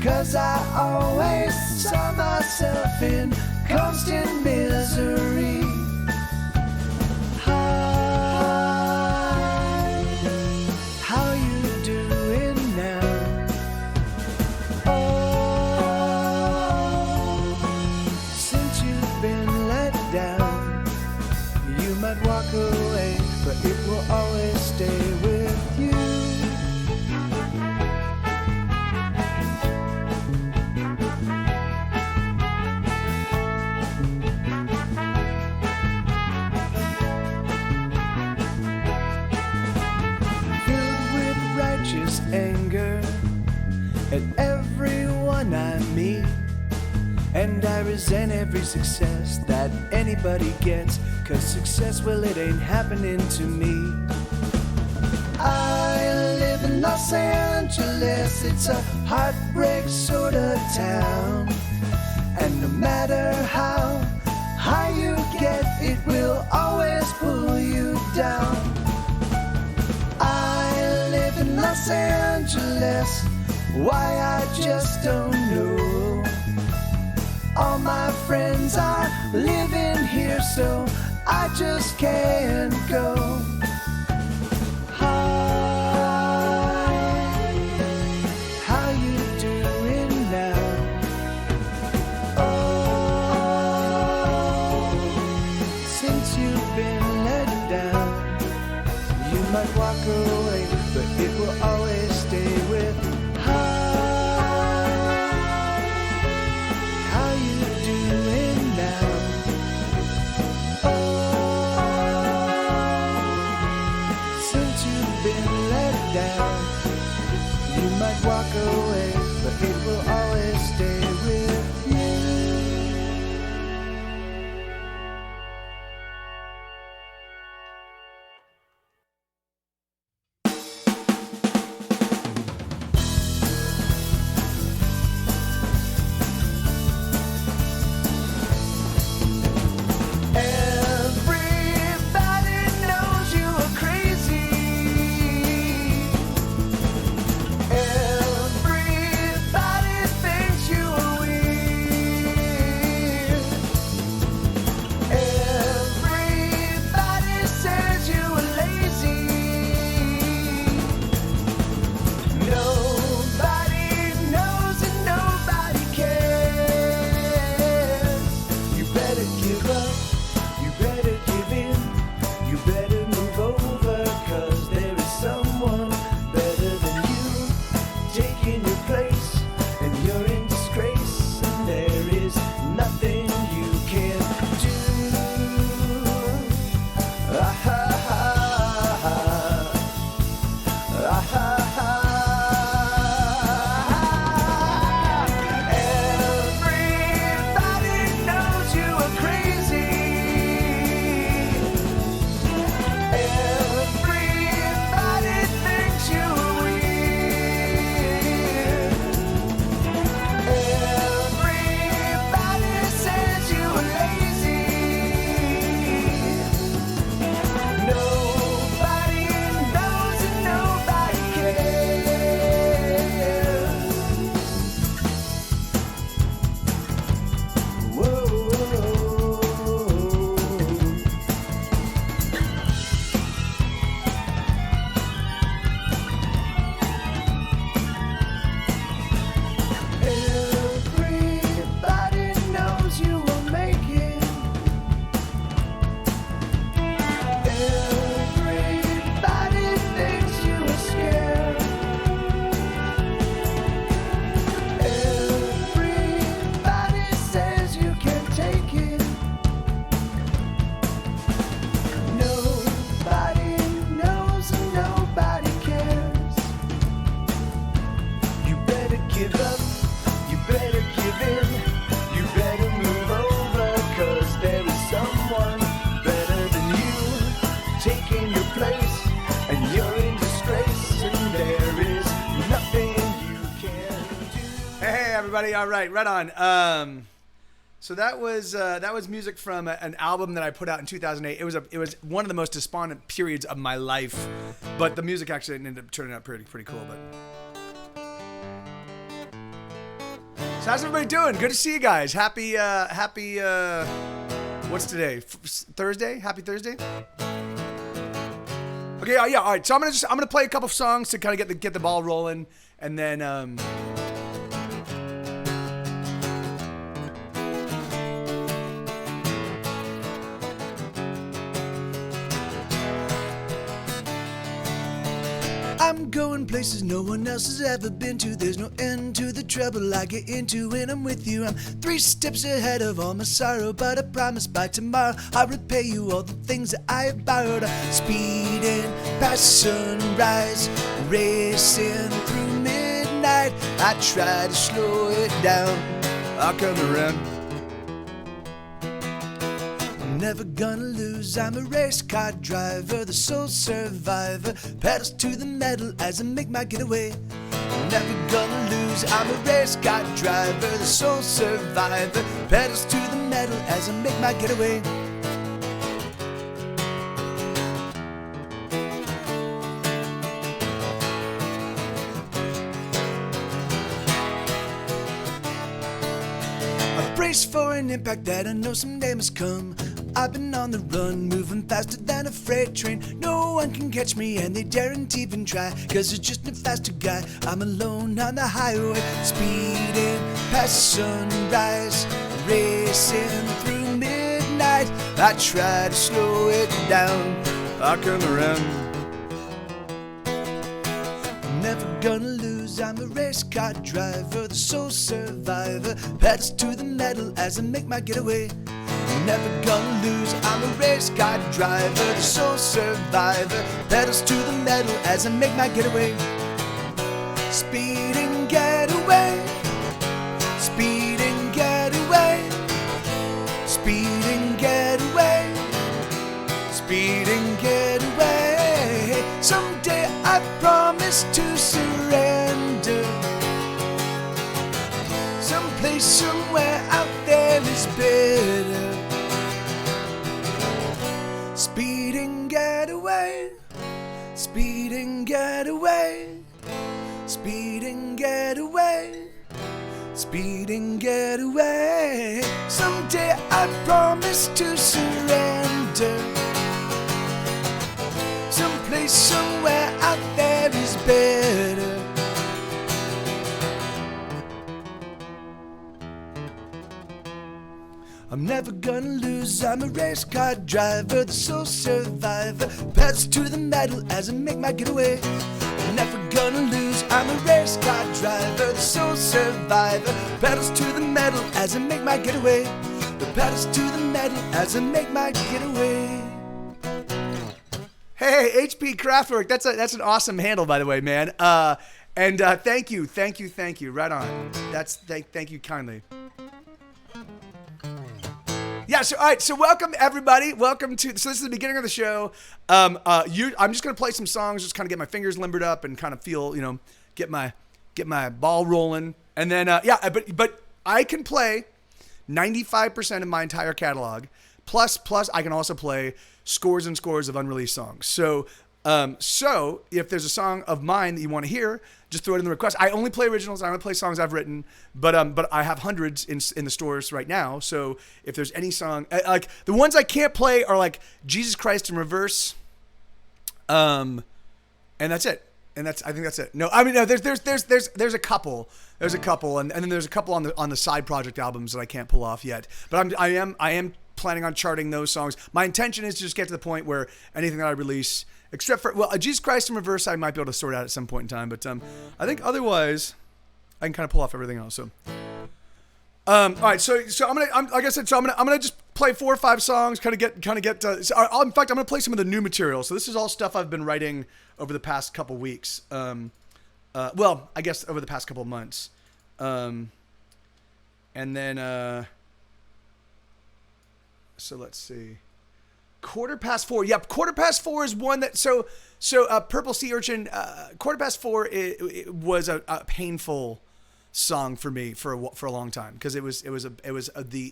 'cause I always saw myself in constant misery. Hi, how you doing now? Oh, since you've been let down, you might walk away, but it will always stay with you. Righteous anger at everyone I meet, and I resent every success that anybody gets, 'cause success, well, it ain't happening to me. I live in Los Angeles, it's a heartbreak sort of town, and no matter how high you get, it will always pull you down. In Los Angeles, why I just don't know. All my friends are living here, so I just can't go. Hi, how you doing now? Oh, since you've been let down, you might walk away, but it will always stay with. Hi, how you doing now? Oh, since you've been let down, you might walk away, but it will always stay with you. everybody. All right, right on. So that was music from an album that I put out in 2008. It was one of the most despondent periods of my life, but the music actually ended up turning out pretty cool. But So how's everybody doing? Good to see you guys. Happy, what's today? Thursday? Happy Thursday? Okay, yeah, all right. So I'm gonna play a couple of songs to kind of get the ball rolling, and then I'm going places no one else has ever been to. There's no end to the trouble I get into when I'm with you. I'm 3 steps ahead of all my sorrow, but I promise by tomorrow I'll repay you all the things that I have borrowed. I'm speeding past sunrise, racing through midnight. I try to slow it down, I'll come around. Never gonna lose, I'm a race car driver, the sole survivor, pedals to the metal as I make my getaway. Never gonna lose, I'm a race car driver, the sole survivor, pedals to the metal as I make my getaway. I brace for an impact that I know someday must come. I've been on the run, moving faster than a freight train. No one can catch me and they daren't even try, cause there's just no faster guy. I'm alone on the highway, speeding past sunrise, racing through midnight. I try to slow it down, I'll come around. Never gonna lose, I'm a race car driver, the sole survivor, pedals to the metal as I make my getaway. Never gonna lose, I'm a race car driver, the sole survivor, pedals to the metal as I make my getaway. Speeding getaway, speeding getaway, speeding getaway, speeding getaway. Someday I promise to surrender. Someplace, somewhere out there is better. Speeding getaway, speeding getaway, speeding getaway, speeding getaway. Someday I promise to surrender. Someplace, somewhere out there is better. I'm never gonna lose, I'm a race car driver, the sole survivor, pedals to the metal as I make my getaway. I'm never gonna lose, I'm a race car driver, the sole survivor, pedals to the metal as I make my getaway. The pedals to the metal as I make my getaway. Hey, HP Kraftwerk, that's an awesome handle, by the way, man. And thank you, right on. Thank you kindly. Yeah, so all right, so welcome everybody. Welcome to this is the beginning of the show. I'm just gonna play some songs, just kind of get my fingers limbered up and kind of feel, get my ball rolling. And then but I can play 95% of my entire catalog. Plus I can also play scores and scores of unreleased songs. So if there's a song of mine that you want to hear, just throw it in the request. I only play originals. I only play songs I've written, but I have hundreds in the stores right now. So if there's any song, like the ones I can't play are like Jesus Christ in Reverse, and that's it. I think that's it. No, I mean no. There's a couple. There's a couple, and then there's a couple on the side project albums that I can't pull off yet. But I am planning on charting those songs. My intention is to just get to the point where anything that I release, except for Jesus Christ in Reverse, I might be able to sort out at some point in time. But I think otherwise, I can kind of pull off everything else. So, all right. So I'm like I said, I'm gonna just play 4 or 5 songs, kind of get. In fact, I'm gonna play some of the new material. So this is all stuff I've been writing over the past couple weeks. Well, I guess over the past couple months, and then. So let's see. 4:15. Yep, 4:15 is one that so Purple Sea Urchin. 4:15 it was a painful song for me for a long time because it was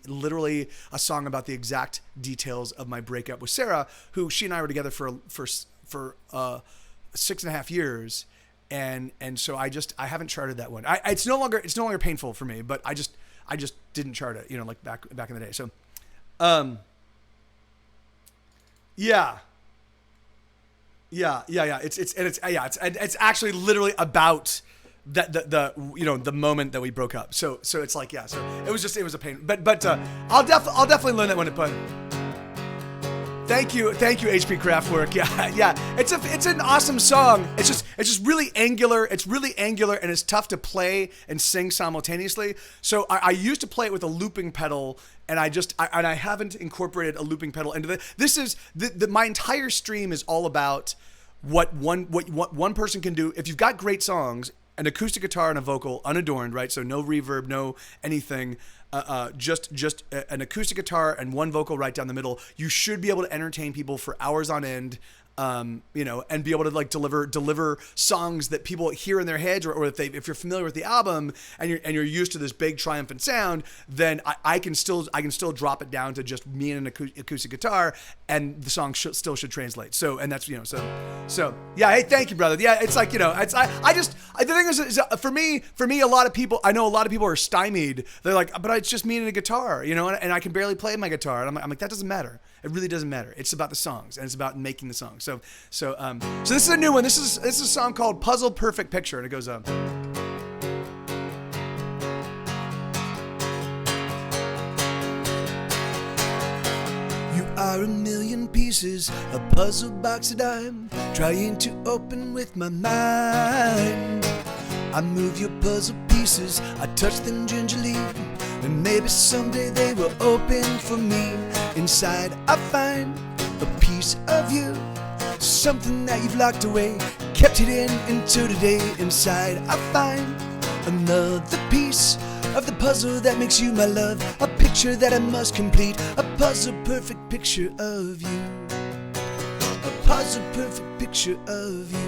literally a song about the exact details of my breakup with Sarah, who she and I were together for 6.5 years, and so I haven't charted that one. It's no longer painful for me, but I just didn't chart it, like back in the day. So, yeah. It's actually literally about the moment that we broke up. So it's like, yeah. So it was a pain. But I'll definitely learn that one to play. Thank you, HP Kraftwerk. Yeah. It's an awesome song. It's just really angular. It's really angular, and it's tough to play and sing simultaneously. So I used to play it with a looping pedal, and I haven't incorporated a looping pedal into the. This is my entire stream is all about what one person can do. If you've got great songs, an acoustic guitar and a vocal, unadorned, right? So no reverb, no anything. Just an acoustic guitar and one vocal right down the middle. You should be able to entertain people for hours on end, and be able to like deliver songs that people hear in their heads, or if you're familiar with the album and you're used to this big triumphant sound, then I can still drop it down to just me and an acoustic guitar, and the song still should translate. So, and that's so yeah. Hey, thank you, brother. Yeah, it's like the thing is for me a lot of people, I know a lot of people are stymied. They're like, but it's just me and a guitar, and I can barely play my guitar, and I'm like that doesn't matter. It really doesn't matter. It's about the songs, and it's about making the songs. So this is a new one. This is a song called Puzzle Perfect Picture, and it goes You are a million pieces, a puzzle box that I'm trying to open with my mind. I move your puzzle pieces, I touch them gingerly, and maybe someday they will open for me. Inside I find a piece of you, something that you've locked away, kept it in until today. Inside I find another piece of the puzzle that makes you my love, a picture that I must complete, a puzzle perfect picture of you, a puzzle perfect picture of you.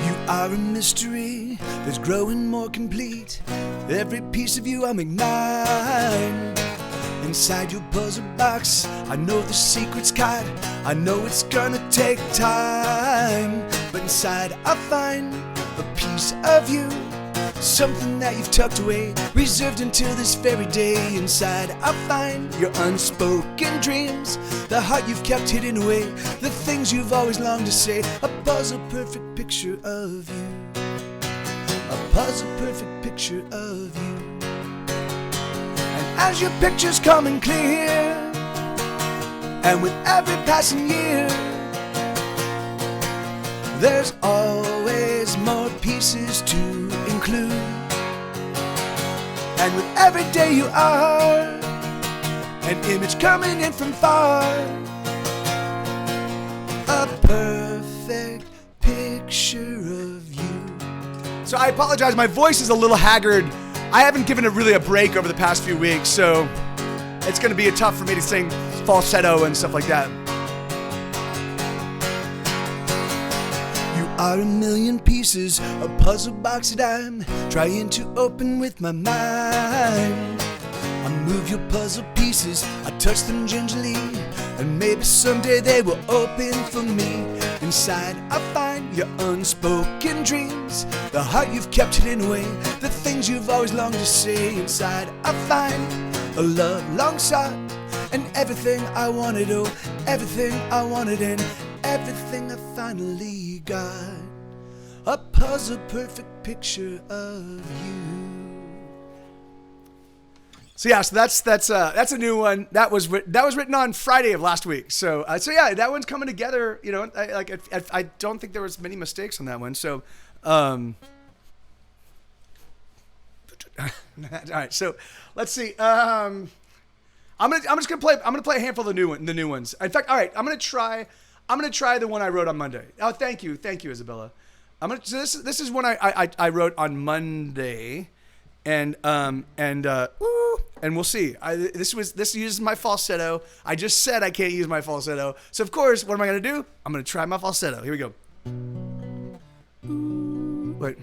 You are a mystery that's growing more complete. Every piece of you I'll make mine. Inside your puzzle box, I know the secret's caught. I know it's gonna take time, but inside I find a piece of you, something that you've tucked away, reserved until this very day. Inside I find your unspoken dreams, the heart you've kept hidden away, the things you've always longed to say. A puzzle perfect picture of you, a puzzle perfect picture of you. And as your picture's coming clear, and with every passing year, there's always more pieces to include. And with every day you are an image coming in from far, a perfect picture of you. So I apologize, my voice is a little haggard. I haven't given it really a break over the past few weeks, so it's going to be tough for me to sing falsetto and stuff like that. You are a million pieces, a puzzle box that I'm trying to open with my mind. I move your puzzle pieces, I touch them gingerly, and maybe someday they will open for me. Inside I find your unspoken dreams, the heart you've kept hidden away, the things you've always longed to say. Inside I find a love long sought, and everything I wanted, oh, everything I wanted, and everything I finally got. A puzzle perfect picture of you. So yeah, so that's a new one that was written on Friday of last week. So yeah, that one's coming together. I don't think there was many mistakes on that one. So, all right. So let's see. I'm gonna play a handful of the new ones. In fact, all right, I'm gonna try the one I wrote on Monday. Oh, thank you, Isabella. So this is one I wrote on Monday. And we'll see. This uses my falsetto. I just said I can't use my falsetto. So of course, what am I gonna do? I'm gonna try my falsetto. Here we go. Wait.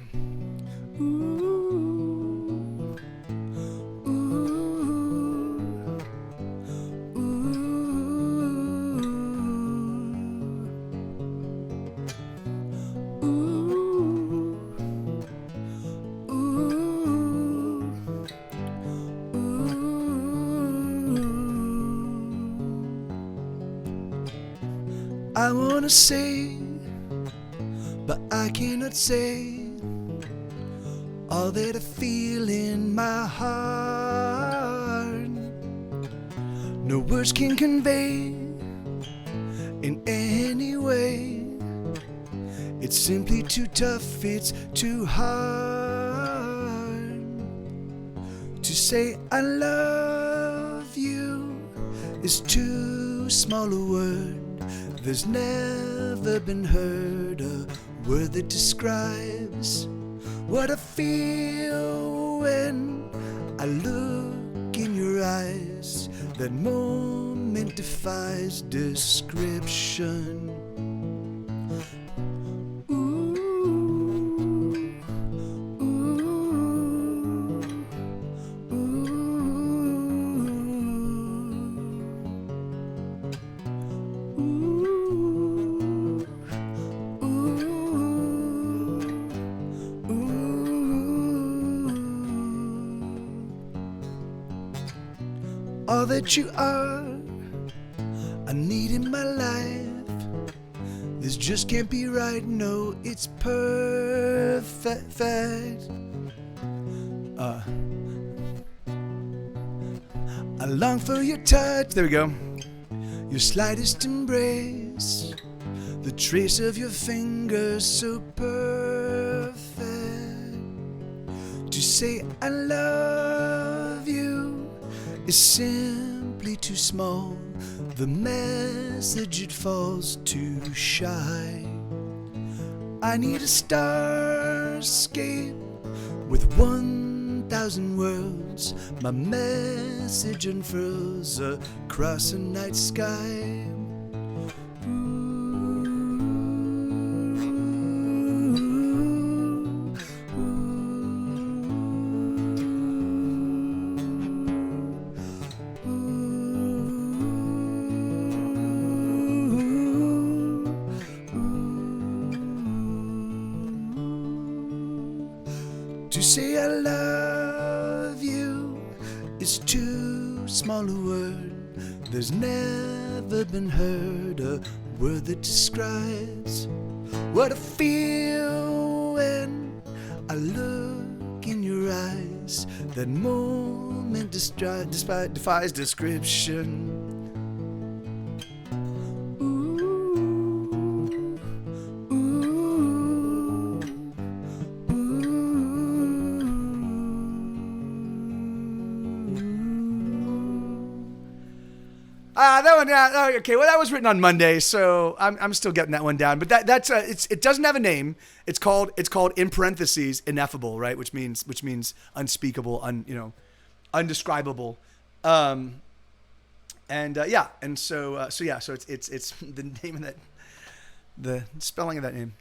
I wanna say, but I cannot say all that I feel in my heart. No words can convey in any way. It's simply too tough, it's too hard to say I love you. Is too small a word. There's never been heard a word that describes what I feel when I look in your eyes. That moment defies description. All that you are, I need in my life. This just can't be right, no, it's perfect. I long for your touch, there we go. Your slightest embrace, the trace of your fingers so perfect. To say I love you is simply too small. The message, it falls too shy. I need a starscape with 1,000 worlds. My message unfurls across a night sky. To say I love you is too small a word. There's never been heard a word that describes what I feel when I look in your eyes. That moment defies description. That one, yeah, okay. Well, that was written on Monday, so I'm still getting that one down. But that's it doesn't have a name. It's called in parentheses ineffable, right? Which means unspeakable, undescribable. So it's the name of that, the spelling of that name.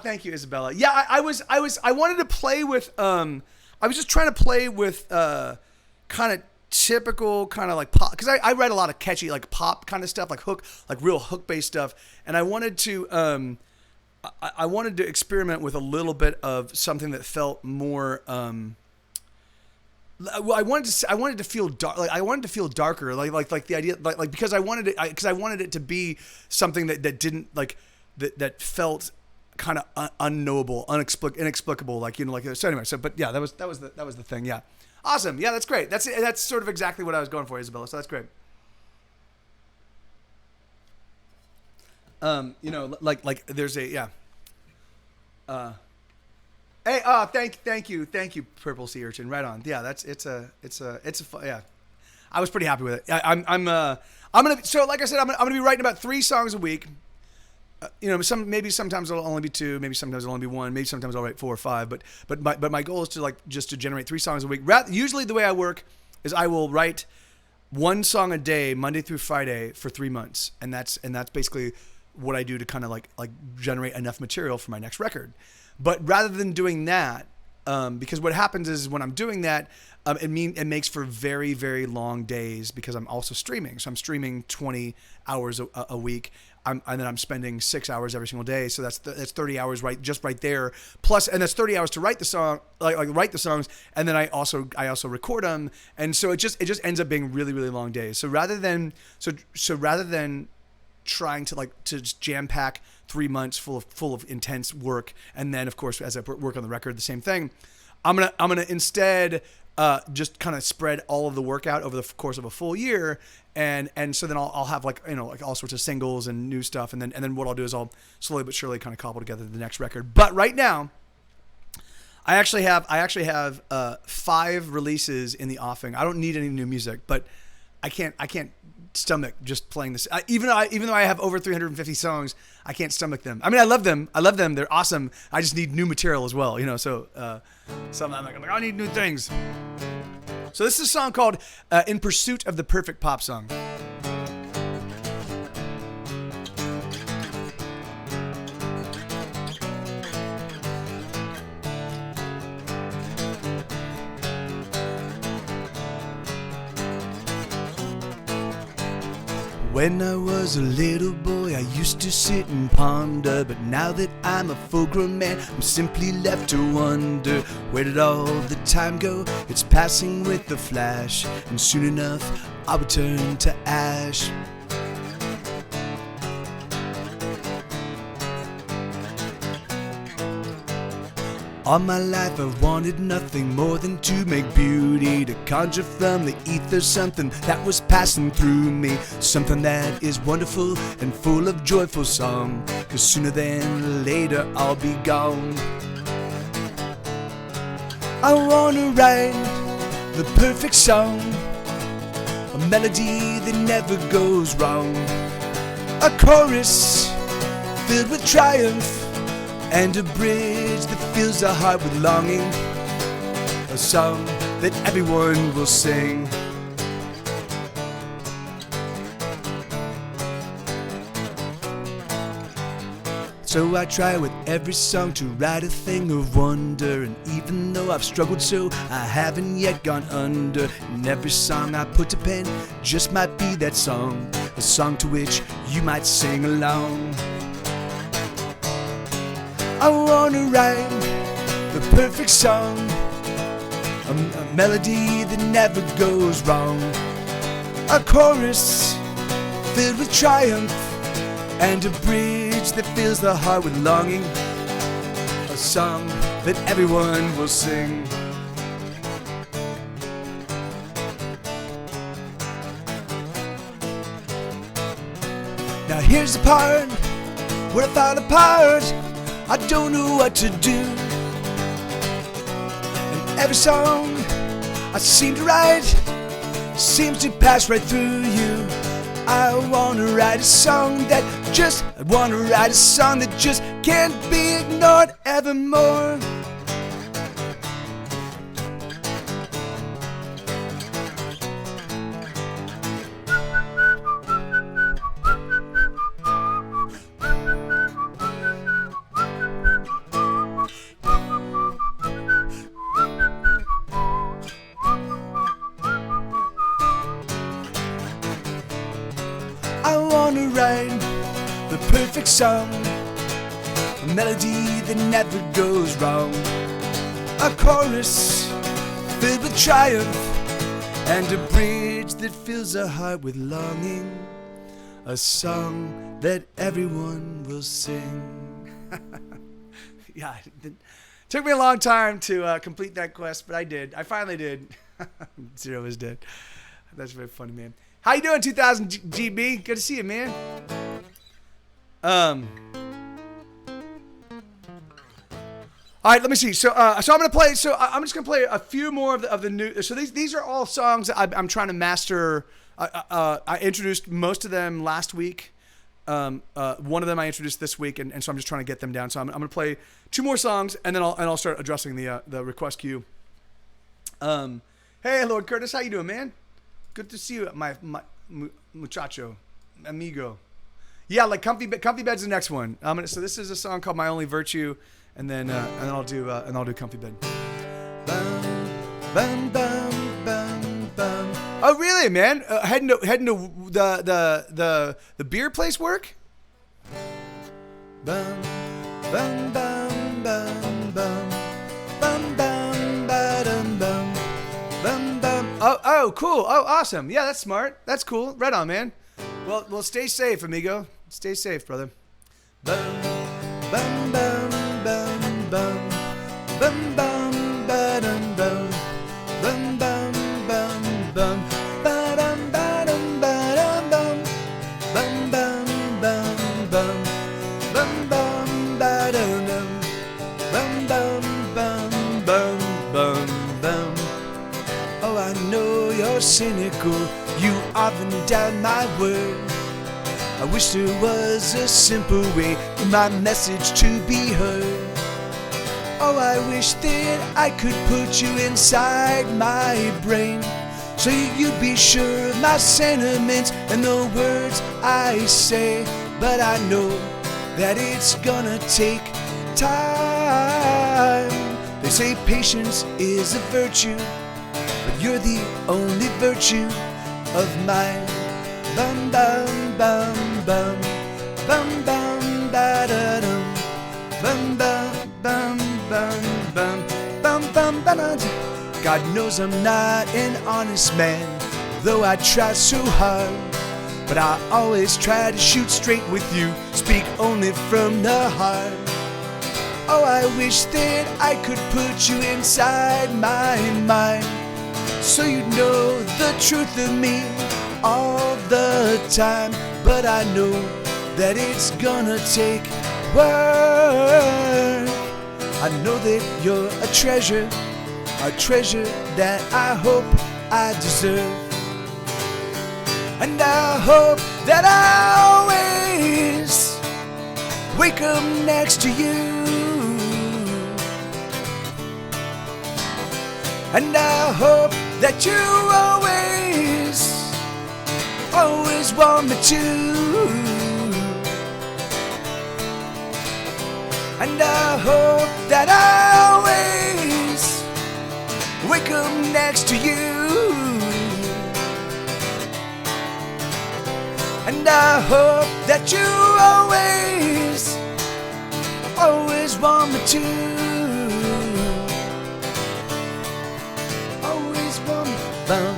Thank you, Isabella. Yeah, I wanted to play with I was just trying to play with kind of typical kind of like pop, because I write a lot of catchy like pop kind of stuff, like real hook based stuff, and I wanted to I wanted to experiment with a little bit of something that felt more I wanted to feel dark, like I wanted to feel darker, like the idea, like because I wanted it to be something that didn't like that felt kind of unknowable, inexplicable, like so anyway, but yeah, that was the thing. Yeah. Awesome. Yeah, that's great. That's sort of exactly what I was going for, Isabella. So that's great. Like there's a yeah. Thank you, Purple Sea Urchin. Right on. Yeah, it's a yeah. I was pretty happy with it. I'm gonna, so like I said, I'm gonna be writing about 3 songs a week. Sometimes it'll only be 2, maybe sometimes it'll only be 1, maybe sometimes I'll write 4 or 5. But my goal is to just to generate 3 songs a week. Usually the way I work is I will write 1 song a day, Monday through Friday, for 3 months, and that's basically what I do to kind of like generate enough material for my next record. But rather than doing that, because what happens is when I'm doing that, it makes for very, very long days because I'm also streaming. So I'm streaming 20 hours a week. I'm spending 6 hours every single day. So that's 30 hours right there. Plus, and that's 30 hours to write the song, like write the songs, and then I also record them, and so it just ends up being really, really long days. So rather than trying to just jam pack 3 months full of intense work, and then of course as I work on the record, the same thing, I'm gonna instead just kind of spread all of the work out over the course of a full year, and so then I'll have like all sorts of singles and new stuff, and then what I'll do is I'll slowly but surely kind of cobble together the next record. But right now, I actually have 5 releases in the offing. I don't need any new music, but I can't stomach just playing this. Even though I have over 350 songs, I can't stomach them. I mean, I love them. They're awesome. I just need new material as well, So I'm like, I need new things. So this is a song called "In Pursuit of the Perfect Pop Song." When I was a little boy, I used to sit and ponder, but now that I'm a full-grown man, I'm simply left to wonder, where did all the time go? It's passing with a flash, and soon enough I'll return to ash. All my life I've wanted nothing more than to make beauty, to conjure from the ether something that was passing through me, something that is wonderful and full of joyful song, 'cause sooner than later I'll be gone. I wanna write the perfect song, a melody that never goes wrong, a chorus filled with triumph, and a bridge that fills the heart with longing, a song that everyone will sing. So I try with every song to write a thing of wonder, and even though I've struggled so, I haven't yet gone under. And every song I put to pen just might be that song, a song to which you might sing along. I wanna write the perfect song, a melody that never goes wrong, a chorus filled with triumph, and a bridge that fills the heart with longing, a song that everyone will sing. Now here's the part where I fall apart. I don't know what to do, and every song I seem to write seems to pass right through you. I wanna write a song that just can't be ignored evermore. I wanna write the perfect song, a melody that never goes wrong, a chorus filled with triumph, and a bridge that fills a heart with longing, a song that everyone will sing. Yeah, it took me a long time to complete that quest, but I did. I finally did. Zero is dead. That's very funny, man. How you doing, 2000 GB? Good to see you, man. All right, let me see. So I'm gonna play. So I'm just gonna play a few more of the new. So these are all songs that I'm trying to master. I introduced most of them last week. One of them I introduced this week, and so I'm just trying to get them down. So I'm gonna play 2 more songs, and then I'll start addressing the request queue. Hey, Lord Curtis, how you doing, man? Good to see you, my muchacho, amigo. Yeah, like comfy bed's the next one. So this is a song called "My Only Virtue," and then I'll do "Comfy Bed." Bum, bum, bum, bum, bum. Oh, really, man? Heading to the beer place work? Bum, bum, bum, bum, bum. Bum, bum, ba-dum, bum. Bum, bum. Oh, cool. Oh, awesome. Yeah, that's smart. That's cool. Right on, man. Well, stay safe, amigo. Stay safe, brother. Bum, bum, bum, bum, bum. Bum, bum, ba-dum, bum. Bum, bum, bum, bum. Ba-dum, ba-dum, ba-dum, bum. Bum, bum, bum, bum. Bum, bum, ba-dum, dum. Bum, bum, bum, bum, bum, bum. Oh, I know you're cynical. You often doubt my word. I wish there was a simple way for my message to be heard. Oh, I wish that I could put you inside my brain, so you'd be sure of my sentiments and the words I say. But I know that it's gonna take time. They say patience is a virtue, but you're the only virtue of mine. Bum, bum, bum, bum. Bum, bum, ba-da-dum. Bum, bum, bum, bum, bum. Bum, bum, ba-da-dum. God knows I'm not an honest man, though I try so hard. But I always try to shoot straight with you, speak only from the heart. Oh, I wish that I could put you inside my mind, so you'd know the truth of me all the time. But I know that it's gonna take work. I know that you're a treasure that I hope I deserve. And I hope that I always wake up next to you. And I hope that you always want me to. And I hope that I always wake up next to you. And I hope that you always want me to. Always want me. Bum,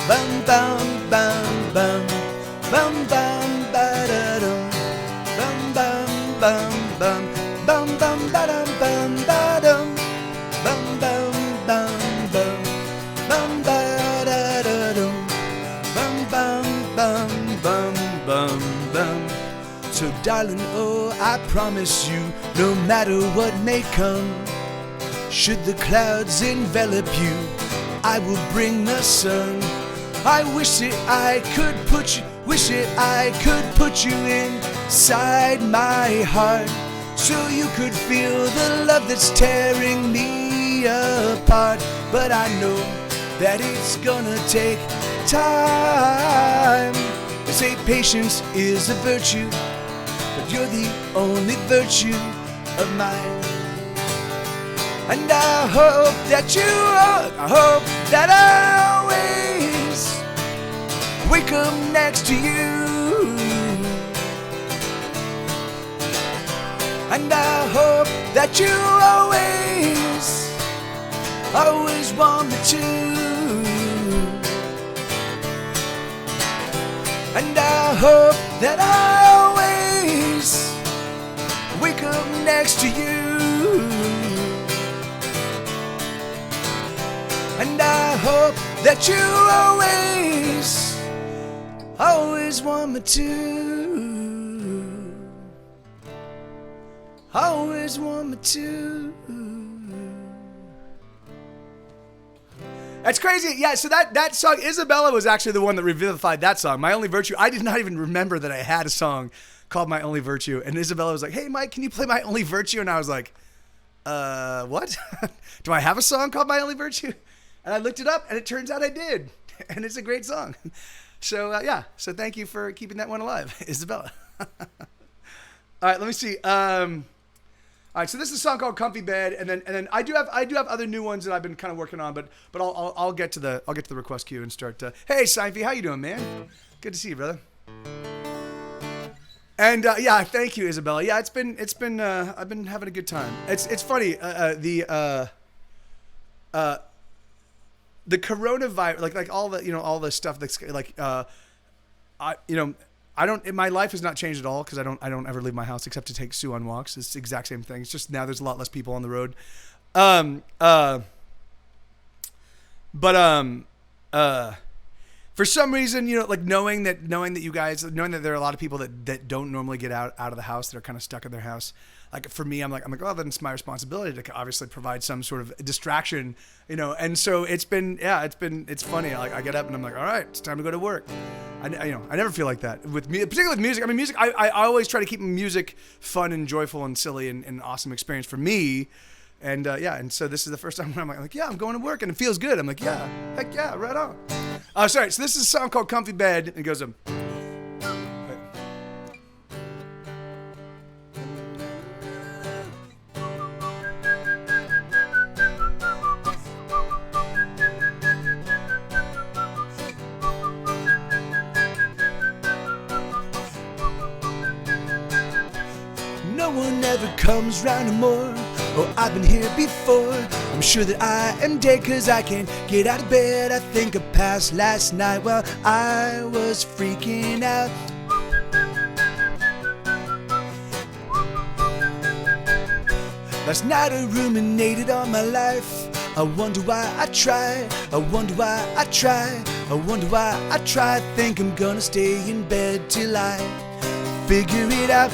bum, bum, bum, bum. Bum, bum, ba-da-dum. Bum, bum, bum, bum. Bum, bum, ba-dum, bum, ba-dum. Bum, bum, bum, bum. Bum, ba-da-da-dum. Bum, bum, bum, bum, bum, bum. So darling, oh, I promise you, no matter what may come, should the clouds envelop you, I will bring the sun. I wish that I could put you inside my heart, so you could feel the love that's tearing me apart. But I know that it's gonna take time. They say patience is a virtue, but you're the only virtue of mine. And I hope that I always wake up next to you. And I hope that you always want me to. And I hope that I always wake up next to you. And I hope that you always want me to. Always want me to. That's crazy. Yeah, so that song, Isabella was actually the one that revivified that song, My Only Virtue. I did not even remember that I had a song called My Only Virtue. And Isabella was like, hey, Mike, can you play My Only Virtue? And I was like, what? Do I have a song called My Only Virtue? And I looked it up, and it turns out I did. And it's a great song. So, yeah. So thank you for keeping that one alive, Isabella. All right, let me see. All right, so this is a song called "Comfy Bed," and then I do have other new ones that I've been kind of working on, but I'll get to the request queue and start. Hey, Seinfeld, how you doing, man? Good to see you, brother. And yeah, thank you, Isabella. Yeah, it's been I've been having a good time. It's funny. The coronavirus, like all the all the stuff that's like I don't. My life has not changed at all because I don't ever leave my house except to take Sue on walks. It's the exact same thing. It's just now there's a lot less people on the road. For some reason, like knowing that you guys, knowing that there are a lot of people that don't normally get out of the house, that are kind of stuck in their house. Like for me, I'm like, oh, then it's my responsibility to obviously provide some sort of distraction, And so it's funny. Like I get up and I'm like, all right, it's time to go to work. I never feel like that with me, particularly with music. I mean, music. I always try to keep music fun and joyful and silly and an awesome experience for me. And and so this is the first time when I'm like, yeah, I'm going to work and it feels good. I'm like, yeah, heck yeah, right on. Sorry. So this is a song called "Comfy Bed." It goes. No one ever comes round anymore. Oh, I've been here before. I'm sure that I am dead cause I can't get out of bed. I think of past last night while I was freaking out. Last night I ruminated on my life. I wonder why I try. I wonder why I try. I wonder why I try. Think I'm gonna stay in bed till I figure it out.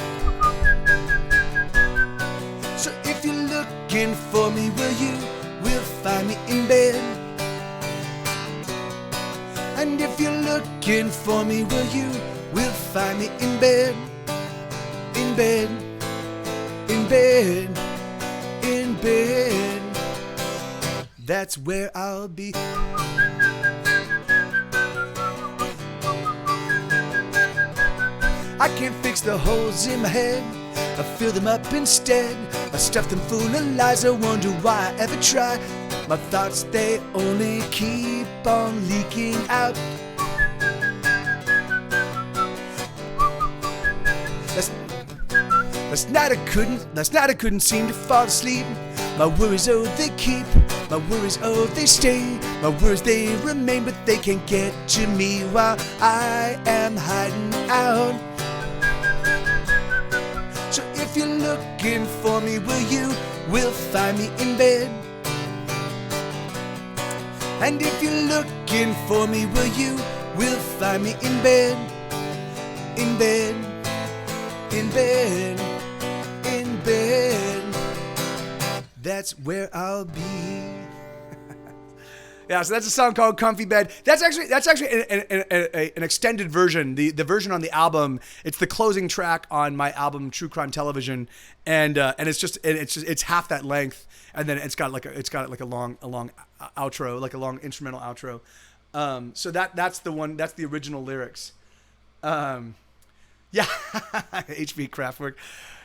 If you're looking for me, will find me in bed. And if you're looking for me, will find me in bed. In bed. In bed. In bed. That's where I'll be. I can't fix the holes in my head. I fill them up instead. I stuff them full of lies. I wonder why I ever try. My thoughts, they only keep on leaking out. Last night I couldn't seem to fall asleep. My worries, oh, they keep. My worries, oh, they stay. My worries, they remain, but they can't get to me while I am hiding out. So if you're looking for me, will find me in bed. And if you're looking for me, will find me in bed. In bed. In bed. In bed. That's where I'll be. Yeah, so that's a song called "Comfy Bed." That's actually an extended version. The version on the album. It's the closing track on my album True Crime Television, and it's half that length, and then it's got like a long outro, like a long instrumental outro. So that's the one. That's the original lyrics. Yeah, HB Kraftwerk.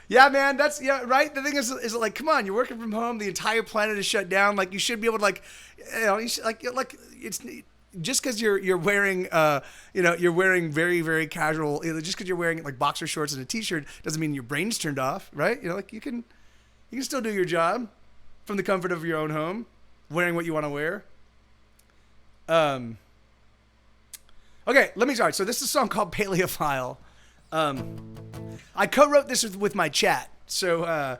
Yeah, man, that's right. The thing is like, come on, you're working from home. The entire planet is shut down. Like, you should be able to you should, like it's just because you're wearing you're wearing very, very casual. Just because you're wearing like boxer shorts and a t-shirt doesn't mean your brain's turned off, right? Like you can still do your job from the comfort of your own home, wearing what you want to wear. Okay, let me start. So this is a song called "Paleophile." I co-wrote this with my chat. So I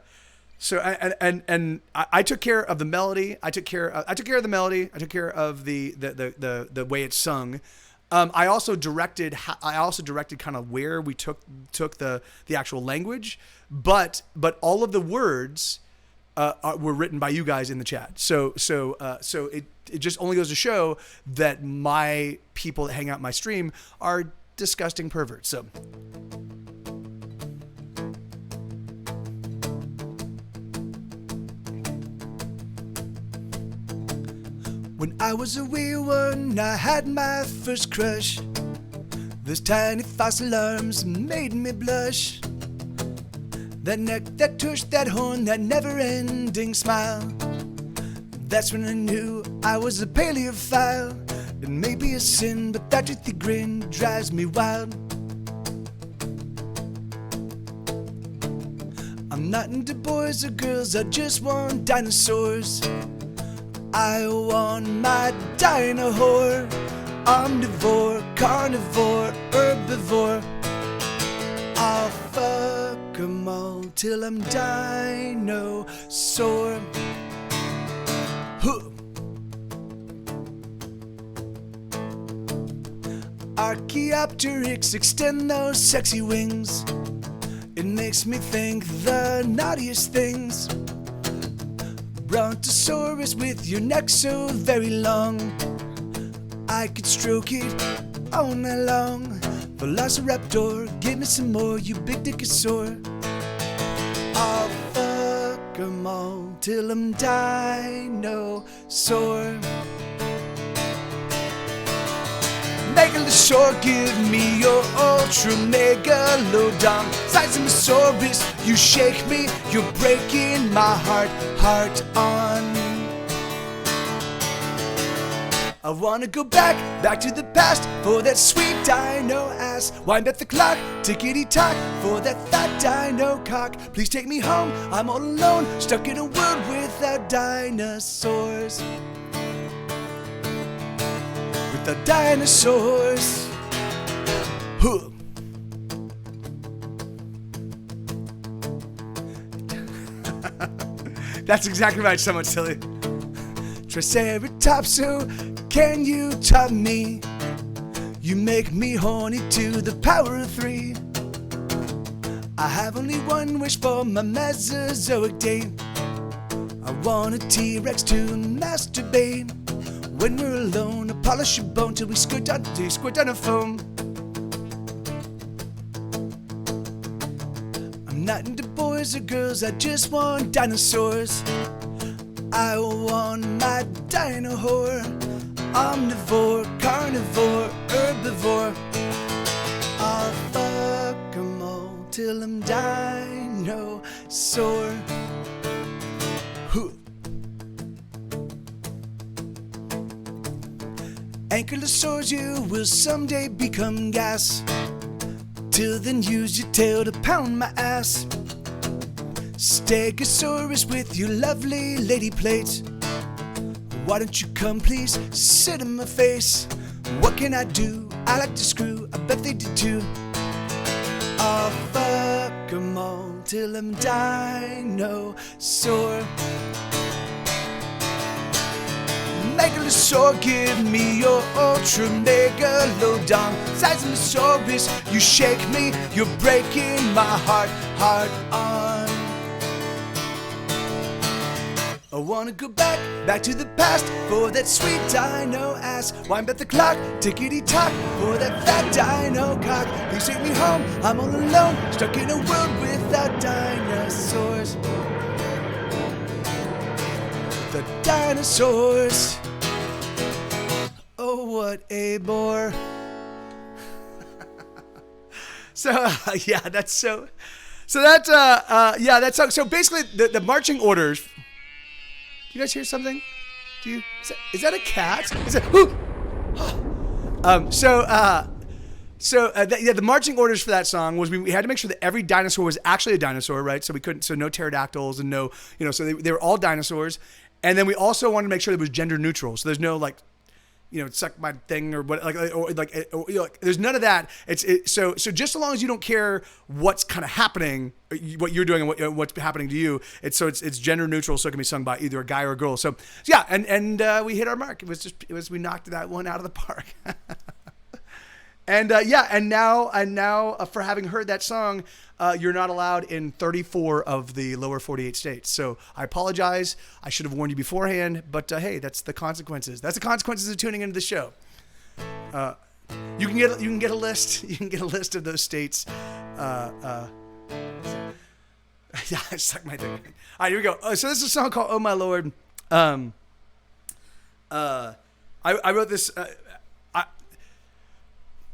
took care of the melody. I took care of the melody. I took care of the way it's sung. I also directed kind of where we took the actual language, but all of the words were written by you guys in the chat. So it just only goes to show that my people that hang out my stream are disgusting perverts. So. When I was a wee one, I had my first crush. Those tiny false alarms made me blush. That neck, that tush, that horn, that never-ending smile. That's when I knew I was a paleophile. It may be a sin, but that toothy grin drives me wild. I'm not into boys or girls, I just want dinosaurs. I want my dino-whore. Omnivore, carnivore, herbivore. I'll fuck 'em all till I'm dinosaur. Huh. Archaeopteryx, extend those sexy wings. It makes me think the naughtiest things. Brontosaurus with your neck so very long, I could stroke it all night long. Velociraptor, give me some more, you big dickosaur. I'll fuck 'em all till I'm dinosaur. Megalosaur, give me your ultra megalodon. Sizemosaurus, you shake me, you're breaking my heart on. I wanna go back to the past for that sweet dino ass. Wind up the clock, tickety-tock, for that fat dino cock. Please take me home, I'm all alone, stuck in a world without dinosaurs. Without dinosaurs. Huh. That's exactly right, somewhat silly. Triceratops, so can you top me? You make me horny to the power of 3. I have only one wish for my Mesozoic day. I want a T-Rex to masturbate. When we're alone, I polish your bone till we squirt down a foam. I'm not into boys or girls, I just want dinosaurs. I want my dino-whore. Omnivore, carnivore, herbivore. I'll fuck 'em all till I'm dinosaur. Huh. Ankylosaurs, you will someday become gas. Till then, use your tail to pound my ass. Stegosaurus with your lovely lady plates. Why don't you come please, sit in my face. What can I do? I like to screw, I bet they did too. I'll fuck 'em all till I'm dinosaur. Megalosaur, give me your ultra megalodon. Sizemosaurus, you shake me, you're breaking my heart on. I wanna go back to the past for that sweet dino ass. Wind back the clock, tickety-tock, for that fat dino cock. Please take me home, I'm all alone, stuck in a world without dinosaurs. The dinosaurs. Oh, what a bore. So that's so. So that so basically the marching orders. Do you guys hear something? Is that a cat? Is it? The marching orders for that song was we had to make sure that every dinosaur was actually a dinosaur, right? So we couldn't, so no pterodactyls and no, so they were all dinosaurs. And then we also wanted to make sure it was gender neutral. So there's no like, suck my thing or what, there's none of that. So just so long as you don't care what's kind of happening, what you're doing and what's happening to you, it's gender neutral, so it can be sung by either a guy or a girl. So yeah, and we hit our mark. We knocked that one out of the park. And now for having heard that song, you're not allowed in 34 of the lower 48 states. So I apologize. I should have warned you beforehand, but hey, that's the consequences. That's the consequences of tuning into the show. You can get a list. You can get a list of those states. Yeah, I suck my thing. All right, here we go. So this is a song called "Oh My Lord." I wrote this.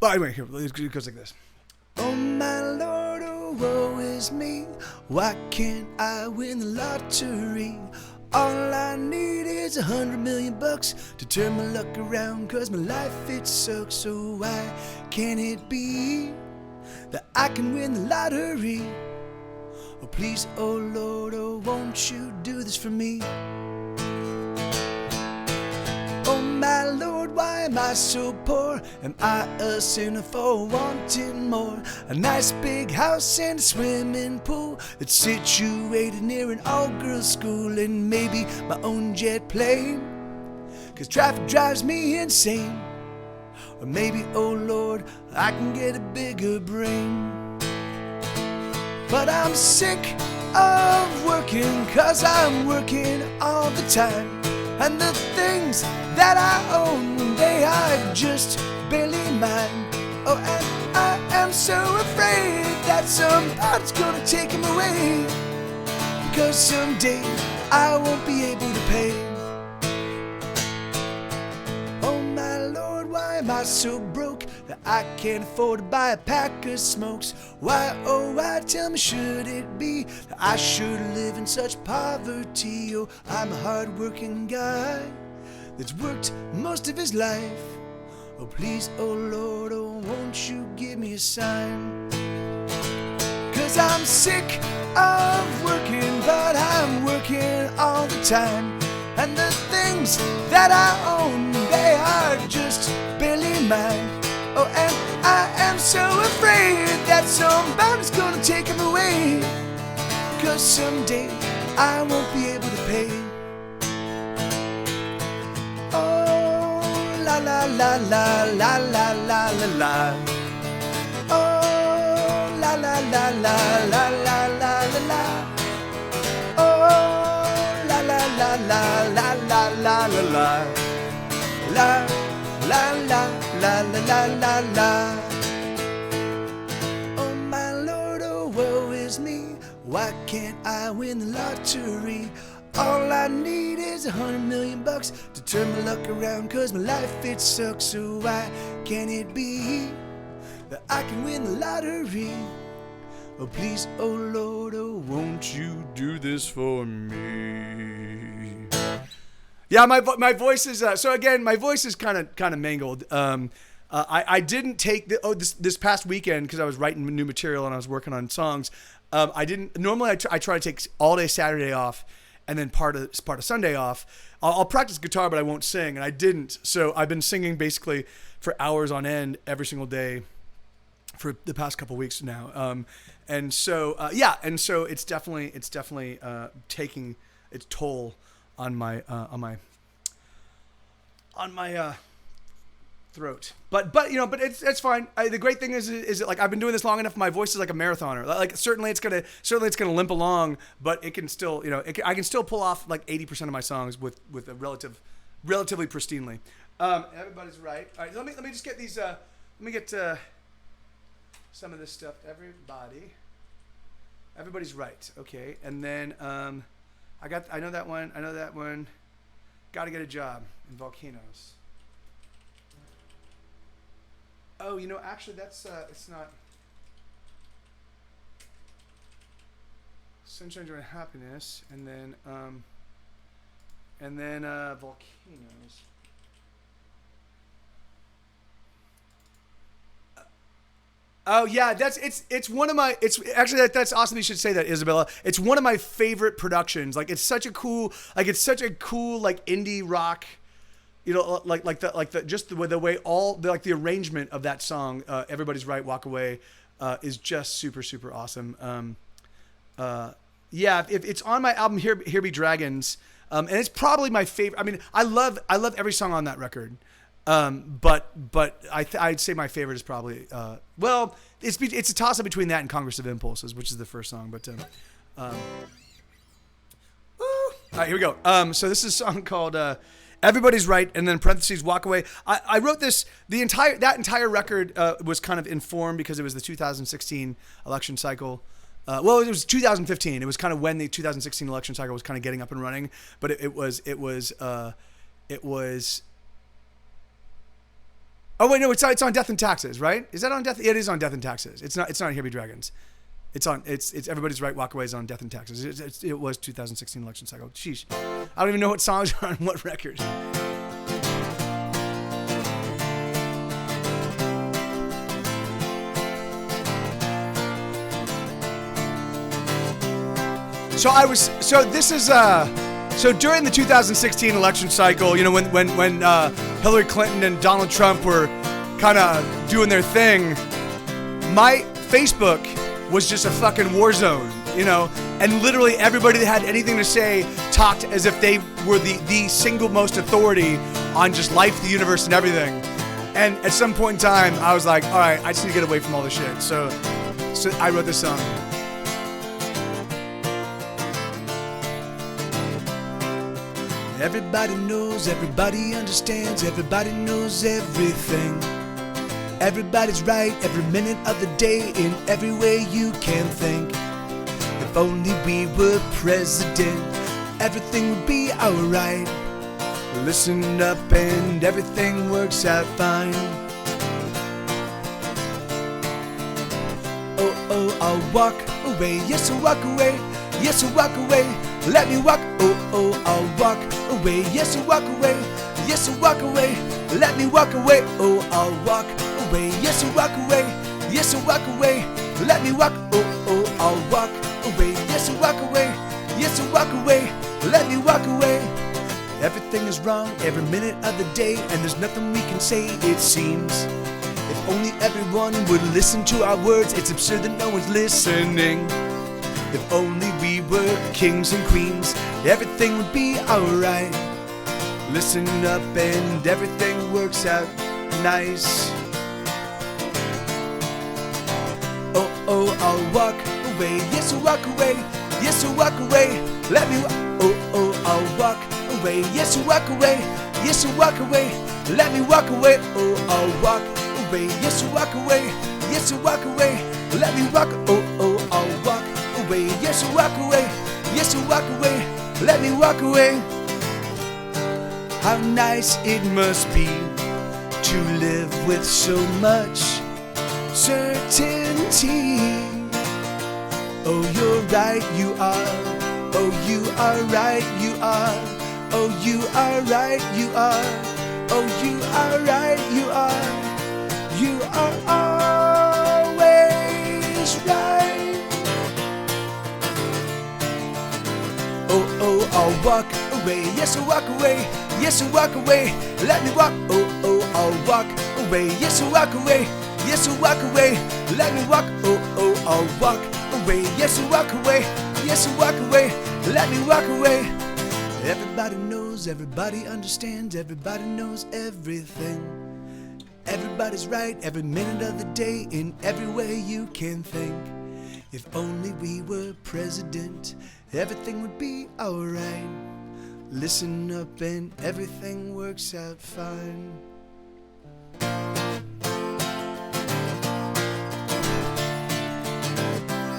Well, anyway, here, it goes like this. Oh my Lord, oh woe is me. Why can't I win the lottery? All I need is $100 million to turn my luck around, 'cause my life it sucks. So why can't it be that I can win the lottery? Oh, please, oh Lord, oh, won't you do this for me? Oh, my Lord, why am I so poor? Am I a sinner for wanting more? A nice big house and a swimming pool that's situated near an all-girls school, and maybe my own jet plane, 'cause traffic drives me insane. Or maybe, oh Lord, I can get a bigger brain. But I'm sick of working, 'cause I'm working all the time, and the things that I own, they are just barely mine. Oh, and I am so afraid that somebody's gonna take them away, because someday I won't be able to pay. Oh my Lord, why am I so broke that I can't afford to buy a pack of smokes? Why, oh why, tell me, should it be that I should live in such poverty? Oh, I'm a hard-working guy that's worked most of his life. Oh please, oh Lord, oh won't you give me a sign? 'Cause I'm sick of working, but I'm working all the time, and the things that I own, they are just barely mine. Oh, and I am so afraid that somebody's gonna take them away, 'cause someday I won't be able to pay. Oh, la la la la la la la la la. Oh, la la la la la la la la la. Oh, la la la la la la la la la. La la la la la la la la. Oh my Lord, oh woe is me. Why can't I win the lottery? All I need is $100 million to turn my luck around, 'cause my life it sucks. So why can't it be that I can win the lottery? Oh please, oh Lord, oh won't you do this for me? Yeah, my voice is so again, my voice is kind of mangled. I didn't take this past weekend, because I was writing new material and I was working on songs. I didn't normally. I try to take all day Saturday off, and then part of Sunday off. I'll practice guitar, but I won't sing, and I didn't. So I've been singing basically for hours on end every single day for the past couple weeks now. And so it's definitely taking its toll on my throat, but it's fine. The great thing is that, like, I've been doing this long enough. My voice is like a marathoner. Like certainly it's gonna limp along, but it can still, I can still pull off like 80% of my songs with a relatively pristinely. Everybody's right. All right, let me just get these. Let me get some of this stuff. Everybody's right. Okay, and then I know that one. Got to get a job in volcanoes. Oh, actually, that's it's not. Sunshine, Joy, and Happiness, and then volcanoes. Oh yeah, it's one of my. It's actually that's awesome. You should say that, Isabella. It's one of my favorite productions. Like it's such a cool indie rock. The way the arrangement of that song, Everybody's Right, Walk Away, is just super, super awesome. If it's on my album Here Be Dragons, and it's probably my favorite. I mean, I love every song on that record. But I'd say my favorite is probably, it's a toss up between that and Congress of Impulses, which is the first song, but, all right, here we go. So this is a song called, Everybody's Right, and then parentheses, Walk Away. I wrote this, that entire record was kind of informed because it was the 2016 election cycle. It was 2015. It was kind of when the 2016 election cycle was kind of getting up and running, but it was. Oh wait, no, it's on Death and Taxes, right? Is that on Death? It is on Death and Taxes. It's not on Here Be Dragons. It's Everybody's Right, Walk Away is on Death and Taxes. It was 2016 election cycle. Sheesh. I don't even know what songs are on what record. So this is so during the 2016 election cycle, you know, when Hillary Clinton and Donald Trump were kind of doing their thing, my Facebook was just a fucking war zone, you know, and literally everybody that had anything to say talked as if they were the single most authority on just life, the universe, and everything. And at some point in time, I was like, all right, I just need to get away from all this shit. So I wrote this song. Everybody knows, everybody understands, everybody knows everything. Everybody's right every minute of the day in every way you can think. If only we were president, everything would be alright. Listen up and everything works out fine. Oh, I'll walk away, yes, I'll walk away, yes, I'll walk away. Let me walk, oh, I'll walk away, yes, I'll walk away, yes, I'll walk away. Let me walk away, oh, I'll walk away, yes, I'll walk away, yes, I'll walk away. Let me walk, oh, I'll walk away, yes, I'll walk away, yes, I'll walk away. Let me walk away. Everything is wrong every minute of the day, and there's nothing we can say, it seems. If only everyone would listen to our words, it's absurd that no one's listening. If only we were kings and queens, everything would be alright. Listen up and everything works out nice. Oh, I'll walk away, yes, I'll walk away, yes, I'll walk away. Let me walk, oh, I'll walk away, yes, I'll walk away, yes, I'll walk away. Let me walk away, oh, I'll walk away, yes, I'll walk away, yes, I'll walk away. Let me walk, oh, I'll walk away, yes, I'll walk away, yes, I'll walk away. Let me walk away. How nice it must be to live with so much certainty. Oh, you're right, you are. Oh, you are right, you are. Oh, you are right, you are. Oh, you are right, you are. You are always right. Oh, I'll walk away, yes, I'll walk away, yes, I'll walk away. Let me walk, oh, I'll walk away, yes, I'll walk away, yes, I'll walk away. Let me walk, oh, I'll walk away, yes, I'll walk away, yes, I'll walk away. Let me walk away. Everybody knows, everybody understands, everybody knows everything. Everybody's right every minute of the day in every way you can think. If only we were president, everything would be alright. Listen up and everything works out fine.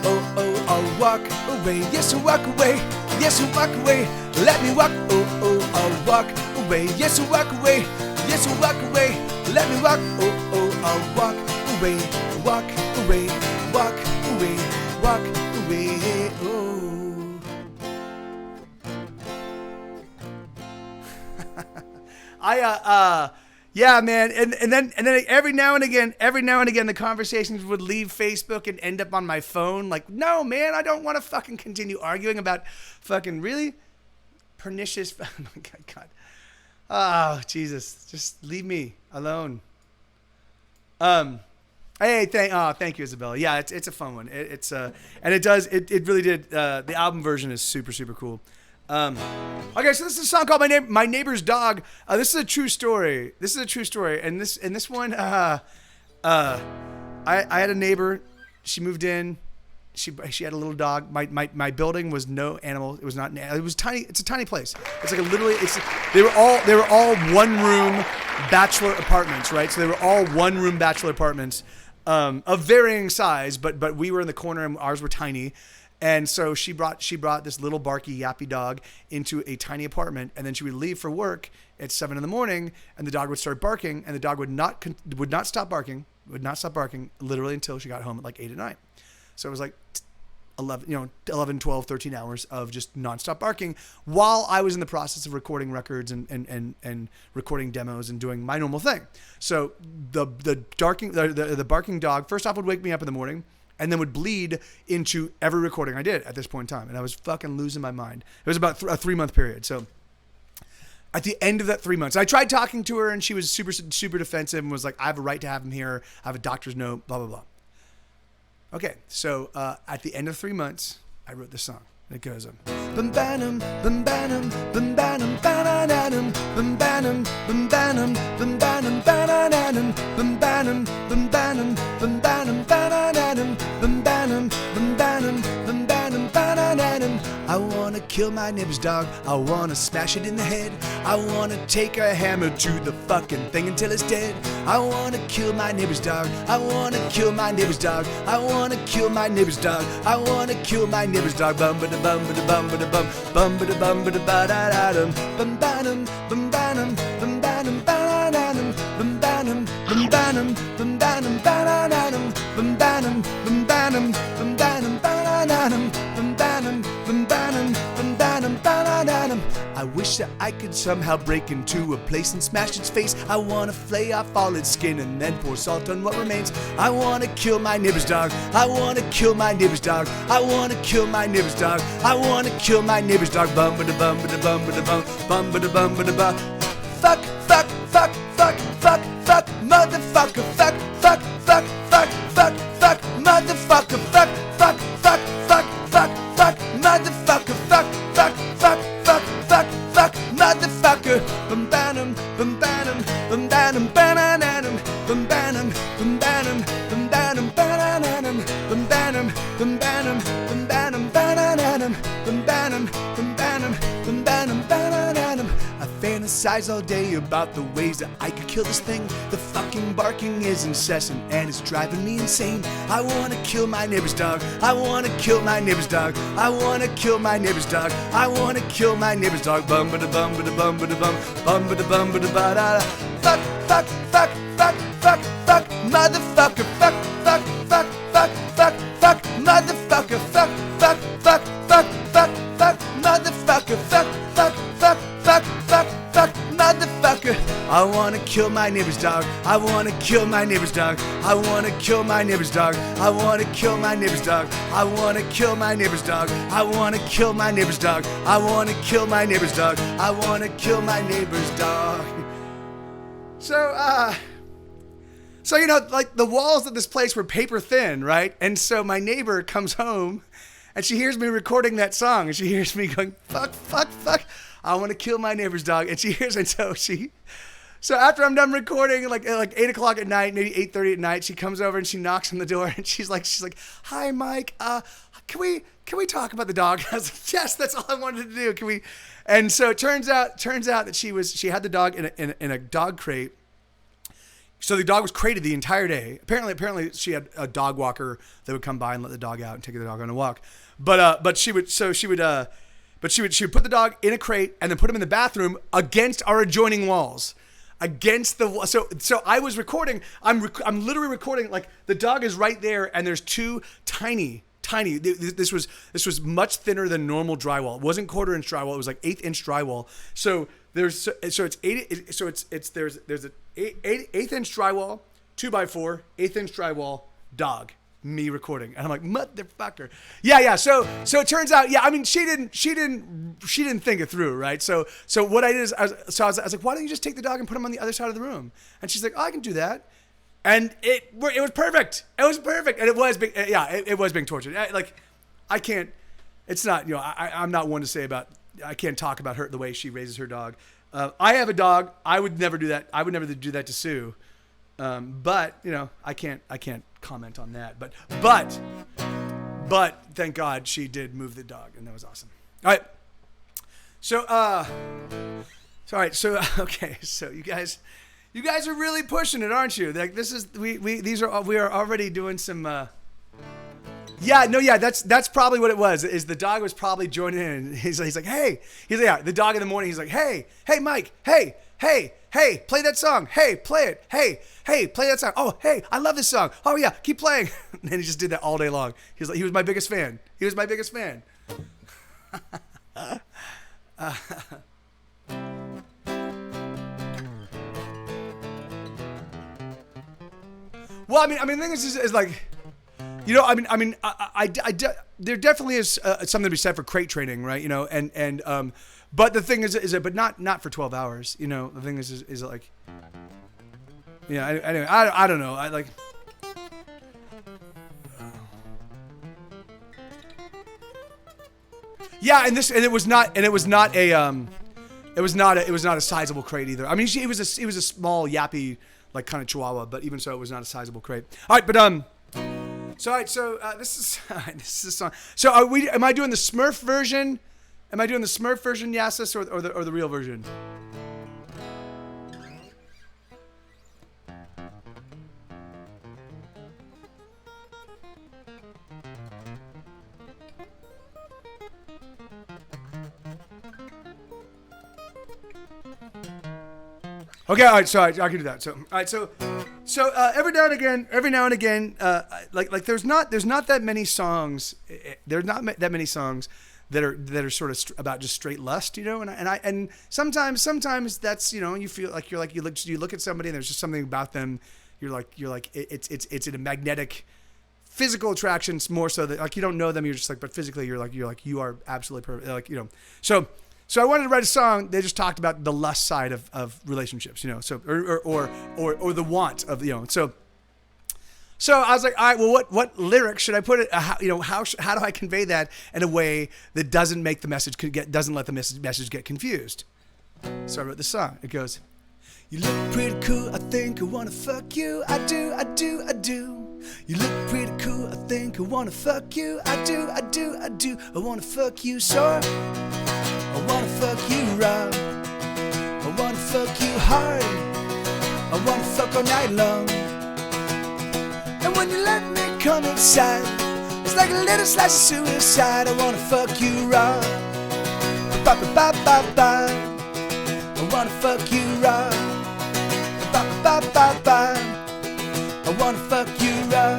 Oh, I'll walk away, yes, I'll walk away, yes, I'll walk away. Let me walk, oh, I'll walk away, yes, I'll walk away, yes, I'll walk away. Let me walk, oh, I'll walk away, walk away, walk away, walk away, oh. Yeah, man, and then every now and again, the conversations would leave Facebook and end up on my phone. Like, no, man, I don't want to fucking continue arguing about fucking really pernicious. Oh my God. Oh, Jesus, just leave me alone. Hey, thank you, Isabella. Yeah, it's a fun one. It really did. The album version is super, super cool. Okay, so this is a song called My Neighbor's Dog. This is a true story. And this one, I had a neighbor. She moved in. She had a little dog. My building was no animal. It was not. It was tiny. It's a tiny place. It's like they were all one room bachelor apartments, right? So they were all one room bachelor apartments, of varying size. But we were in the corner and ours were tiny. And so she brought this little barky yappy dog into a tiny apartment, and then she would leave for work at 7 a.m, and the dog would start barking, and the dog would not stop barking literally until she got home at like 8 at night. So it was like 11, 12, 13 hours of just nonstop barking while I was in the process of recording records and recording demos and doing my normal thing. So the barking dog first off would wake me up in the morning. and then would bleed into every recording I did at this point in time. And I was fucking losing my mind. It was about a 3-month period. So at the end of that 3 months, I tried talking to her and she was super, super defensive and was like, I have a right to have him here. I have a doctor's note, blah, blah, blah. Okay. So at the end of 3 months, I wrote this song. It goes, bum banum, bum banum, bum banum, bananum, bum banum, bum banum, bum banum, bananum, bum banum, bum banum, bum banum, bananum, bum banum, bum banum, bum banum, bananum. I wanna kill my neighbor's dog. I wanna smash it in the head. I wanna take a hammer to the fucking thing until it's dead. I wanna kill my neighbor's dog. I wanna kill my neighbor's dog. I wanna kill my neighbor's dog. I wanna kill my neighbor's dog. Bum ba da bum ba da bum ba da bum bum ba da bum ba da ba da da dum bum banum bum banum bum banum bananum bum banum bum banum bum banum bananum bum banum bum banum bum banum bananum bum banum bum banum bum banum bananum. I wish that I could somehow break into a place and smash its face. I wanna flay off all its skin and then pour salt on what remains. I wanna kill my neighbor's dog. I wanna kill my neighbor's dog. I wanna kill my neighbor's dog. I wanna kill my neighbor's dog. Bum ba da bum ba da bum ba da bum bum ba da bum ba da ba. Fuck, fuck, fuck, fuck, fuck, fuck, motherfucker. Fuck, fuck, fuck, fuck, fuck, fuck, motherfucker. Fuck, fuck, fuck, fuck, fuck, fuck, motherfucker. Fuck, fuck, fuck, fuck, fuck, fuck, motherfucker. Bum banum, bum banum, bum banum, bananum, bum banum, bum banum, bum banum, bananum, bum banum, bum banum, bum banum, bananum, bum banum, bum banum, bum banum, bananum. I fantasize all day about the ways that I could kill this thing. The fucking barking is incessant and it's driving me insane. I wanna kill my neighbor's dog. I wanna kill my neighbor's dog. I wanna kill my neighbor's dog. I wanna kill my neighbor's dog. Bum ba da bum ba da bum ba da bum ba da bum ba da ba da. Fuck, fuck, fuck, fuck, fuck, fuck, motherfucker. Fuck, fuck, fuck, fuck, fuck, fuck, motherfucker. Fuck, fuck, fuck, fuck, fuck, fuck, motherfucker. Fuck, fuck, fuck, fuck, fuck, fuck, motherfucker. I wanna kill my neighbor's dog. I wanna kill my neighbor's dog. I wanna kill my neighbor's dog. I wanna kill my neighbor's dog. I wanna kill my neighbor's dog. I wanna kill my neighbor's dog. I wanna kill my neighbor's dog. I wanna kill my neighbor's dog. So you know, like the walls of this place were paper thin, right? And so my neighbor comes home and she hears me recording that song and she hears me going, fuck, fuck, fuck. I want to kill my neighbor's dog. And she hears it. So after I'm done recording, like 8 o'clock at night, maybe 8:30 at night, she comes over and she knocks on the door and she's like, hi, Mike. Can we talk about the dog? I was like, yes, that's all I wanted to do. Can we? And so it turns out that she had the dog in a dog crate. So the dog was crated the entire day. Apparently she had a dog walker that would come by and let the dog out and take the dog on a walk. But she would put the dog in a crate and then put him in the bathroom against our adjoining walls. Against the wall. So I was recording. I'm literally recording, like the dog is right there and there's two tiny. This was much thinner than normal drywall. It wasn't 1/4 inch drywall. It was like 1/8 inch drywall. So there's an 1/8 inch drywall, 2x4, 1/8 inch drywall, dog. Me recording, and I'm like, motherfucker. Yeah. So it turns out, I mean, she didn't think it through, right? So what I did is, I was like, why don't you just take the dog and put him on the other side of the room? And she's like, oh, I can do that. And it was perfect. It was perfect, and it was being tortured. I can't. It's not. I'm not one to say about. I can't talk about her the way she raises her dog. I have a dog. I would never do that. I would never do that to Sue. But I can't comment on that. But thank God she did move the dog, and that was awesome. All right. So okay. So you guys are really pushing it, aren't you? Like we are already doing some. That's probably what it was. Is the dog was probably joining in. He's like, hey, the dog in the morning. He's like, hey, Mike, hey, play that song. Hey, play it. Hey, play that song. Oh, hey, I love this song. Oh yeah, keep playing. And he just did that all day long. He was my biggest fan. Well, I mean, the thing is like, You know, there definitely is something to be said for crate training, right? You know, but the thing but not for 12 hours. You know, the thing is like, yeah. Anyway, I don't know. I like. Yeah, and it was not a sizable crate either. I mean, it was a small yappy like kind of chihuahua, but even so, it was not a sizable crate. All right, but So all right, so this is a song. So am I doing the Smurf version? Am I doing the Smurf version, Yasis, or the real version? Okay, all right, so I can do that. So, all right, so every now and again, like there's not that many songs. There's not that many songs that are sort of about just straight lust, you know. And sometimes that's, you know, you feel like you look at somebody and there's just something about them. You're like it's in a magnetic, physical attraction more so that like you don't know them. You're just like, but physically you're like you are absolutely perfect. Like, you know, So I wanted to write a song. They just talked about the lust side of relationships, you know. So or the want of, you know. So I was like, all right, well, what lyrics should I put it? How do I convey that in a way that doesn't make the message doesn't let the message get confused? So I wrote this song. It goes, you look pretty cool. I think I wanna fuck you. I do. You look pretty cool. I think I wanna fuck you. I do. I wanna fuck you, so. I wanna fuck you raw. I wanna fuck you hard. I wanna fuck all night long. And when you let me come inside, it's like a little slice of suicide. I wanna fuck you raw. Ba ba ba ba ba. I wanna fuck you raw. Ba ba ba ba ba. I wanna fuck you raw.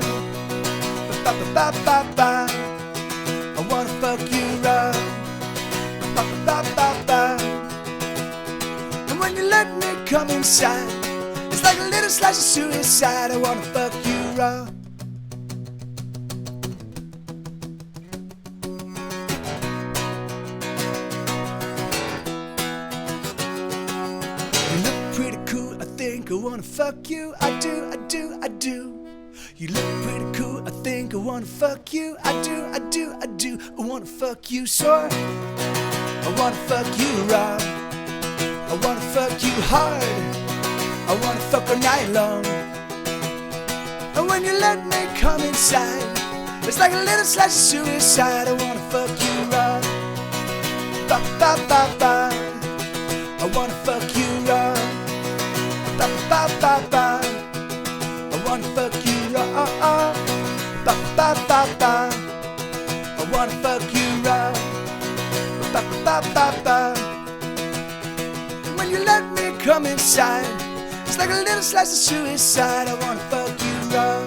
Ba ba ba ba ba. I wanna fuck you raw. Ba, ba, ba, ba. And when you let me come inside, it's like a little slice of suicide. I wanna fuck you raw. You look pretty cool. I think I wanna fuck you. I do. You look pretty cool. I think I wanna fuck you. I do. I wanna fuck you, so. I wanna fuck you raw. I wanna fuck you hard. I wanna fuck all night long. And when you let me come inside, it's like a little slice of suicide. I wanna fuck you raw. Ba ba ba ba. I wanna fuck you raw. Ba ba ba ba. I wanna fuck you raw. Ba ba ba ba. I wanna fuck you raw. Ba, ba, ba, ba. When you let me come inside, it's like a little slice of suicide. I wanna fuck you raw.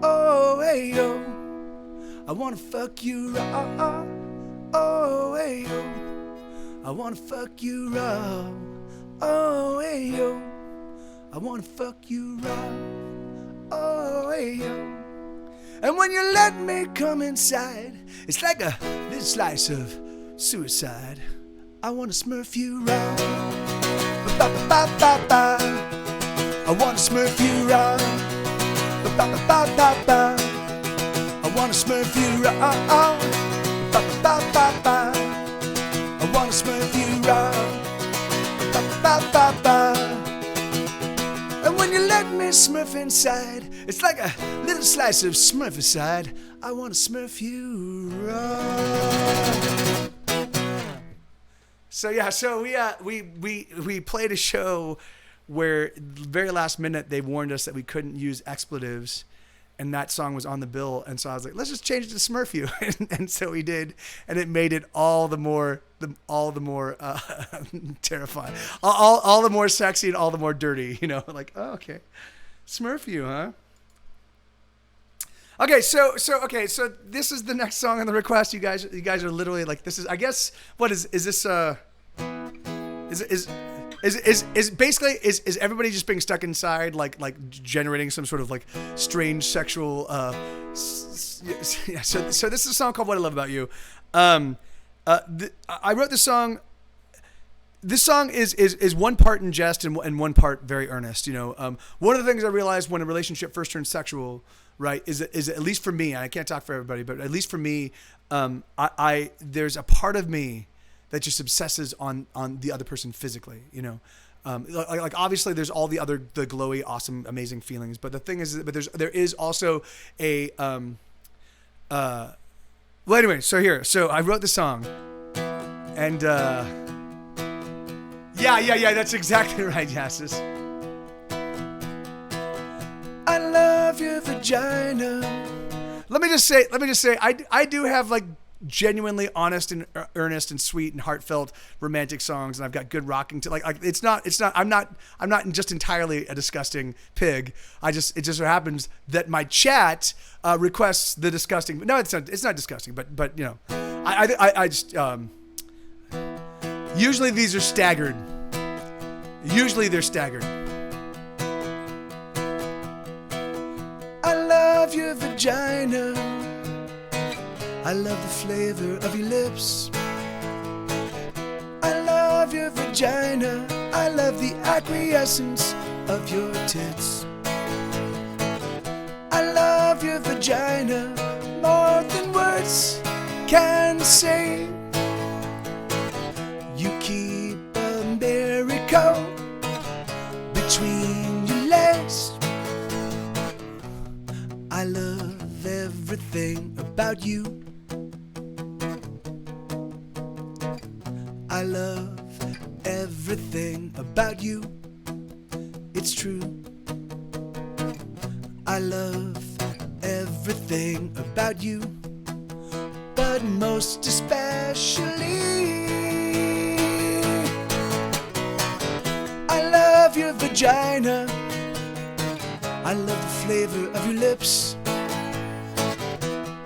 Oh, hey, yo. I wanna fuck you raw. Oh, hey, yo. I wanna fuck you raw. Oh, hey, yo. I wanna fuck you raw. Oh, hey, yo. And when you let me come inside, it's like a little slice of suicide. I wanna smurf you raw. Ba ba ba ba ba. I wanna smurf you raw. Ba ba ba ba ba. I wanna smurf you raw. Ba ba ba ba. I wanna smurf you raw. Ba ba ba ba. And when you let me smurf inside, it's like a little slice of smurficide. I wanna smurf you raw. So yeah, so we played a show where very last minute they warned us that we couldn't use expletives, and that song was on the bill, and so I was like, let's just change it to Smurf You, and so we did, and it made it all the more terrifying, all the more sexy and all the more dirty, you know, like, oh, okay, Smurf You, huh? Okay, so this is the next song on the request. You guys are literally like, this is, I guess, what is this? is basically is everybody just being stuck inside, like generating some sort of like strange sexual. Yeah. So this is a song called "What I Love About You." I wrote this song. This song is one part in jest and one part very earnest. You know, one of the things I realized when a relationship first turns sexual, right, is at least for me, and I can't talk for everybody, but at least for me, I there's a part of me that just obsesses on the other person physically. You know, like obviously there's all the glowy, awesome, amazing feelings, but the thing is, but there is also a well, anyway, so I wrote the song, and yeah, that's exactly right, Yassis. I love your vagina. Let me just say, I do have like genuinely honest and earnest and sweet and heartfelt romantic songs, and I've got good rocking to like it's not I'm not just entirely a disgusting pig. It just so happens that my chat requests the disgusting. No, it's not disgusting, but you know, I just usually these are staggered. Usually they're staggered. I love your vagina. I love the flavor of your lips. I love your vagina. I love the acquiescence of your tits. I love your vagina more than words can say. You keep a miracle between your legs. I love everything about you. I love everything about you. It's true. I love everything about you, but most especially I love your vagina. I love the flavor of your lips.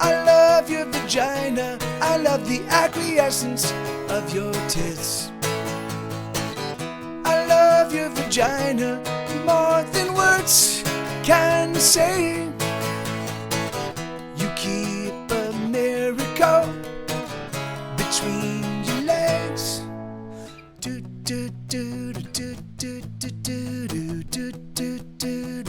I love your vagina. I love the acquiescence of your tits. I love your vagina more than words can say. You keep a miracle between your legs. Do do do do do do do do do do do do do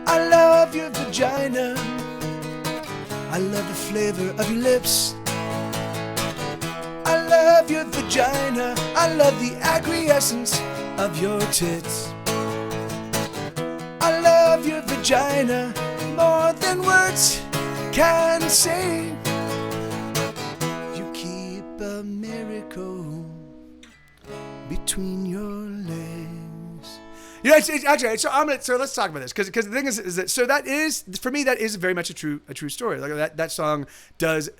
I love your vagina. I love the flavor of your lips. I love your vagina. I love the acquiescence of your tits. I love your vagina more than words can say. You keep a miracle between your legs. Yeah, it's actually. So let's talk about this because the thing is that that is for me that is very much a true story. Like that song does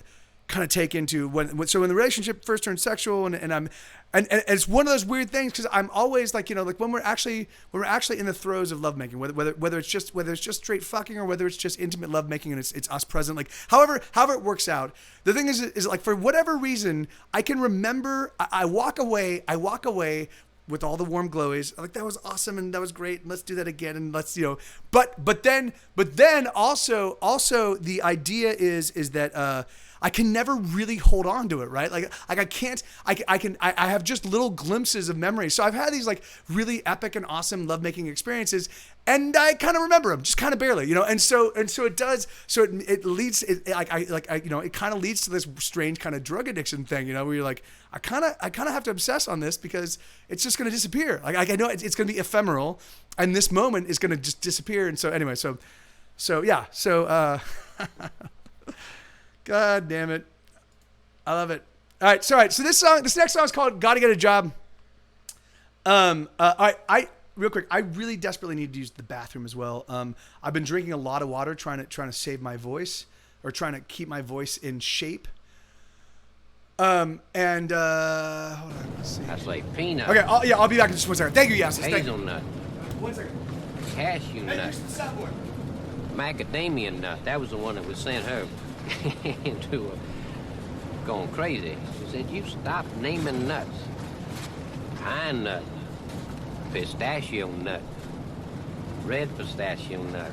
kind of take into when the relationship first turns sexual and it's one of those weird things because I'm always like, you know, like when we're actually in the throes of lovemaking, whether it's just straight fucking or whether it's just intimate lovemaking and it's us present, like however it works out. The thing is like for whatever reason I can remember I walk away with all the warm glowies, like that was awesome and that was great and let's do that again and let's, you know, but then also the idea is that I can never really hold on to it, right? Like I can't, I have just little glimpses of memory. So I've had these like really epic and awesome lovemaking experiences and I kind of remember them, just kind of barely, you know? And so it does, so it leads, you know, it kind of leads to this strange kind of drug addiction thing, you know, where you're like, I kind of have to obsess on this because it's just going to disappear. Like I know it's going to be ephemeral and this moment is going to just disappear. And so anyway, so God damn it. I love it. All right. So this next song is called Gotta Get a Job. All right. Real quick, I really desperately need to use the bathroom as well. I've been drinking a lot of water, trying to save my voice or trying to keep my voice in shape. And hold on, let's see. That's like peanut. Okay, I'll be back in just 1 second. Thank you, Yasis. Thank you. Hazelnut. 1 second. Cashew Hey, nut. use the soundboard. Macadamia nut. That was the one that was sent her into going crazy. She said, "You stop naming nuts. Pine nut. Pistachio nut. Red pistachio nut.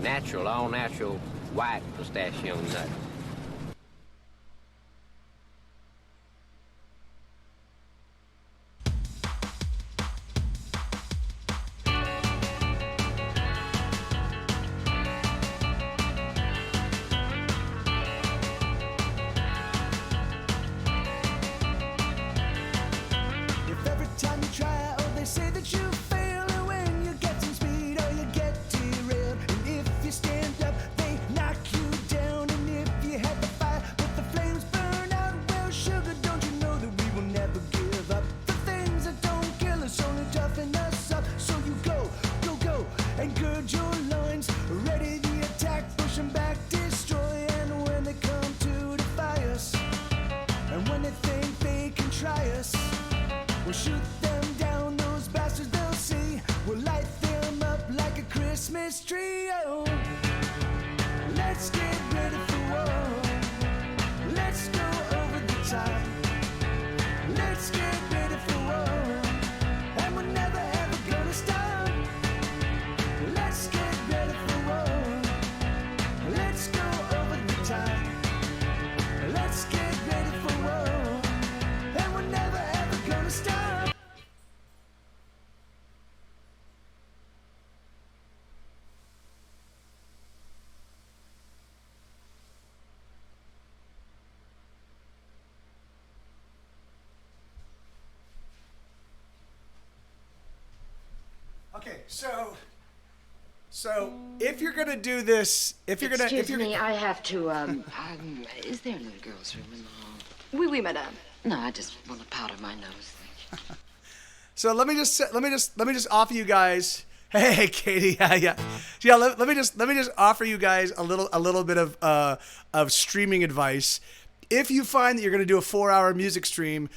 Natural, all natural white pistachio nut." If every time you try, oh, they say that you fail, and when you get some speed, oh, you get derailed. And if you stand up, they knock you down. And if you had the fire, but the flames burn out, well, sugar, don't you know that we will never give up? The things that don't kill us only toughen us up. So you go, go, go, and gird your loins, ready the attack, push 'em back, destroy. And when they come to defy us, and when they think they can try us, we'll shoot them down, those bastards they'll see. We'll light them up like a Christmas tree. Oh, let's get ready for war. Let's go over the top. Let's get ready for war. And we're never ever gonna stop. Let's get ready for war. Let's go over the top. Let's get ready for war. And we're never ever gonna stop. Okay, so if you're gonna do this, if you're Excuse me, I have to, is there a little girl's room in the hall? Oui, oui, madame. No, I just want to powder my nose. So let me just offer you guys. Hey, Katie, yeah. Let me just offer you guys a little bit of streaming advice. If you find that you're going to do a 4-hour music stream,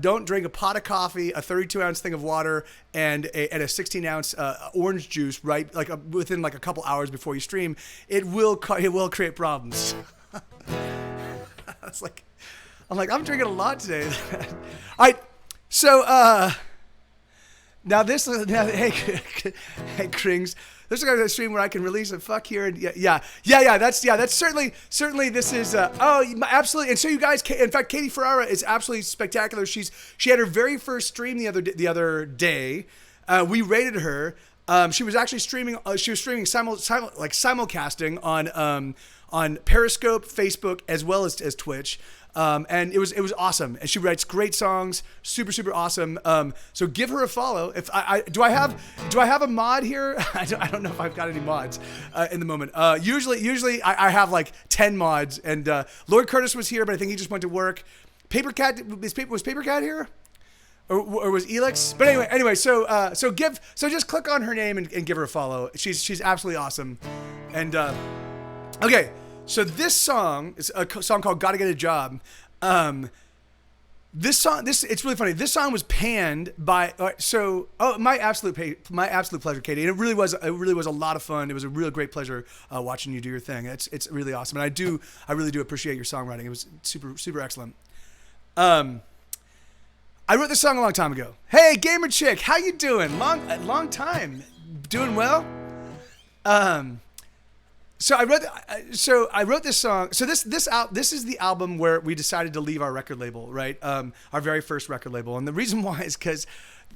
don't drink a pot of coffee, a 32-ounce thing of water, and a 16-ounce orange juice within a couple hours before you stream. It will create problems. I'm drinking a lot today. All right, so now hey Krings. This is a stream where I can release a fuck here and yeah. That's certainly this is absolutely. And so you guys, in fact, Katie Ferrara is absolutely spectacular. She had her very first stream the other day. We rated her. She was actually streaming. She was streaming simulcasting on Periscope, Facebook, as well as Twitch. And it was awesome. And she writes great songs, super awesome. So give her a follow. If do I have a mod here? I don't know if I've got any mods in the moment. Usually I have like 10 mods. And Lord Curtis was here, but I think he just went to work. Was Papercat here? Or was Elix? But anyway, so just click on her name and give her a follow. She's absolutely awesome. And okay. So this song is a song called "Gotta Get a Job." It's really funny. This song was panned by my absolute pleasure, Katie. And it really was a lot of fun. It was a really great pleasure watching you do your thing. It's really awesome, and I really do appreciate your songwriting. It was super excellent. I wrote this song a long time ago. Hey, gamer chick, how you doing? Long time. Doing well. So I wrote this song. So this is the album where we decided to leave our record label, right? Our very first record label, and the reason why is because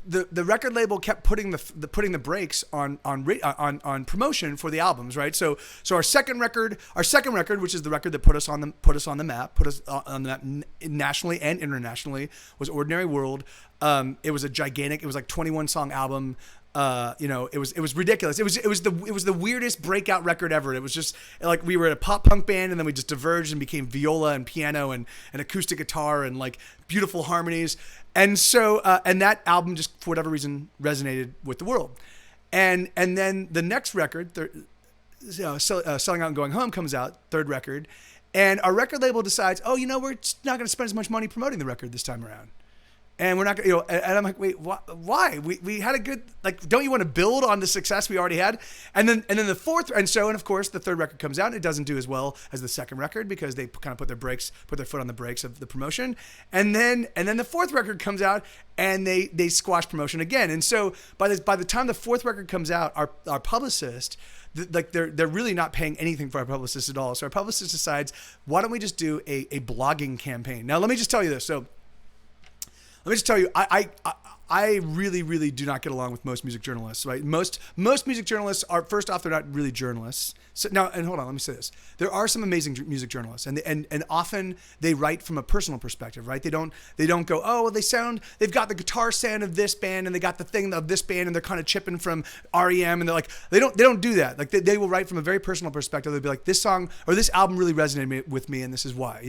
the record label kept putting the brakes on promotion for the albums, right? So our second record, which is the record that put us on the map nationally and internationally, was Ordinary World. It was it was like 21 song album. It was ridiculous. It was the weirdest breakout record ever. It was just like we were a pop punk band, and then we just diverged and became viola and piano and acoustic guitar and like beautiful harmonies. And so and that album just for whatever reason resonated with the world. And then the next record, Selling Out and Going Home, comes out, third record. And our record label decides, oh, we're just not going to spend as much money promoting the record this time around. And we're not going to, and I'm like, wait, why? We had a good, like, don't you want to build on the success we already had? And then the fourth, and of course, the third record comes out and it doesn't do as well as the second record because they kind of put their foot on the brakes of the promotion. And then the fourth record comes out and they squash promotion again. And so by the time the fourth record comes out, our publicist, they're really not paying anything for our publicist at all. So our publicist decides, why don't we just do a blogging campaign? Now, let me just tell you this. So, let me just tell you, I really, really do not get along with most music journalists, right? Most music journalists are, first off, they're not really journalists. So now, and hold on, let me say this. There are some amazing music journalists, and often they write from a personal perspective, right? They don't go, oh, well, they've got the guitar sound of this band, and they got the thing of this band, and they're kind of chipping from REM, and they're like, they don't do that. Like they will write from a very personal perspective. They'll be like, this song or this album really resonated with me, and this is why,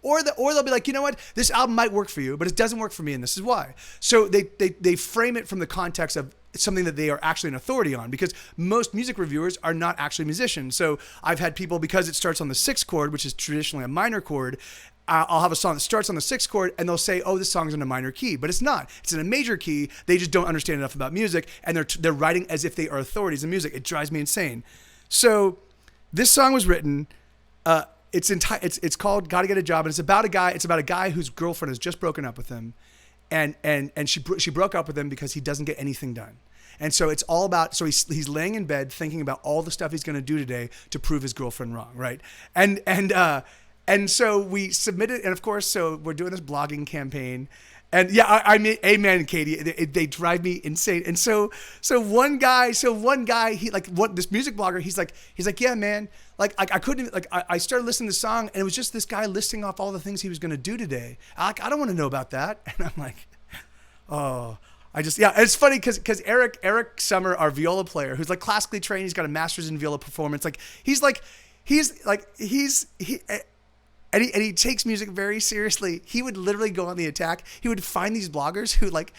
Or they'll be like, you know what, this album might work for you, but it doesn't work for me, and this is why. So they frame it from the context of something that they are actually an authority on, because most music reviewers are not actually musicians. So I've had people, because it starts on the sixth chord, which is traditionally a minor chord, I'll have a song that starts on the sixth chord and they'll say, oh, this song's in a minor key, but it's not. It's in a major key. They just don't understand enough about music, and they're writing as if they are authorities in music. It drives me insane. So this song was written, it's called Gotta Get a Job, and it's about a guy whose girlfriend has just broken up with him. And she broke up with him because he doesn't get anything done. And so it's all about, so he's laying in bed thinking about all the stuff he's going to do today to prove his girlfriend wrong, right? And so we submitted, and of course, so we're doing this blogging campaign. And yeah, I mean, amen, Katie. They drive me insane. And so one guy, this music blogger, he's like, yeah, man. Like I couldn't, like I started listening to the song, and it was just this guy listing off all the things he was going to do today. I don't want to know about that. And I'm like, oh, it's funny because Eric Summer, our viola player, who's like classically trained, he's got a master's in viola performance. Like and he takes music very seriously. He would literally go on the attack. He would find these bloggers who like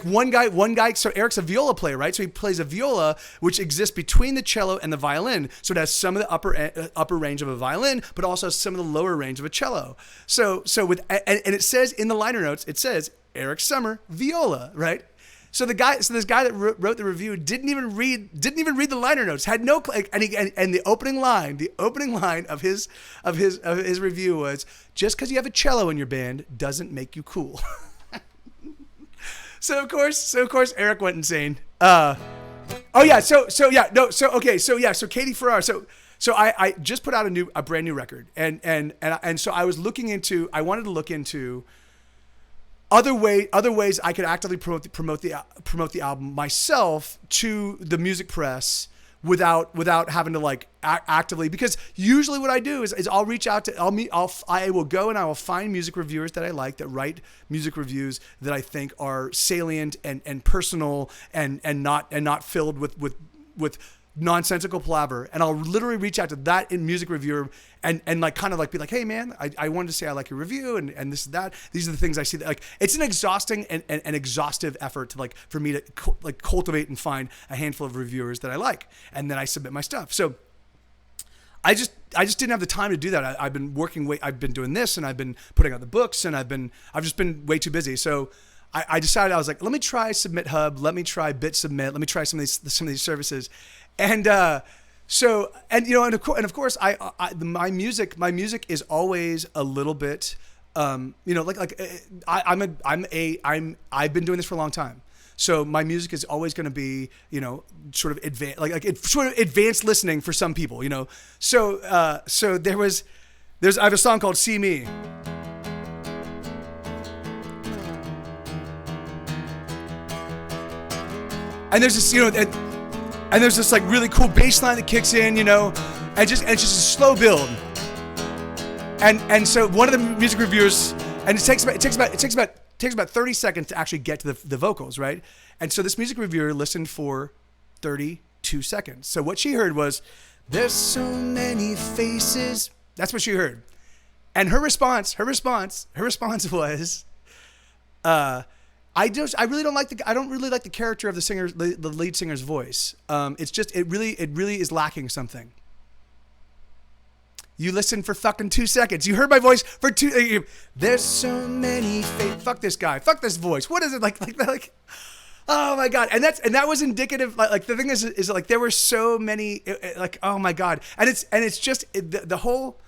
one guy. So Eric's a viola player, right? So he plays a viola, which exists between the cello and the violin. So it has some of the upper range of a violin, but also some of the lower range of a cello. So it says in the liner notes, it says Eric Summer viola, right? So this guy that wrote the review didn't even read the liner notes. Had no, and the opening line of his review was, just because you have a cello in your band doesn't make you cool. So of course Eric went insane. So Katie Farrar. So I just put out a brand new record, and so I wanted to look into other ways I could actively promote the album myself to the music press without having to like actively, because usually what I do is I'll reach out to I will go and I will find music reviewers that I like, that write music reviews that I think are salient and personal and not filled with nonsensical palaver, and I'll literally reach out to that music reviewer and like kind of like be like, hey man, I wanted to say I like your review and this is that. These are the things I see. That, like, it's an exhausting and an exhaustive effort to like for me to cultivate and find a handful of reviewers that I like, and then I submit my stuff. So I just didn't have the time to do that. I've been doing this, and I've been putting out the books, and I've just been way too busy. So I decided, I was like, let me try Submit Hub, let me try Bit Submit, let me try some of these services. And of course, my music is always a little bit, I've been doing this for a long time. So my music is always going to be, sort of advanced, it's sort of advanced listening for some people, So I have a song called See Me. And there's this, and there's this like really cool bass line that kicks in, and it's just a slow build. And so one of the music reviewers, and it takes about 30 seconds to actually get to the vocals, right? And so this music reviewer listened for 32 seconds. So what she heard was, "There's so many faces." That's what she heard. And her response was, I really don't like the character of the lead singer's voice. It really is lacking something. You listened for fucking 2 seconds. You heard my voice for two. There's so many fuck this guy. Fuck this voice. What is it like? Oh my God. And that was indicative. Like the thing is like there were so many, like, oh my God. And it's just the whole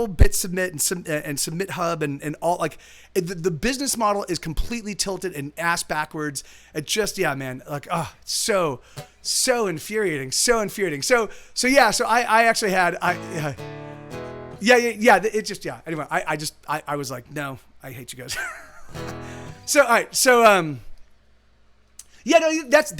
bit submit and submit hub and all, like the business model is completely tilted and ass backwards. It just, yeah, man, like, oh, it's so infuriating. So I actually had, it just, yeah. Anyway, I was like, no, I hate you guys. So, all right. So, yeah, no, that's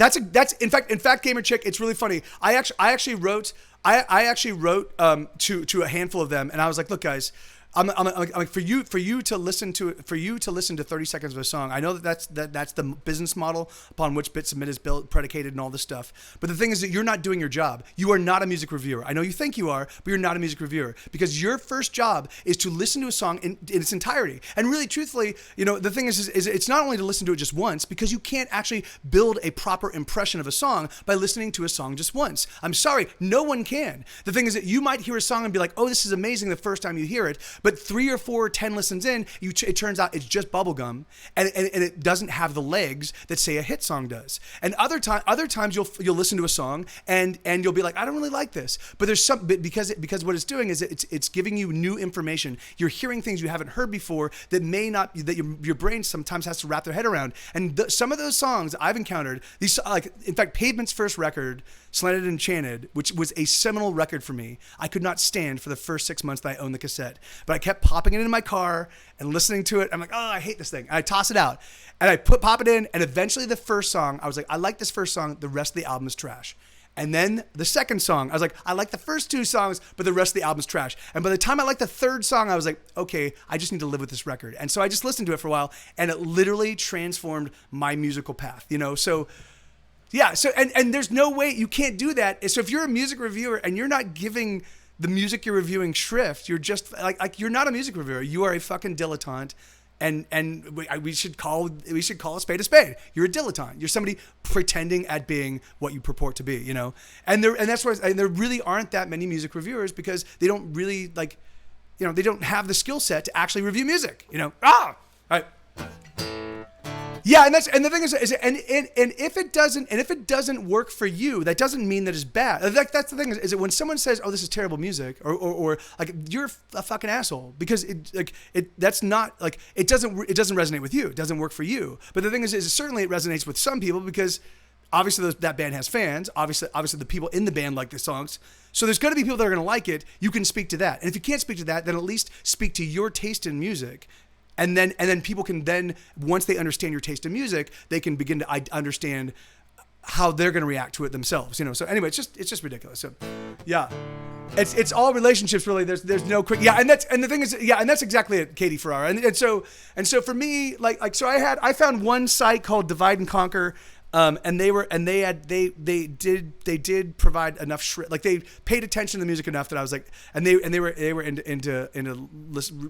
in fact, Gamer Chick, it's really funny. I actually wrote to a handful of them, and I was like, look, guys, I'm like, for you to listen to 30 seconds of a song. I know that's the business model upon which BitSubmit is built, predicated, and all this stuff. But the thing is that you're not doing your job. You are not a music reviewer. I know you think you are, but you're not a music reviewer, because your first job is to listen to a song in its entirety. And really, truthfully, the thing is it's not only to listen to it just once, because you can't actually build a proper impression of a song by listening to a song just once. I'm sorry, no one can. The thing is that you might hear a song and be like, oh, this is amazing the first time you hear it, but 3 or 4 or 10 listens in, it turns out it's just bubblegum, and it doesn't have the legs that, say, a hit song does. And other times you'll listen to a song and you'll be like, I don't really like this, but there's because what it's doing is it's giving you new information. You're hearing things you haven't heard before that may not, that your brain sometimes has to wrap their head around. And some of those songs I've encountered, these, like, in fact, Pavement's first record, Slanted and Enchanted, which was a seminal record for me, I could not stand for the first 6 months that I owned the cassette. But I kept popping it in my car and listening to it. I'm like, oh, I hate this thing. And I toss it out. And I pop it in, and eventually the first song, I was like, I like this first song, the rest of the album is trash. And then the second song, I was like, I like the first 2 songs, but the rest of the album's trash. And by the time I liked the third song, I was like, okay, I just need to live with this record. And so I just listened to it for a while, and it literally transformed my musical path, So yeah, so and there's no way you can't do that. So if you're a music reviewer and you're not giving the music you're reviewing shrift, you're just like you're not a music reviewer. You are a fucking dilettante, and we should call a spade a spade. You're a dilettante. You're somebody pretending at being what you purport to be, And that's why there really aren't that many music reviewers, because they don't really they don't have the skill set to actually review music. All right. Yeah, and the thing is if it doesn't work for you, that doesn't mean that it's bad. That's the thing is that when someone says, "Oh, this is terrible music," or like, you're a fucking asshole, because that's not, like, it doesn't resonate with you. It doesn't work for you. But the thing is certainly it resonates with some people, because obviously that band has fans. Obviously the people in the band like the songs. So there's going to be people that are going to like it. You can speak to that. And if you can't speak to that, then at least speak to your taste in music. And then people can then, once they understand your taste in music, they can begin to understand how they're going to react to it themselves. So anyway, it's just ridiculous. So yeah, it's all relationships, really. There's no quick, yeah. And the thing is, yeah, and that's exactly it, Katie Ferrara. And so for me, so I found one site called Divide and Conquer. And they did provide enough like, they paid attention to the music enough that I was like, and they were into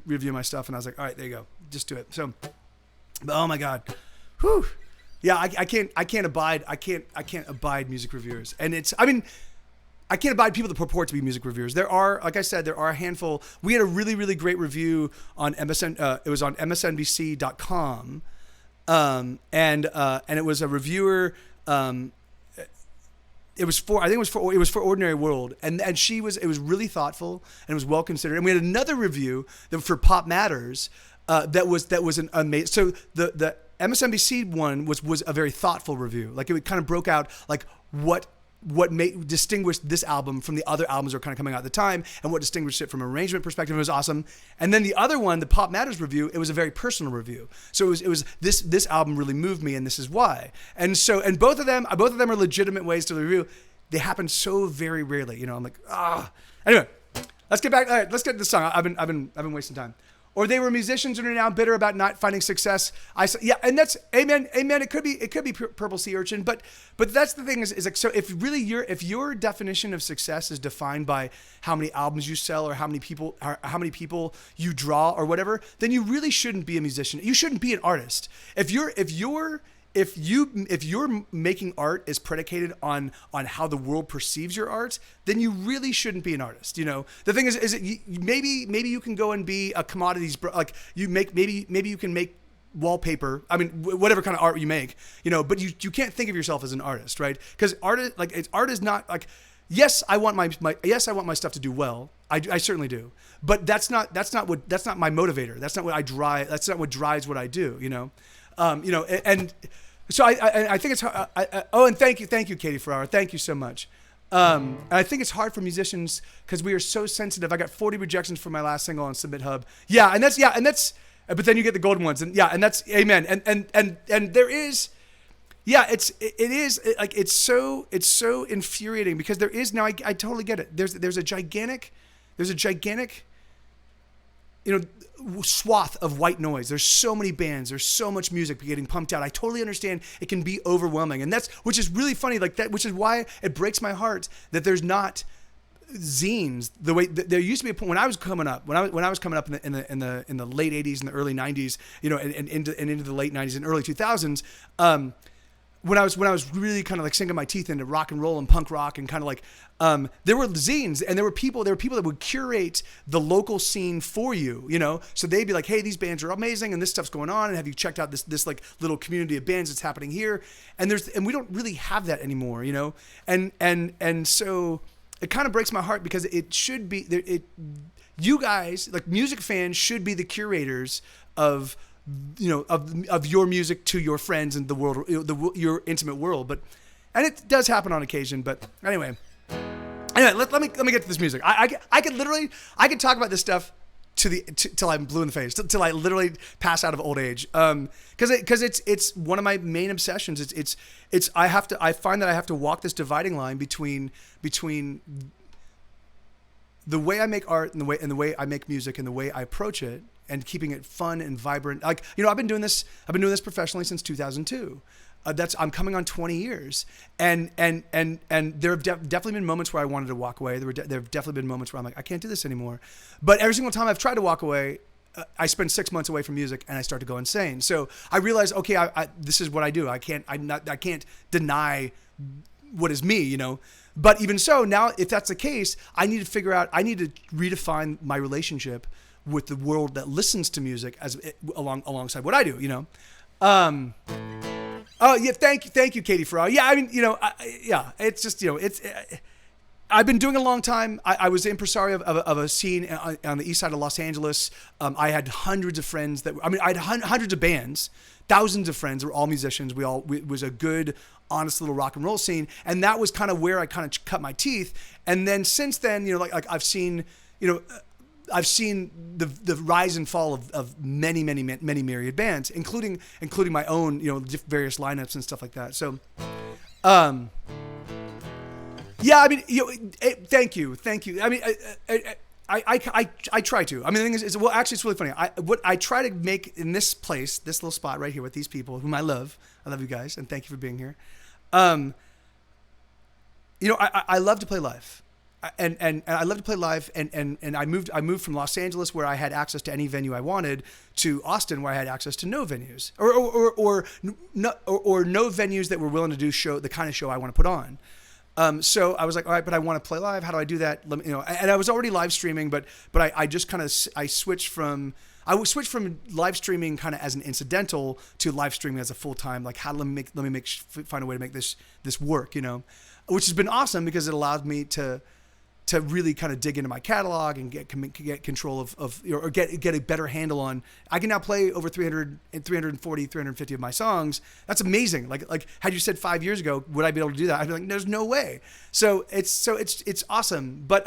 review my stuff, and I was like, all right, there you go, just do it. So, but oh my God, whew, yeah, I can't abide music reviewers, and I can't abide people that purport to be music reviewers. There are, like I said, a handful. We had a really, really great review on MSN. It was on MSNBC.com. And it was a reviewer. It was for Ordinary World, and it was really thoughtful, and it was well considered. And we had another review for Pop Matters, that was an amazing. So the MSNBC one was a very thoughtful review. Like, it kind of broke out like what distinguished this album from the other albums that were kind of coming out at the time, and what distinguished it from an arrangement perspective. It was awesome. And then the other one, the Pop Matters review, it was a very personal review. So it was this album really moved me, and this is why. And both of them are legitimate ways to review. They happen so very rarely. I'm like, Anyway, let's get back. All right, let's get to the song. I've been wasting time. Or they were musicians and are now bitter about not finding success. Yeah, and that's amen. It could be Purple Sea Urchin, but that's the thing is like, so if your definition of success is defined by how many albums you sell, or how many people you draw, or whatever, then you really shouldn't be a musician. You shouldn't be an artist. If if you're making art is predicated on how the world perceives your art, then you really shouldn't be an artist. You know, the thing is that maybe you can go and be a commodities like maybe you can make wallpaper. I mean, whatever kind of art you make, you know, but you can't think of yourself as an artist, right? Because art is not like. Yes, I want my stuff to do well. I certainly do. But that's not my motivator. That's not what I drive. That's not what drives what I do. You know, and so I think it's hard. And thank you, Katie Ferrara. Thank you so much. And I think it's hard for musicians because we are so sensitive. I got 40 rejections for my last single on Submit Hub. And that's. But then you get the golden ones, and that's amen. And there is. Yeah, it is like it's so infuriating because there is now. I totally get it. There's a gigantic, swath of white noise. There's so many bands. There's so much music getting pumped out. I totally understand it can be overwhelming, and which is really funny. Like that, which is why it breaks my heart that there's not zines the way there used to be a point when I was coming up. When I was coming up in the late '80s and the early '90s, you know, and into the late '90s and early 2000s. When I was really kind of like sinking my teeth into rock and roll and punk rock and kind of like, there were zines and there were people that would curate the local scene for you, you know? So they'd be like, hey, these bands are amazing and this stuff's going on. And have you checked out this like little community of bands that's happening here? And we don't really have that anymore, you know? And so it kind of breaks my heart because it should be, you guys, like music fans should be the curators of, you know, of your music to your friends and the world, your intimate world. And it does happen on occasion. But anyway, let me get to this music. I could talk about this stuff till I'm blue in the face, till I literally pass out of old age. Because it's one of my main obsessions. I find that I have to walk this dividing line between the way I make art and the way I make music and the way I approach it, and keeping it fun and vibrant. Like, you know, I've been doing this professionally since 2002. I'm coming on 20 years. And there have definitely been moments where I wanted to walk away. There have definitely been moments where I'm like, I can't do this anymore. But every single time I've tried to walk away, I spend 6 months away from music and I start to go insane. So I realized, okay, this is what I do. I can't deny what is me, you know. But even so, now if that's the case, I need to redefine my relationship with the world that listens to music alongside what I do, you know. Oh yeah, thank you, Katie Ferrara. Yeah, I mean, you know, it's just, you know, I've been doing it a long time. I was the impresario of a scene on the east side of Los Angeles. I had hundreds of friends I had hundreds of bands, thousands of friends. We're all musicians. It was a good, honest little rock and roll scene, and that was kind of where I kind of cut my teeth. And then since then, you know, like I've seen, you know. I've seen the rise and fall of many myriad bands, including my own, you know, various lineups and stuff like that. So, yeah, I mean, you know, thank you. I mean, I try to. I mean, the thing is, well, actually, it's really funny. What I try to make in this place, this little spot right here with these people whom I love you guys, and thank you for being here. You know, I love to play live. And I love to play live, and I moved from Los Angeles, where I had access to any venue I wanted, to Austin, where I had access to no venues or no venues that were willing to do the kind of show I want to put on. So I was like, all right, but I want to play live. How do I do that? Let me, you know, and I was already live streaming, but I just kind of switched from live streaming kind of as an incidental to live streaming as a full time. Like, how let me find a way to make this work, you know, which has been awesome because it allowed me to really kind of dig into my catalog and get control of or get a better handle on. I can now play over 350 of my songs. That's amazing. Like had you said 5 years ago, would I be able to do that? I'd be like, there's no way. So it's awesome. But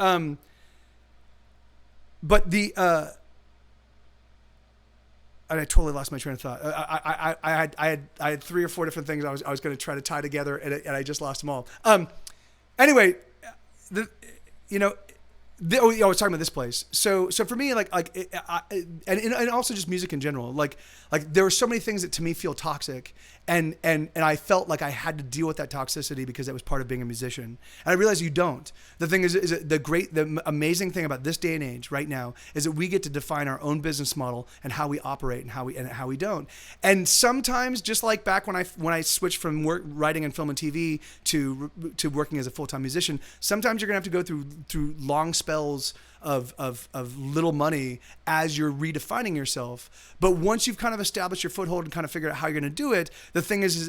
the and I totally lost my train of thought. I had 3 or 4 different things I was going to try to tie together, and I just lost them all. Anyway, I was talking about this place. So for me, and also just music in general. Like there were so many things that to me feel toxic, and I felt like I had to deal with that toxicity because that was part of being a musician. And I realized you don't. The thing is the amazing thing about this day and age right now is that we get to define our own business model and how we operate and how we don't. And sometimes, just like back when I switched from writing and film and TV to working as a full-time musician, sometimes you're gonna have to go through long spells of little money as you're redefining yourself. But once you've kind of established your foothold and kind of figured out how you're going to do it, the thing is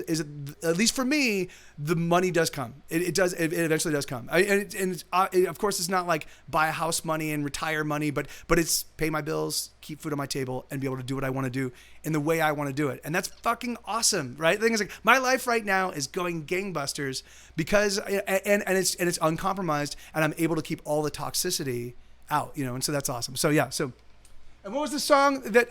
at least for me, the money does come. It eventually does come. Of course, it's not like buy a house money and retire money, but it's pay my bills, keep food on my table, and be able to do what I want to do in the way I want to do it. And that's fucking awesome, right? The thing is, like, my life right now is going gangbusters because it's uncompromised, and I'm able to keep all the toxicity out, and so that's awesome. So yeah, and what was the song that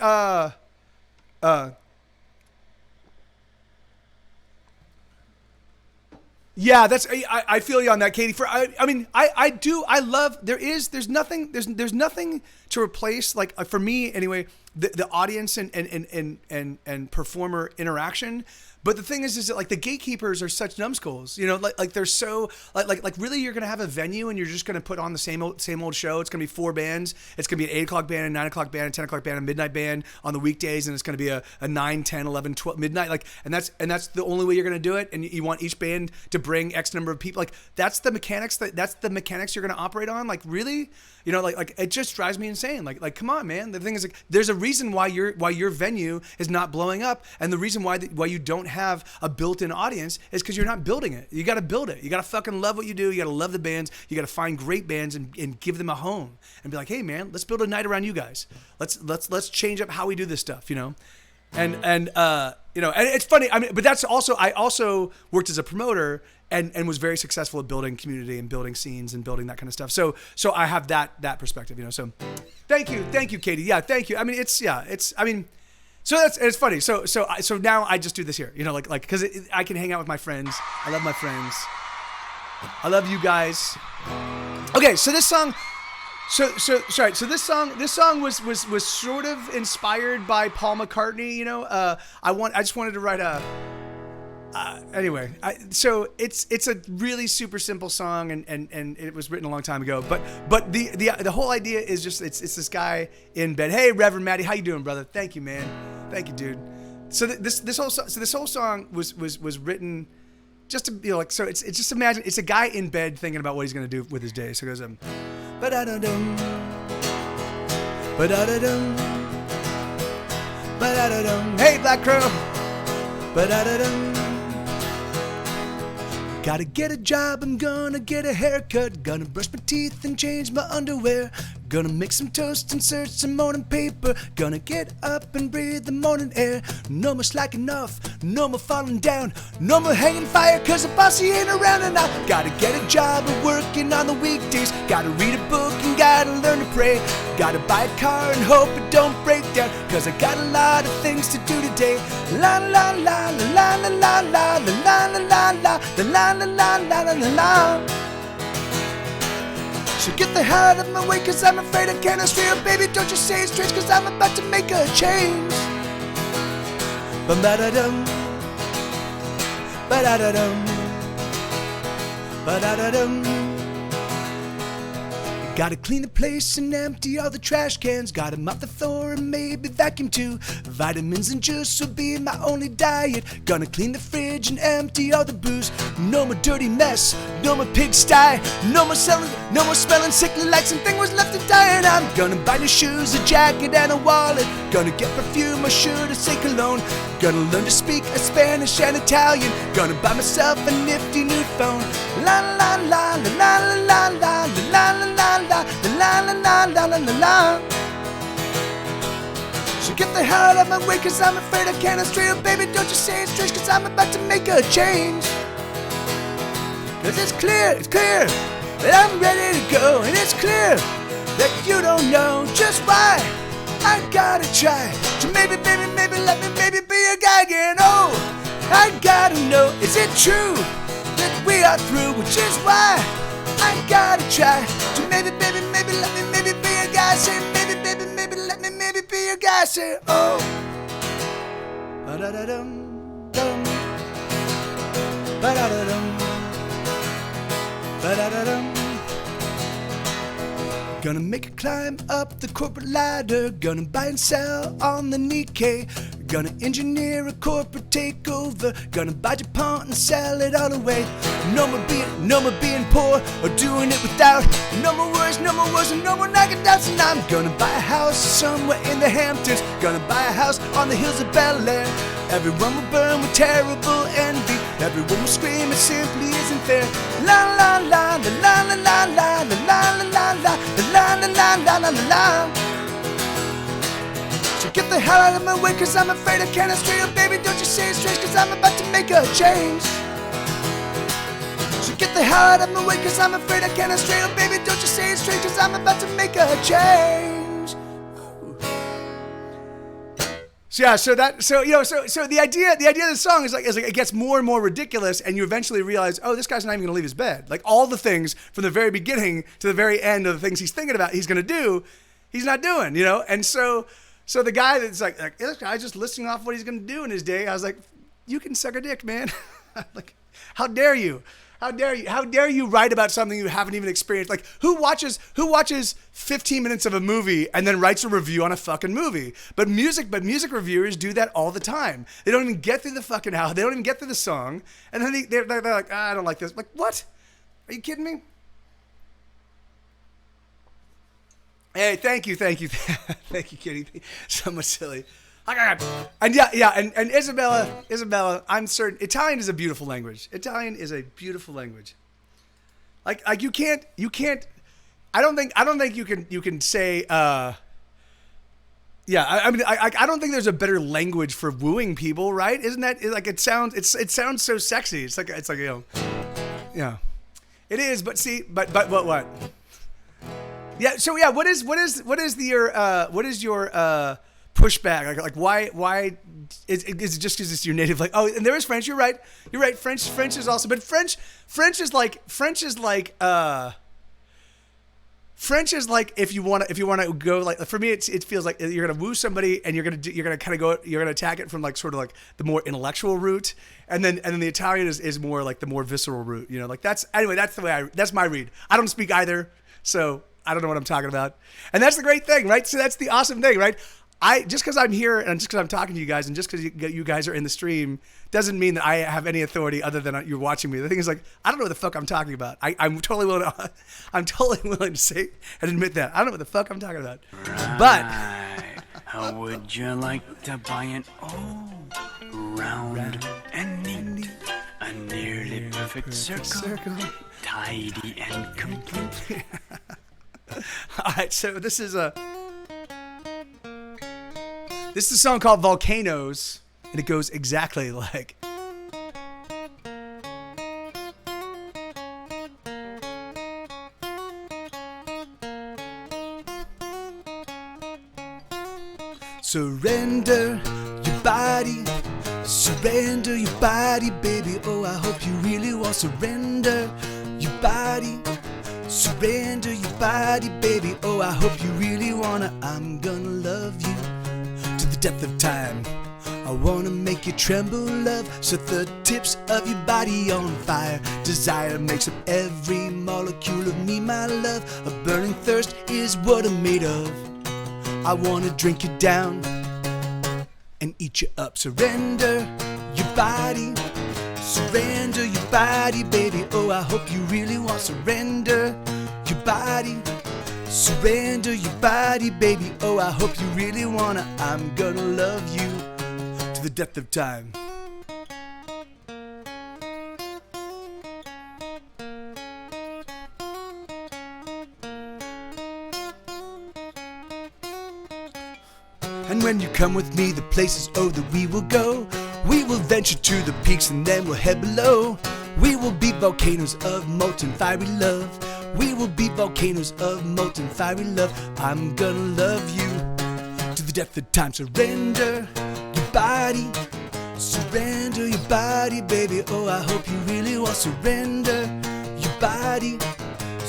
yeah, that's I feel you on that, Katie. I love there's nothing to replace, like, for me anyway, the audience and performer interaction. But the thing is that, like, the gatekeepers are such numbskulls, like they're so like really you're gonna have a venue and you're just gonna put on the same old show. It's gonna be 4 bands. It's gonna be an 8 o'clock band, a 9 o'clock band, a 10 o'clock band, a midnight band on the weekdays, and it's gonna be a 9, 10, 11, 12 midnight. Like, and that's the only way you're gonna do it. And you want each band to bring X number of people. Like, that's the mechanics you're gonna operate on. Like, really, like it just drives me insane. Like come on, man. The thing is, like, there's a reason why your venue is not blowing up, and the reason why you don't have a built-in audience is because you're not building it. You got to build it. You got to fucking love what you do. You got to love the bands. You got to find great bands and give them a home and be like, hey man, let's build a night around you guys. Let's change up how we do this stuff, and it's funny. I mean, but that's also, I also worked as a promoter and was very successful at building community and building scenes and building that kind of stuff. So I have that perspective, so thank you, Katie. Yeah. Thank you. I mean, so it's funny. So now I just do this here, like, cause I can hang out with my friends. I love my friends. I love you guys. Okay. So this song, sorry. So this song was sort of inspired by Paul McCartney, I just wanted to write anyway, so it's a really super simple song, and it was written a long time ago. But the whole idea is just it's this guy in bed. Hey, Reverend Matty, how you doing, brother? Thank you, man. Thank you, dude. So this whole song was written just to like, so it's just imagine it's a guy in bed thinking about what he's gonna do with his day. So it goes ba-da-da-dum, ba-da-da-dum, ba-da-da-dum. Hey, Black Crow, ba-da-da-dum. Gotta get a job, I'm gonna get a haircut, gonna brush my teeth and change my underwear, gonna make some toast and search some morning paper, gonna get up and breathe the morning air. No more slacking off, no more falling down, no more hanging fire cause the bossy ain't around. And I gotta get a job and working on the weekdays, gotta read a book and gotta learn to pray, gotta buy a car and hope it don't break down cause I got a lot of things to do today. La la la la la la la la la la la la la la la la la. So get the hell out of my way cause I'm afraid I can't stray. Oh baby, don't you say it's strange cause I'm about to make a change. Ba-da-da-dum, ba-da-da-dum, ba-da-da-dum. Gotta clean the place and empty all the trash cans, gotta mop the floor and maybe vacuum too. Vitamins and juice will be my only diet, gonna clean the fridge and empty all the booze. No more dirty mess, no more pigsty, no more smelling sickly like something was left to die. And I'm gonna buy new shoes, a jacket and a wallet, gonna get perfume or should I say cologne, gonna learn to speak Spanish and Italian, gonna buy myself a nifty new phone. La la la la la la la la la la la la la la la la la. So get the hell out of my way cause I'm afraid I can't stray. Oh baby, don't you say it's strange cause I'm about to make a change. Cause it's clear that I'm ready to go, and it's clear that you don't know just why I gotta try to maybe let me maybe be a guy again. Oh, I gotta know, is it true that we are through, which is why I gotta try to maybe let me maybe be your guy. Say maybe, baby, maybe let me maybe be your guy. Say oh. Ba-da-da-dum, dum. Ba-da-da-dum. Ba-da-da-dum. Gonna make a climb up the corporate ladder. Gonna buy and sell on the Nikkei. Gonna engineer a corporate takeover. Gonna buy DuPont and sell it all away. No more being poor or doing it without. No more worries, and no more knocking doubts. And I'm gonna buy a house somewhere in the Hamptons. Gonna buy a house on the hills of Bel Air. Everyone will burn with terrible envy. Everyone will scream, it simply isn't fair. La la la la la la la la la la la la la la la la la la. So get the hell out of my way, cause I'm afraid I can't straight up, baby. Don't you say it straight, cause I'm about to make a change. So get the hell out of my way, cause I'm afraid I can't straight up, baby. Don't you say it straight, cause I'm about to make a change. So yeah, so the idea of the song is like it gets more and more ridiculous, and you eventually realize, oh, this guy's not even gonna leave his bed. Like all the things from the very beginning to the very end of the things he's thinking about, he's gonna do, he's not doing, you know. And so the guy that's like this guy's just listing off what he's gonna do in his day. I was like, you can suck a dick, man. Like, how dare you? How dare you write about something you haven't even experienced? Like, who watches 15 minutes of a movie and then writes a review on a fucking movie? But music reviewers do that all the time. They don't even get through the fucking album. They don't even get through the song. And then they're like, I don't like this. I'm like, what? Are you kidding me? Hey, thank you. Thank you, Kitty. So much silly. And and Isabella, I'm certain Italian is a beautiful language. Italian is a beautiful language. Like you can't. I don't think you can say. I mean, I don't think there's a better language for wooing people, right? Isn't that like it sounds so sexy? It's like you know, yeah, it is. But see, but what? Yeah. So yeah, what is your pushback? Like why is it just because it's your native? Like, oh, and there is French. You're right. French is also, but French is like if you want to go, like, for me it feels like you're gonna woo somebody and you're gonna attack it from like sort of like the more intellectual route, and then the Italian is more like the more visceral route, you know. Like that's my read. I don't speak either, so I don't know what I'm talking about. And that's the great thing, right? So that's the awesome thing, right? Just because I'm here and just because I'm talking to you guys and just because you guys are in the stream doesn't mean that I have any authority other than you're watching me. The thing is, like, I don't know what the fuck I'm talking about. I'm totally willing to say and admit that. I don't know what the fuck I'm talking about. Right. But how would you like to buy an round and neat, a nearly perfect circle, tidy and complete? All right, so this is a song called Volcanoes, and it goes exactly like. Surrender your body, baby. Oh, I hope you really will surrender your body. Surrender your body, baby. Oh, I hope you really wanna. I'm gonna love you to the depth of time. I wanna make you tremble, love. Set the tips of your body on fire. Desire makes up every molecule of me, my love. A burning thirst is what I'm made of. I wanna drink you down and eat you up. Surrender your body. Surrender your body, baby. Oh, I hope you really want. Surrender your body. Surrender your body, baby. Oh, I hope you really wanna. I'm gonna love you to the depth of time. And when you come with me, the places, oh, that we will go. We will venture to the peaks and then we'll head below. We will be volcanoes of molten fiery love. We will be volcanoes of molten fiery love. I'm gonna love you to the depth of time. Surrender your body. Surrender your body, baby. Oh, I hope you really will. Surrender your body.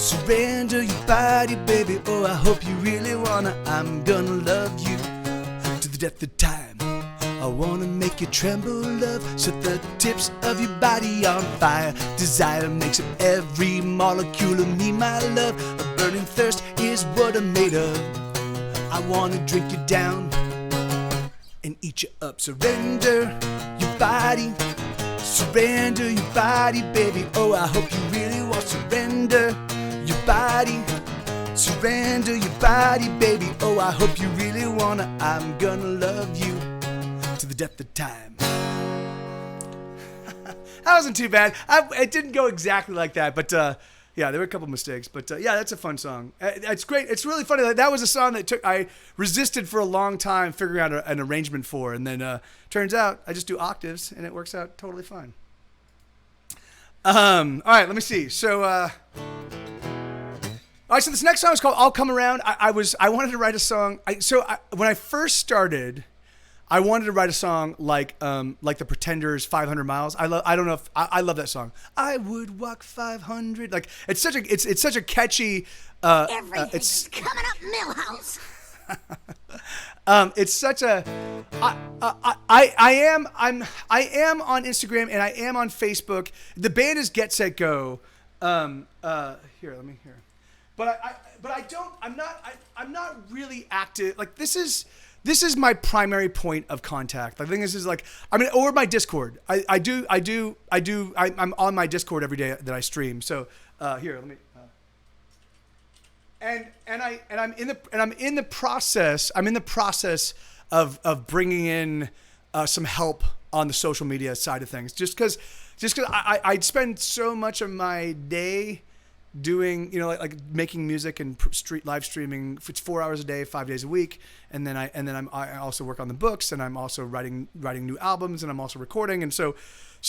Surrender your body, baby. Oh, I hope you really wanna. I'm gonna love you to the death of time. I wanna make you tremble, love. Set the tips of your body on fire. Desire makes up every molecule of me, my love. A burning thirst is what I'm made of. I wanna drink you down and eat you up. Surrender your body. Surrender your body, baby. Oh, I hope you really want. Surrender your body. Surrender your body, baby. Oh, I hope you really wanna. I'm gonna love you to the death of time. That wasn't too bad. It didn't go exactly like that, but yeah, there were a couple mistakes. But yeah, that's a fun song. It's great. It's really funny. That was a song that I resisted for a long time figuring out an arrangement for, and then turns out I just do octaves, and it works out totally fine. All right, let me see. So, all right, so this next song is called "I'll Come Around." I wanted to write a song. When I first started, I wanted to write a song like the Pretenders' 500 Miles. I love that song. I would walk 500. Like it's such a catchy. Everything's coming up, Millhouse. It's such a. I am on Instagram and I am on Facebook. The band is Get Set Go. Here, let me hear. But I'm not really active. Like this is my primary point of contact. The thing is like, or my Discord. I'm on my Discord every day that I stream. So here, let me. I'm in the process of bringing in some help on the social media side of things. Just because I'd spend so much of my day doing, like making music and live streaming. It's 4 hours a day, 5 days a week, and then I also work on the books, and I'm also writing new albums, and I'm also recording, and so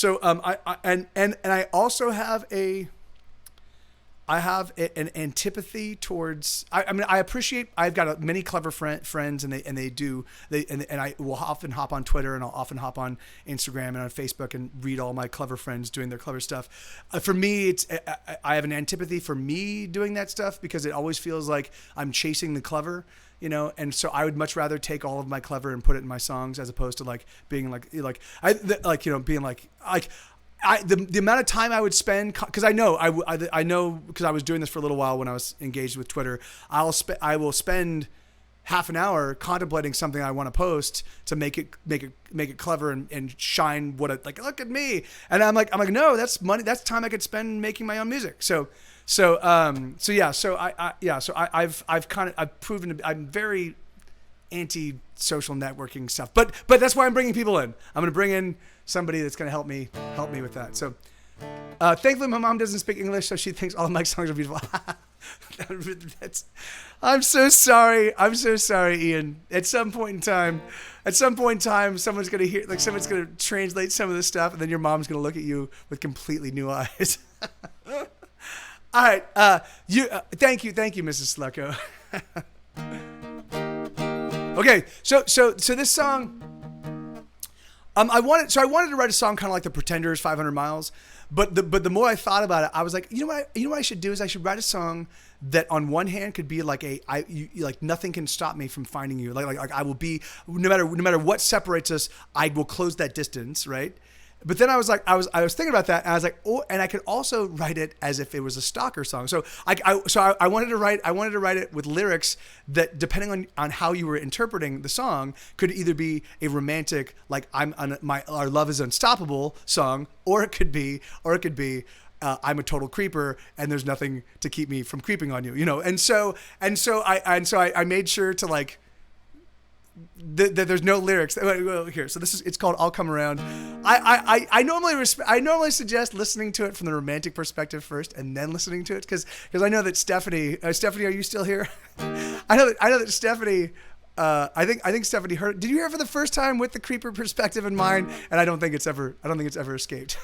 I also have an antipathy towards. I appreciate. I've got many clever friends, and I will often hop on Twitter, and I'll often hop on Instagram and on Facebook and read all my clever friends doing their clever stuff. For me, I have an antipathy for me doing that stuff because it always feels like I'm chasing the clever, and so I would much rather take all of my clever and put it in my songs as opposed to like being being the amount of time I would spend, because I know because I was doing this for a little while when I was engaged with Twitter. I will spend half an hour contemplating something I want to post to make it clever and shine look at me. And I'm like no, that's money. That's time I could spend making my own music. I've proven I'm very anti-social networking stuff, but that's why I'm bringing people in. I'm going to bring in somebody that's going to help me with that. So, thankfully my mom doesn't speak English, so she thinks all of Mike's songs are beautiful. I'm so sorry, Ian. At some point in time, someone's going to hear, someone's going to translate some of this stuff, and then your mom's going to look at you with completely new eyes. All right, thank you, Mrs. Slucko. Okay, so this song, I wanted to write a song kind of like the Pretenders' 500 Miles, but the more I thought about it, I was like, you know what I should do is I should write a song that on one hand could be like nothing can stop me from finding you, like I will be, no matter what separates us, I will close that distance, right? But then I was thinking about that, and I was like, oh, and I could also write it as if it was a stalker song. So I wanted to write it with lyrics that, depending on how you were interpreting the song, could either be a romantic, like our love is unstoppable song, or it could be I'm a total creeper and there's nothing to keep me from creeping on you, And so I made sure to like. That there's no lyrics. Well, here, so it's called "I'll Come Around." I normally suggest listening to it from the romantic perspective first, and then listening to it because I know that Stephanie, are you still here? I know that Stephanie. I think Stephanie heard. Did you hear it for the first time with the creeper perspective in mind? And I don't think it's ever escaped.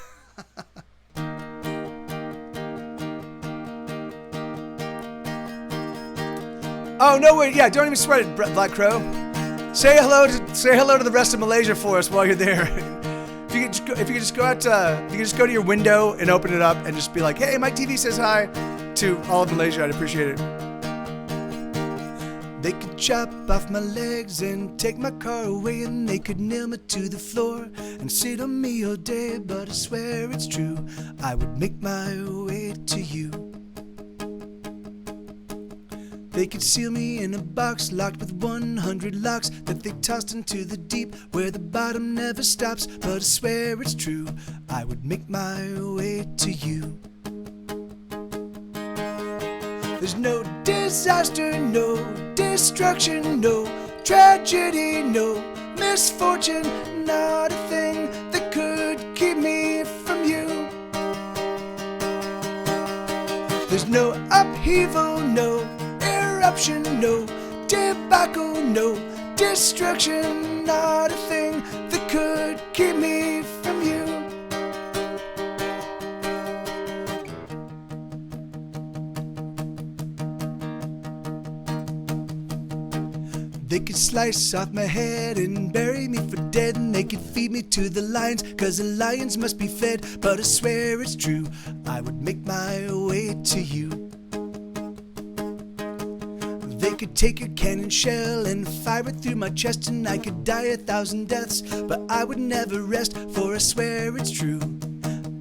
Oh no! Wait, yeah, don't even sweat it, Black Crow. Say hello to the rest of Malaysia for us while you're there. If you could just go to your window and open it up and just be like, "Hey, Mike TV says hi. to all of Malaysia. I'd appreciate it. They could chop off my legs and take my car away, and they could nail me to the floor and sit on me all day, but I swear it's true, I would make my way to you. They could seal me in a box locked with 100 locks that they tossed into the deep where the bottom never stops, but I swear it's true, I would make my way to you. There's no disaster, no destruction, no tragedy, no misfortune, not a thing that could keep me from you. There's no upheaval, no eruption, no debacle, no destruction, not a thing that could keep me from you. They could slice off my head and bury me for dead, and they could feed me to the lions, 'cause the lions must be fed, but I swear it's true, I would make my way to you. They could take a cannon shell and fire it through my chest, and I could die 1,000 deaths, but I would never rest, for I swear it's true,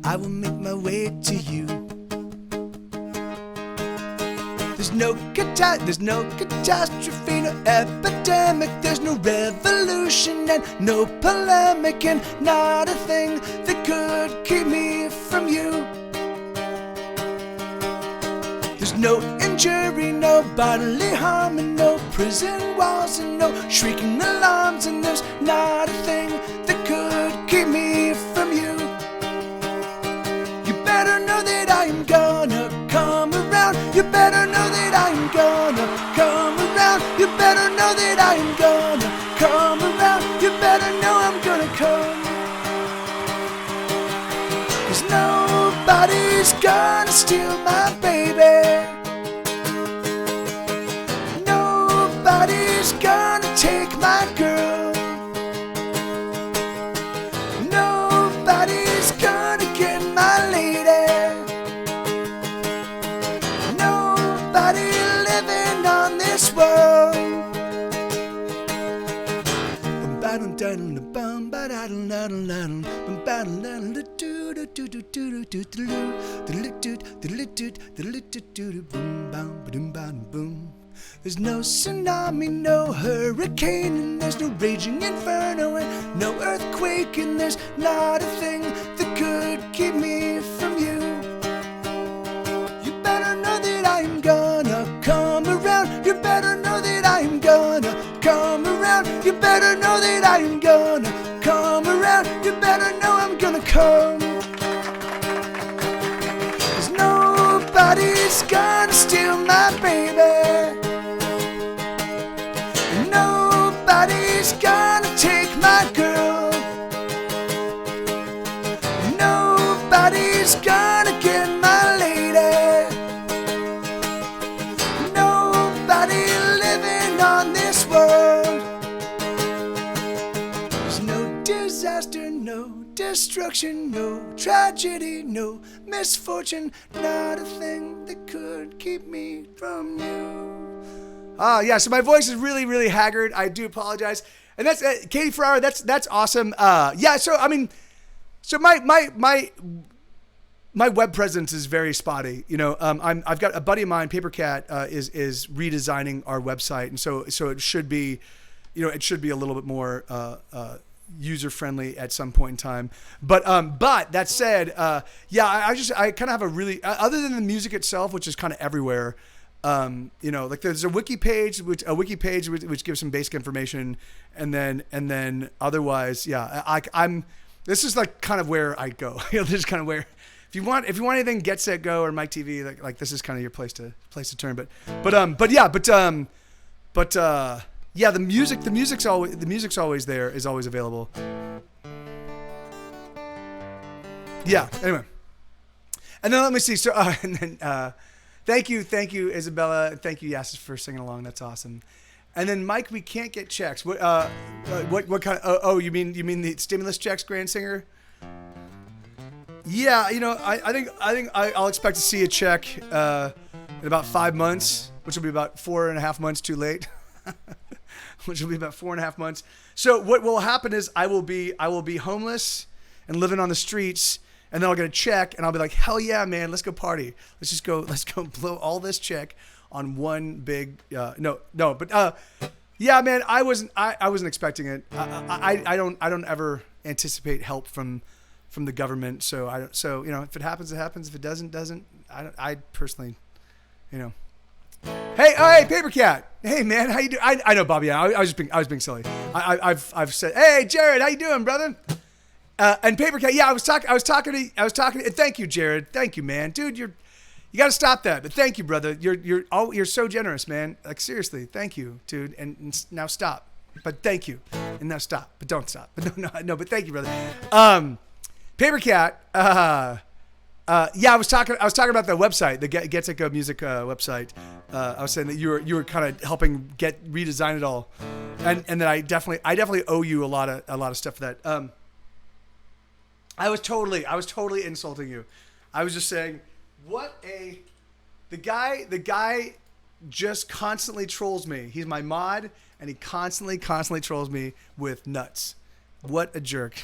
I will make my way to you. There's no catastrophe, no epidemic, there's no revolution and no polemic, and not a thing that could keep me from you. There's no injury, no bodily harm, and no prison walls, and no shrieking alarms, and there's not a thing that could keep me from you. You better know that I am gonna come around. You better know that I am gonna come around. You better know that I am gonna come around. You better know I'm gonna come. 'Cause nobody's gonna steal my baby. Nobody's gonna take my girl. Nobody's gonna get my lady. Nobody living on this world. There's no tsunami, no hurricane, and there's no raging inferno, and no earthquake, and there's not a thing that could keep me from you. You better know that I'm gonna come around. You better know that I'm gonna come around. You better know that I'm gonna come around. You better know I'm gonna come. 'Cause nobody's gonna steal my baby. Nobody's gonna take my girl. Nobody's gonna get my lady. Nobody living on this world. There's no disaster, no destruction, no tragedy, no misfortune, not a thing that could keep me from you. Yeah, so my voice is really, really haggard. I do apologize. And that's Katie Ferrara. That's awesome. Yeah, so I mean, so my web presence is very spotty. You know, I've got a buddy of mine, Paper Cat, is redesigning our website, and so it should be, you know, it should be a little bit more user friendly at some point in time. But that said, yeah, I kind of have a really, other than the music itself, which is kind of everywhere. You know, like there's a wiki page which gives some basic information, and then otherwise, yeah, this is like kind of where I go. You know, this is kind of where, if you want anything, Get Set Go or Mike TV, like this is kind of your place to turn. But yeah, the music's always there, is always available. Yeah. Anyway, and then let me see. So and then. Thank you, Isabella. Thank you, Yassis, for singing along. That's awesome. And then, Mike, we can't get checks. What kind of? Oh, you mean the stimulus checks, Grand Singer? Yeah, you know, I think I'll expect to see a check in about 5 months, which will be about 4.5 months too late. Which will be about 4.5 months. So what will happen is I will be homeless and living on the streets, and then I'll get a check, and I'll be like, hell yeah, man, let's go party. Let's go blow all this check on one big yeah, man, I wasn't expecting it. I don't ever anticipate help from the government. So if it happens, it happens. If it doesn't. I personally, Hey, Paper Cat. Hey, man, how you doing? I know, Bobby. I was being silly. I've said, hey, Jared, how you doing, brother? And Paper Cat. Yeah, I was talking to. Thank you, Jared. Thank you, man, dude. You got to stop that. But thank you, brother. You're so generous, man. Like seriously, thank you, dude. And now stop. But thank you. And now stop. But don't stop. But no. But thank you, brother. Paper Cat. Yeah, I was talking about the website, the Get Set Go Music website. I was saying that you were kind of helping redesign it all, and that I definitely owe you a lot of stuff for that. I was totally insulting you. I was just saying, the guy just constantly trolls me. He's my mod, and he constantly trolls me with nuts. What a jerk.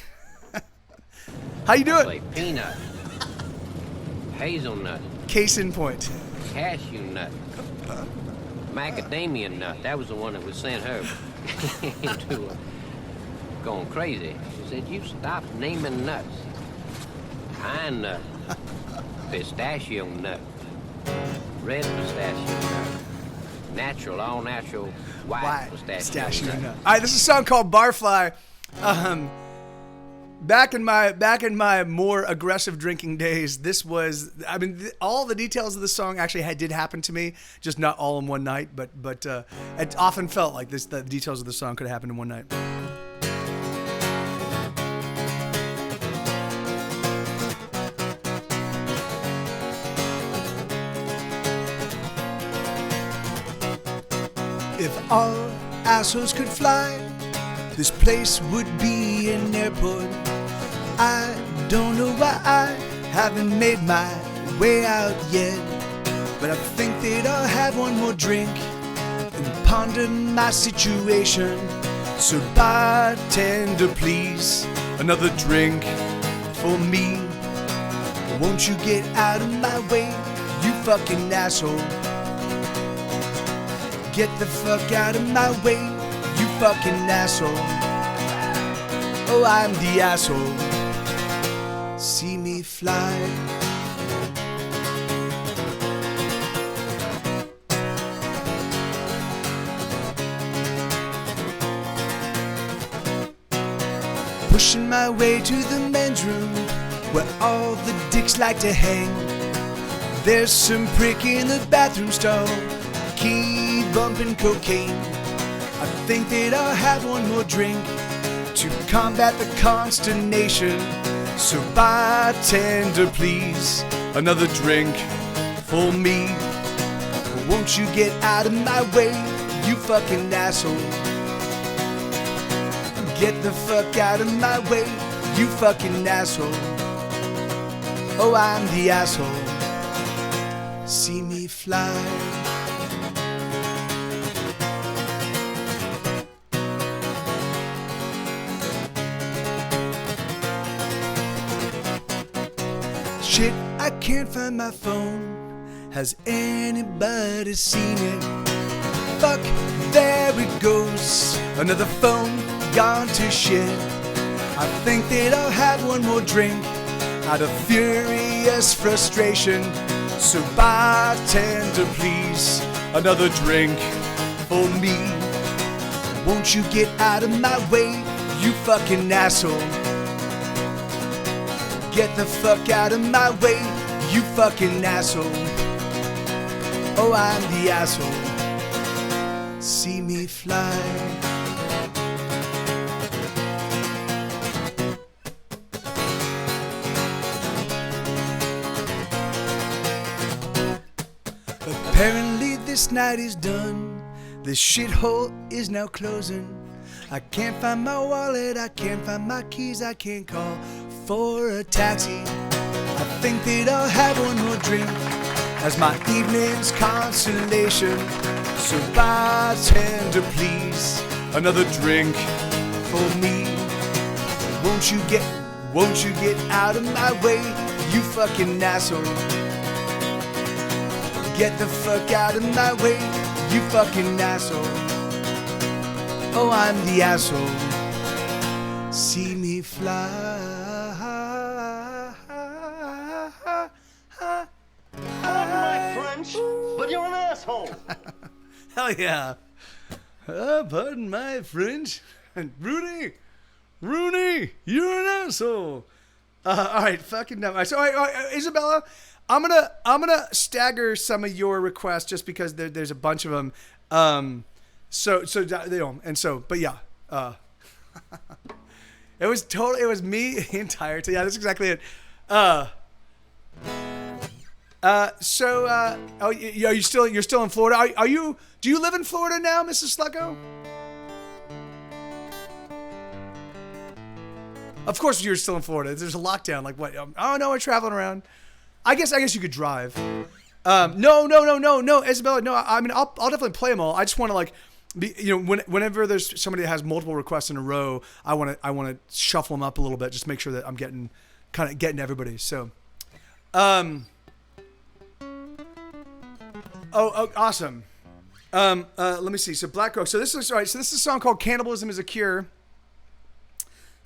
How you doing? Like peanut. Hazelnut, Case in point. cashew nut, macadamia nut. That was the one that was sent her into going crazy. She said, "You stop naming nuts. Pine nut, pistachio nut, red pistachio nut, natural, all natural, white pistachio nut." All right, this is a song called Barfly. Back in my more aggressive drinking days, all the details of the song actually did happen to me, just not all in one night, but it often felt like the details of the song could have happened in one night. If all assholes could fly, this place would be an airport. I don't know why I haven't made my way out yet, but I think that I'll have one more drink and ponder my situation. So bartender, please, another drink for me. Won't you get out of my way, you fucking asshole? Get the fuck out of my way, you fucking asshole. Oh, I'm the asshole. See me fly. Pushing my way to the men's room where all the dicks like to hang. There's some prick in the bathroom stall, keep bumping cocaine. I think that I'll have one more drink to combat the consternation. So bartender, please, another drink for me. Won't you get out of my way, you fucking asshole? Get the fuck out of my way, you fucking asshole. Oh, I'm the asshole. See me fly. Shit, I can't find my phone. Has anybody seen it? Fuck, there it goes. Another phone gone to shit. I think that I'll have one more drink out of furious frustration. So bartender, please, another drink for me. Won't you get out of my way, you fucking asshole? Get the fuck out of my way, you fucking asshole. Oh, I'm the asshole. See me fly. Apparently this night is done. This shithole is now closing. I can't find my wallet, I can't find my keys, I can't call for a taxi. I think that I'll have one more drink as my evening's consolation. So bartender, please, another drink for me. Won't you get out of my way, you fucking asshole. Get the fuck out of my way, you fucking asshole. Oh, I'm the asshole. See me fly. French, but you're an asshole. Hell yeah. Pardon my French. Rooney, you're an asshole. All right, fucking dumb. So, all right, Isabella, I'm gonna stagger some of your requests just because there's a bunch of them. So they don't, and so, but yeah, it was me the entire time. Yeah, that's exactly it. You're still in Florida? Do you live in Florida now, Mrs. Slucko? Of course you're still in Florida. There's a lockdown. Like what? Oh no, we're traveling around. I guess you could drive. No, Isabella. No, I mean I'll definitely play them all. I just want to whenever there's somebody that has multiple requests in a row, I want to shuffle them up a little bit, just make sure that I'm getting everybody. So, awesome. Let me see. So Black Oak. So this is all right. So this is a song called "Cannibalism Is a Cure."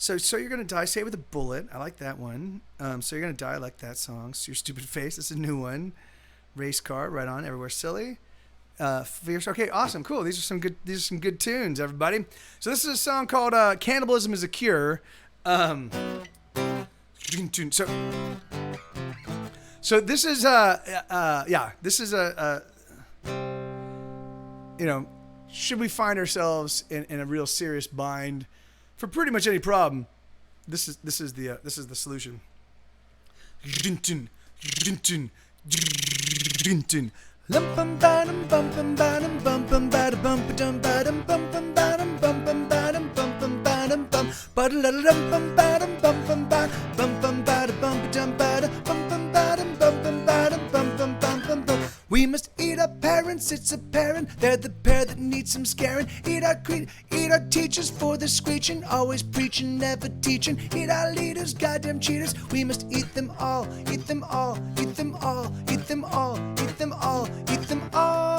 So you're gonna die. Say it with a bullet. I like that one. So you're gonna die. I like that song. So your stupid face. This is a new one. Race car. Right on. Everywhere silly. Fierce. Okay. Awesome. Cool. These are some good tunes, everybody. So this is a song called "Cannibalism Is a Cure." So this is this is should we find ourselves in a real serious bind for pretty much any problem, this is the solution. We must eat our parents, it's apparent. They're the pair that needs some scaring. Eat our teachers for the screeching. Always preaching, never teaching. Eat our leaders, goddamn cheaters. We must eat them all, eat them all, eat them all, eat them all, eat them all, eat them all.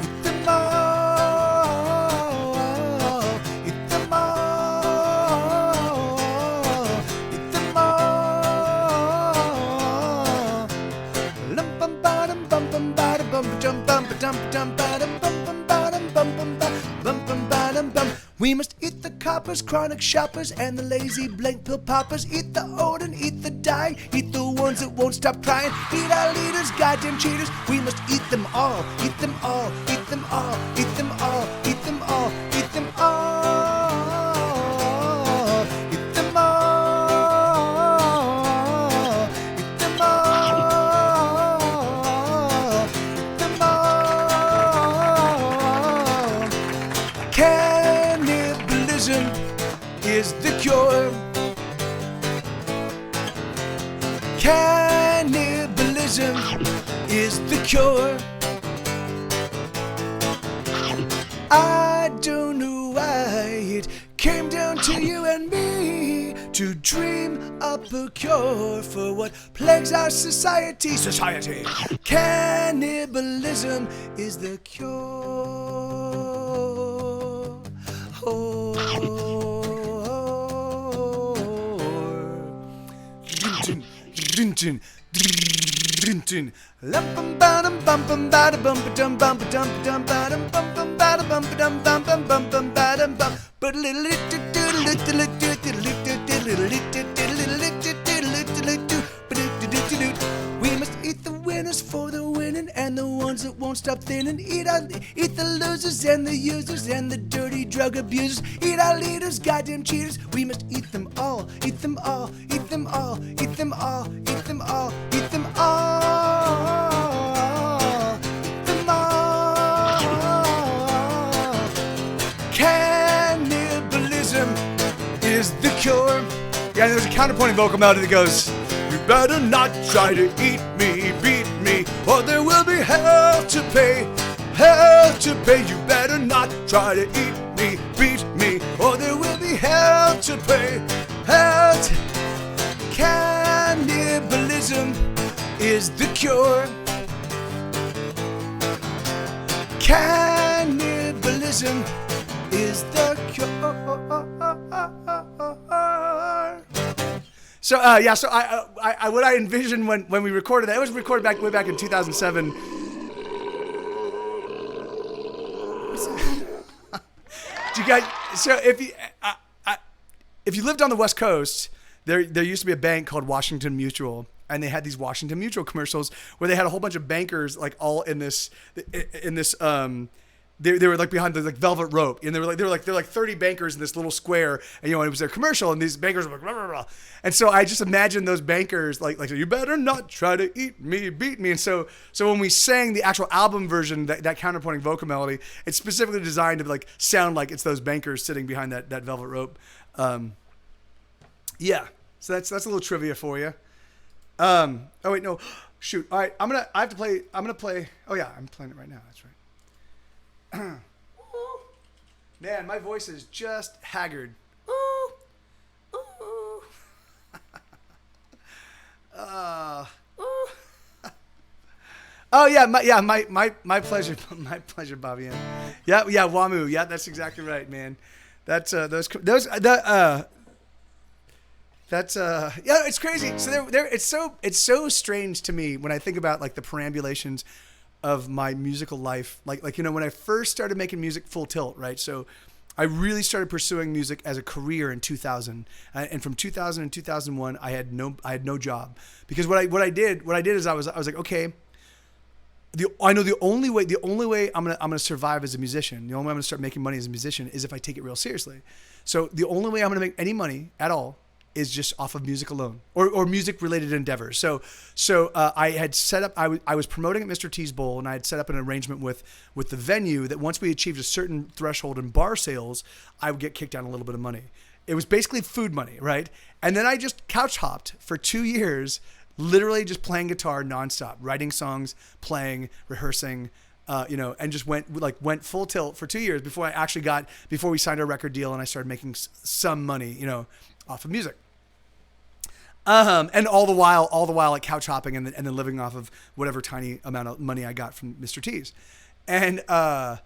Eat them all. Eat them all. Eat them all. Lum bum bottom bum bum bottom bum jump bum dum dum bottom bum bum bottom bum bum bum bum bottom bum. We must eat the coppers, chronic shoppers, and the lazy blank pill poppers. Eat the old and eat the dying. Eat the ones that won't stop crying. Eat our leaders, goddamn cheaters. We must eat them all. Eat them all. Eat them all. Eat them all. Eat them all. Eat them all. Eat them all. Eat them all. Eat them all. Cannibalism is the cure. Cannibalism is the cure. I don't know why it came down to you and me to dream up a cure for what plagues our society. Cannibalism is the cure. Oh. We must eat the winners for the winning and the ones that won't stop thinning. Eat the losers and the users and the dirty drug abusers. Eat our leaders, goddamn cheaters. We must eat them all, eat them all, eat them all, eat them all, eat them all, eat them all. Eat them all. Cannibalism is the cure. Yeah, there's a counterpointing vocal melody that goes, "You're better not try to eat me, beat me, or there will be hell to pay. Hell to pay. You better not try to eat me, beat me, or there will be hell to pay. Hell to... Cannibalism is the cure. Cannibalism is the cure. So so I what I envisioned when we recorded that, it was recorded way back in 2007. Do you guys? So if you lived on the West Coast, there used to be a bank called Washington Mutual, and they had these Washington Mutual commercials where they had a whole bunch of bankers like all in this. They were like behind the like velvet rope, and they're like 30 bankers in this little square, and it was their commercial, and these bankers were like blah, blah, blah. And so I just imagine those bankers like you better not try to eat me, beat me. And so when we sang the actual album version, that counterpointing vocal melody, it's specifically designed to like sound like it's those bankers sitting behind that velvet rope. Yeah, so that's a little trivia for you. Oh wait, no, shoot. All right, I'm gonna play. Oh yeah, I'm playing it right now. That's right. Man, my voice is just haggard. Oh yeah, my pleasure, my pleasure, Bobby. Yeah, Wamu. Yeah, that's exactly right, man. That's yeah, it's crazy. So it's so strange to me when I think about like the perambulations of my musical life. Like when I first started making music full tilt, right? So I really started pursuing music as a career in 2000, and from 2000 and 2001, I had no job, because what I did is I was like, okay, I know the only way I'm gonna survive as a musician, the only way I'm gonna start making money as a musician is if I take it real seriously. So the only way I'm gonna make any money at all is just off of music alone, or music related endeavors. So I had set up, I was promoting at Mr. T's Bowl, and I had set up an arrangement with the venue that once we achieved a certain threshold in bar sales, I would get kicked down a little bit of money. It was basically food money, right? And then I just couch hopped for 2 years, literally just playing guitar nonstop, writing songs, playing, rehearsing, and just went full tilt for 2 years before we signed our record deal and I started making some money, off of music. And all the while like couch hopping and then living off of whatever tiny amount of money I got from Mr. T's. And hold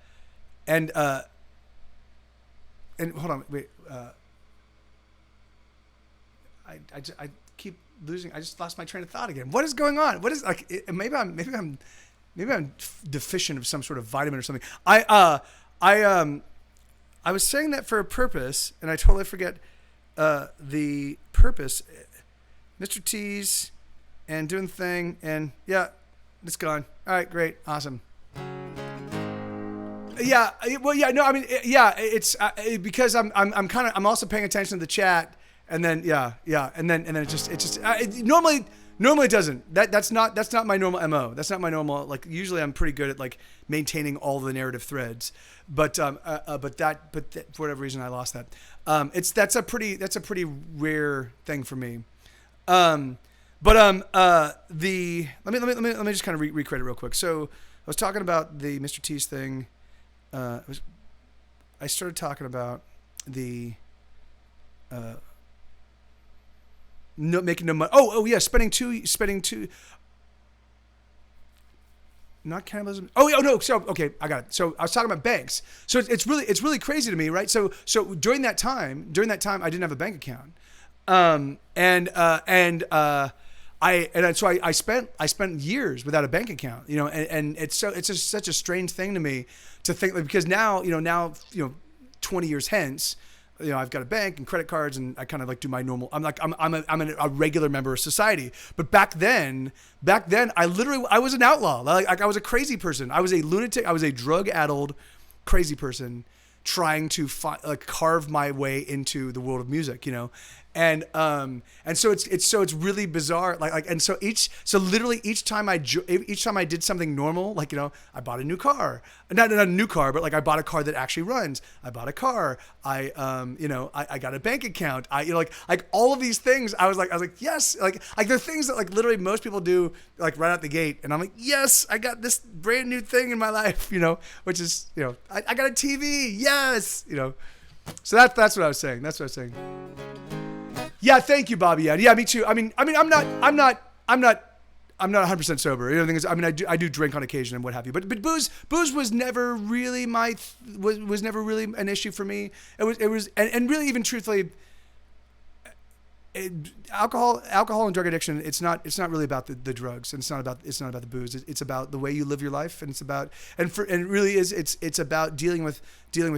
on, wait, I keep losing. I just lost my train of thought again. What is going on? What is maybe I'm deficient of some sort of vitamin or something. I was saying that for a purpose, and I totally forget the purpose. Mr. T's and doing the thing, and yeah, it's gone. All right, great, awesome. Yeah, well, yeah, no, I mean, yeah, it's because I'm also paying attention to the chat, and then yeah, and then it just normally it doesn't. That's not my normal MO. That's not my normal, like, usually I'm pretty good at like maintaining all the narrative threads, but for whatever reason I lost that. That's a pretty rare thing for me. Let me just kind of recreate it real quick. So I was talking about the Mr. T's thing. I started talking about the making no money. Oh yeah, spending two. Not cannibalism. Oh no. So okay, I got it. So I was talking about banks. So it's really crazy to me, right? So during that time, I didn't have a bank account. So I spent years without a bank account, and it's just such a strange thing to me to think, like, because now 20 years hence, I've got a bank and credit cards, and I kind of like do my normal. I'm a regular member of society. But back then I was an outlaw. Like I was a crazy person. I was a lunatic. I was a drug-addled crazy person trying to carve my way into the world of music, and so it's really bizarre, and so literally each time I did something normal, I bought a new car, not a new car, but I bought a car that actually runs. I bought a car. I got a bank account. All of these things. I was like yes, they're things that literally most people do right out the gate, and I'm like, yes, I got this brand new thing in my life, which is I got a TV, yes, so that's what I was saying. That's what I was saying. Yeah, thank you, Bobby. Yeah, me too. I mean, I'm not 100% sober. The thing is, I do drink on occasion and what have you. But booze was never really was never really an issue for me. It was and really, even truthfully, alcohol and drug addiction. It's not really about the drugs, and it's not about the booze. It's about the way you live your life, and it's about and it really is. It's about dealing with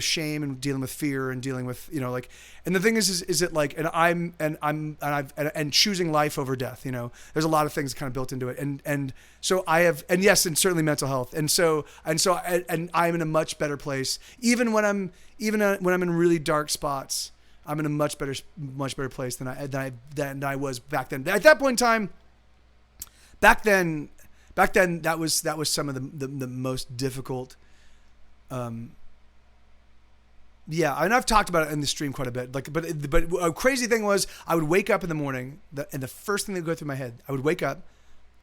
shame and dealing with fear and dealing with and the thing is it and choosing life over death. There's a lot of things kind of built into it, and so I have, and yes, and certainly mental health, and I'm in a much better place when I'm in really dark spots. I'm in a much better place than I was back then. At that point in time, back then that was some of the most difficult. Yeah, and I've talked about it in the stream quite a bit. But a crazy thing was, I would wake up in the morning, and the first thing that would go through my head, I would wake up,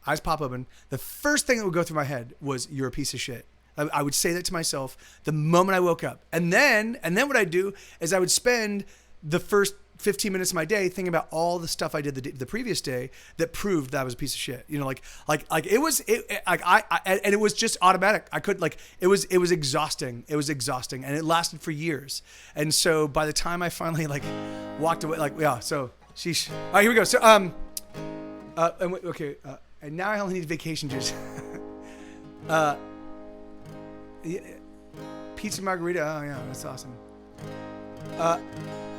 eyes pop open. The first thing that would go through my head was, "You're a piece of shit." I would say that to myself the moment I woke up, and then what I'd do is I would spend the first 15 minutes of my day thinking about all the stuff I did the previous day that proved that I was a piece of shit. And it was just automatic. I could it was exhausting. It was exhausting, and it lasted for years. And so by the time I finally walked away, so sheesh. All right, here we go. So and now I only need vacation juice. Pizza margarita. Oh yeah, that's awesome.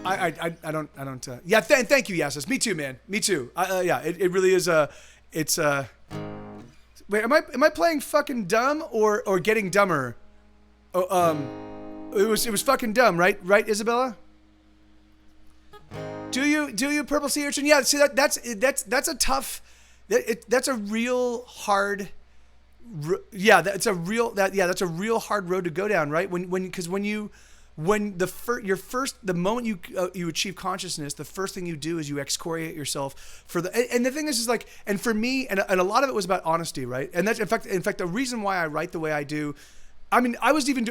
I don't. Yeah, thank you, Yasis. Me too, man. Me too. Yeah, it really is. It's. Wait, am I playing fucking dumb or getting dumber? Oh, it was fucking dumb, right? Right, Isabella? Do you purple sea urchin? Yeah. See that's a tough. That's a real hard. Yeah, that's a real hard road to go down, right? The moment you achieve consciousness, the first thing you do is you excoriate yourself and the thing is and for me, and a lot of it was about honesty, right? And that's in fact the reason why I write the way I do. I mean, I was even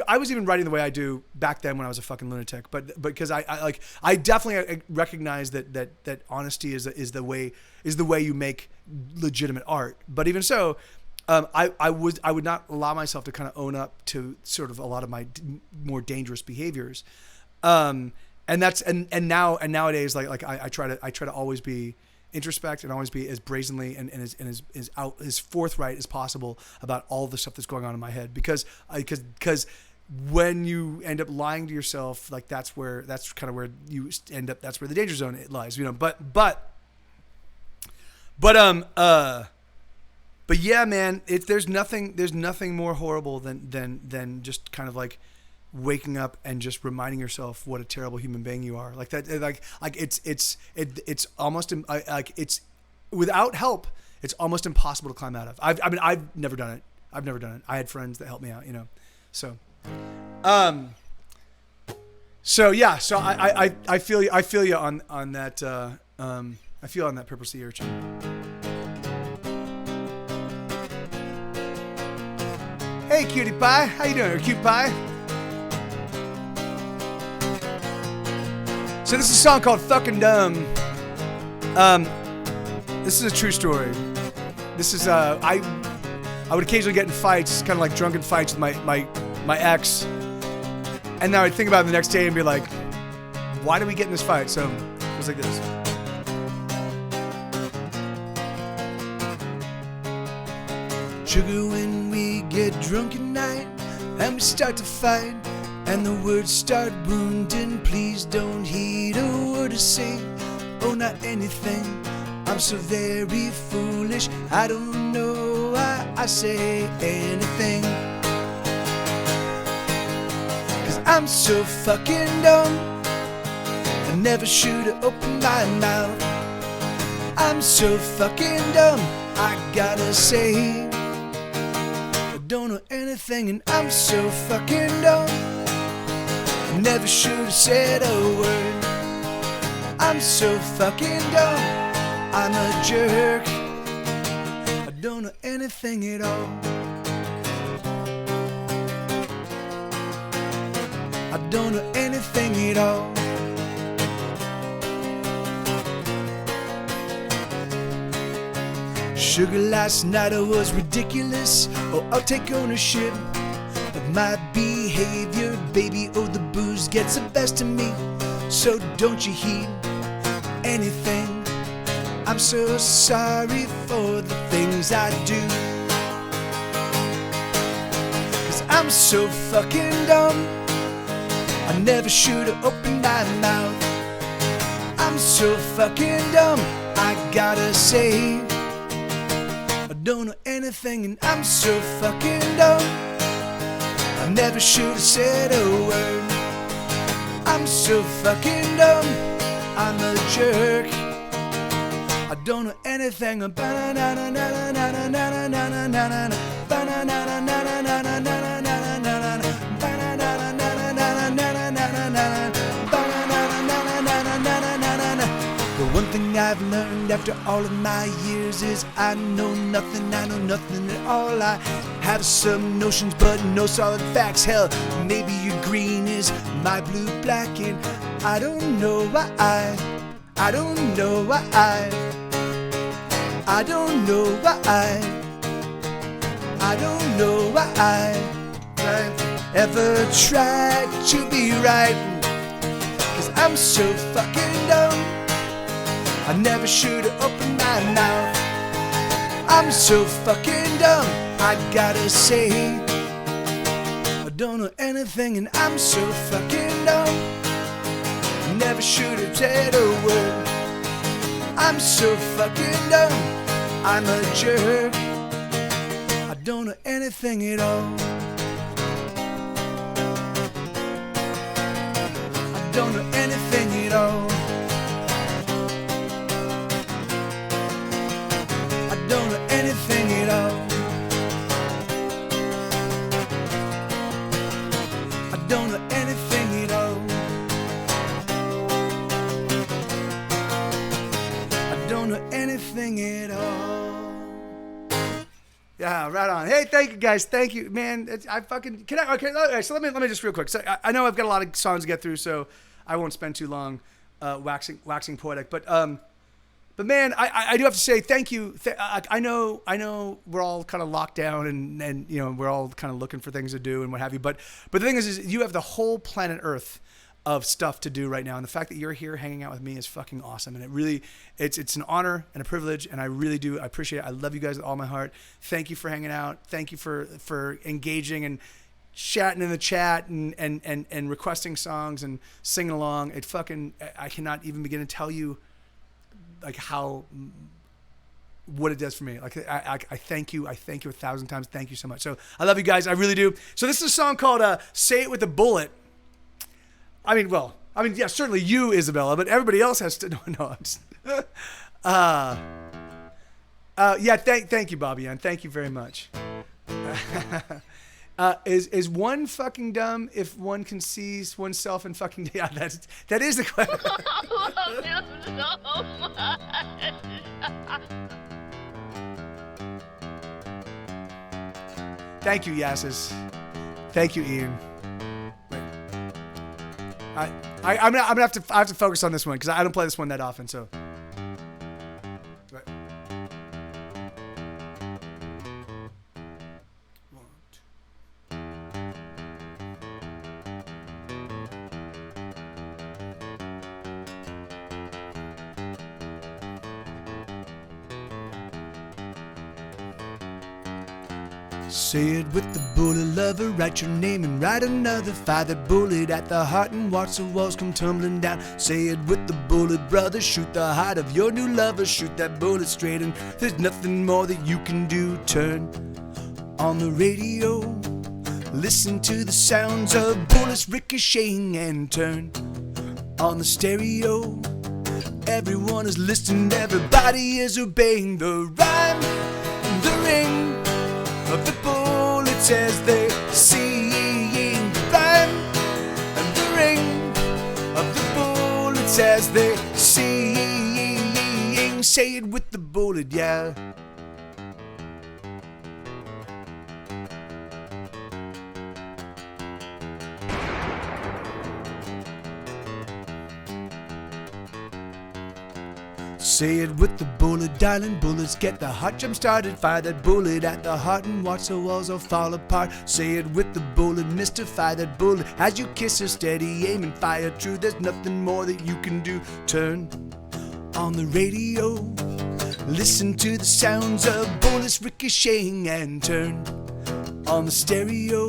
writing the way I do back then when I was a fucking lunatic, but because I definitely recognize that honesty is the way you make legitimate art. But even so, I would not allow myself to kind of own up to sort of a lot of my more dangerous behaviors, and nowadays I try to always be introspect and always be as brazenly and as forthright as possible about all the stuff that's going on in my head, because when you end up lying to yourself, that's kind of where you end up. That's where the danger zone lies, But yeah, man, there's nothing more horrible than just kind of waking up and just reminding yourself what a terrible human being you are. It's almost it's without help, it's almost impossible to climb out of. I've never done it. I had friends that helped me out, So yeah, so I feel you on that. I feel on that purple sea urchin. Hey, cutie pie. How you doing, cute pie? So this is a song called Fucking Dumb. This is a true story. This is, I would occasionally get in fights, kind of like drunken fights with my ex. And now I'd think about it the next day and be like, why did we get in this fight? So it was like this. Sugar, when we get drunk at night and we start to fight and the words start wounding, please don't heed a word I say. Oh, not anything. I'm so very foolish, I don't know why I say anything. 'Cause I'm so fucking dumb. I never should have opened my mouth. I'm so fucking dumb, I gotta say. I don't know anything and I'm so fucking dumb. I never should have said a word. I'm so fucking dumb, I'm a jerk. I don't know anything at all. I don't know anything at all. Sugar, last night I was ridiculous. Oh, I'll take ownership of my behavior, baby. Oh, the booze gets the best of me, so don't you heed anything. I'm so sorry for the things I do, 'cause I'm so fucking dumb. I never should have opened my mouth. I'm so fucking dumb, I gotta say. I don't know anything and I'm so fucking dumb. I never should have said a word. I'm so fucking dumb, I'm a jerk. I don't know anything about the one thing I've learned after all of my years is I know nothing at all. I have some notions but no solid facts. Hell, maybe your green is my blue black, and I don't know why I don't know why I don't know why I don't know why I ever tried to be right, 'cause I'm so fucking dumb. I never should have opened my mouth. I'm so fucking dumb, I gotta say. I don't know anything and I'm so fucking dumb. I never should have said a word. I'm so fucking dumb, I'm a jerk. I don't know anything at all. I don't know anything at all. I don't know anything at all. I don't know anything at all. I don't know anything at all. Yeah, right on. Hey, thank you guys. Thank you, man. I fucking can I? Okay, all right, so let me just real quick. So I know I've got a lot of songs to get through, so I won't spend too long waxing poetic. But man, I do have to say thank you. I know we're all kind of locked down and you know we're all kind of looking for things to do and what have you. But the thing is you have the whole planet Earth of stuff to do right now, and the fact that you're here hanging out with me is fucking awesome. And it really, it's an honor and a privilege, and I really do. I appreciate it. I love you guys with all my heart. Thank you for hanging out. Thank you for engaging and chatting in the chat and requesting songs and singing along. It fucking, I cannot even begin to tell you like what it does for me. Like I thank you. I thank you 1,000 times. Thank you so much. So I love you guys. I really do. So this is a song called Say It With a Bullet. I mean, yeah, certainly you, Isabella, but everybody else has to. No, I'm just, yeah, thank you, Bobby Ann. Thank you very much. Is one fucking dumb if one can see oneself in fucking? Yeah, that is the question. Thank you, Yasses. Thank you, Ian. I'm gonna have to focus on this one because I don't play this one that often. So. Say it with the bullet, lover, write your name and write another. Fire that bullet at the heart and watch the walls come tumbling down. Say it with the bullet, brother, shoot the heart of your new lover. Shoot that bullet straight and there's nothing more that you can do. Turn on the radio, Listen to the sounds of bullets ricocheting and turn on the stereo. Everyone is listening, everybody is obeying the rhyme and the ring of the bullets as they sing. The rhyme and the ring of the bullets as they sing. Say it with the bullet, yeah. Say it with the bullet, darling. Bullets get the heart jump started. Fire that bullet at the heart and watch the walls all fall apart. Say it with the bullet, mystify that bullet as you kiss her. Steady aim and fire true. There's nothing more that you can do. Turn on the radio. Listen to the sounds of bullets ricocheting and turn on the stereo.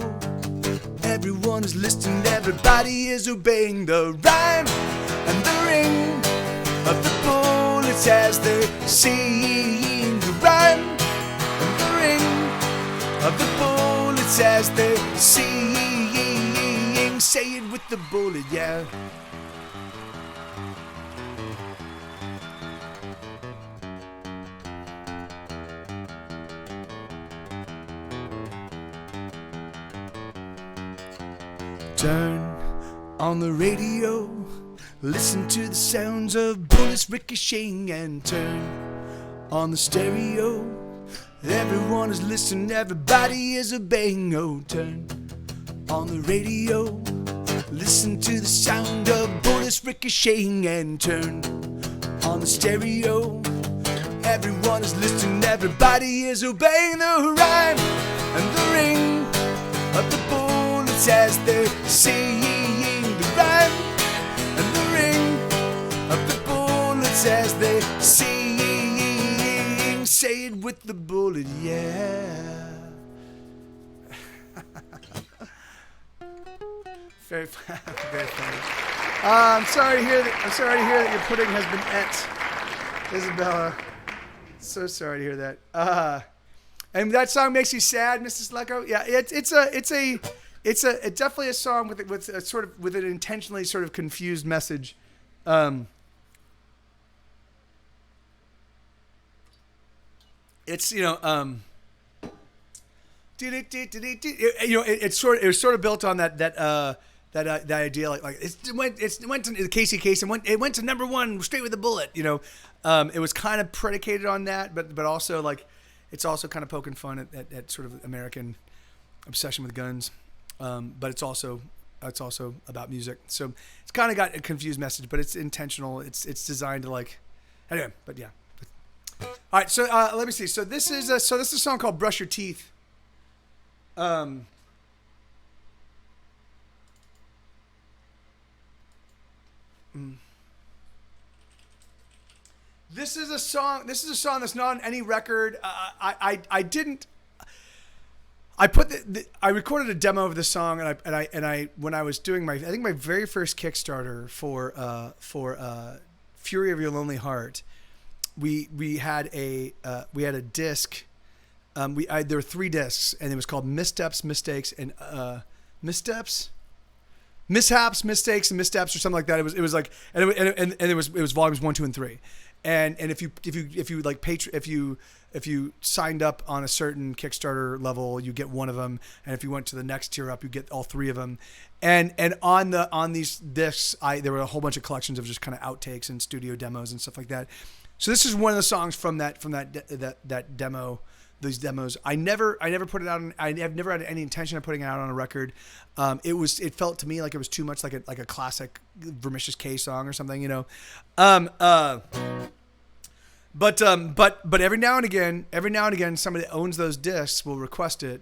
Everyone is listening, everybody is obeying the rhyme and the ring of the bullets as they sing. The rhyme and the ring of the bullets as they sing. Say it with the bullet, yeah. Turn on the radio. Listen to the sounds of bullets ricocheting and turn on the stereo. Everyone is listening, everybody is obeying. Oh, turn on the radio. Listen to the sound of bullets ricocheting and turn on the stereo. Everyone is listening, everybody is obeying the rhyme and the ring of the bullets as they sing. The rhyme and the ring of the bullets as they sing. Say it with the bullet, yeah. Very funny. Very funny. I'm sorry to hear that your pudding has been et, Isabella. So sorry to hear that. And that song makes you sad, Mrs. Lecco. Yeah, it's definitely a song with a sort of with an intentionally sort of confused message. It's it was sort of built on that idea like it went to the Casey case and it went to number one straight with a bullet. It was kind of predicated on that, but also like it's also kind of poking fun at sort of American obsession with guns. But it's also about music, so it's kind of got a confused message, but it's intentional. It's designed to like anyway. But yeah. All right, so let me see. So this is a song called "Brush Your Teeth." This is a song that's not on any record. I recorded a demo of this song, and I when I was doing my very first Kickstarter for Fury of Your Lonely Heart, we had a disc. There were 3 discs, and it was called Missteps, Mistakes, and Missteps. Mishaps, mistakes, and missteps, or something like that. It was like, and it was volumes 1, 2, and 3, and if you like if you signed up on a certain Kickstarter level, you get one of them, and if you went to the next tier up, you get all 3 of them, and on these discs, there were a whole bunch of collections of just kind of outtakes and studio demos and stuff like that. So this is one of the songs from that demo. These demos, I never put it out. I've never had any intention of putting it out on a record. It felt to me like it was too much like a classic Vermicious K song or something, But every now and again, somebody that owns those discs will request it,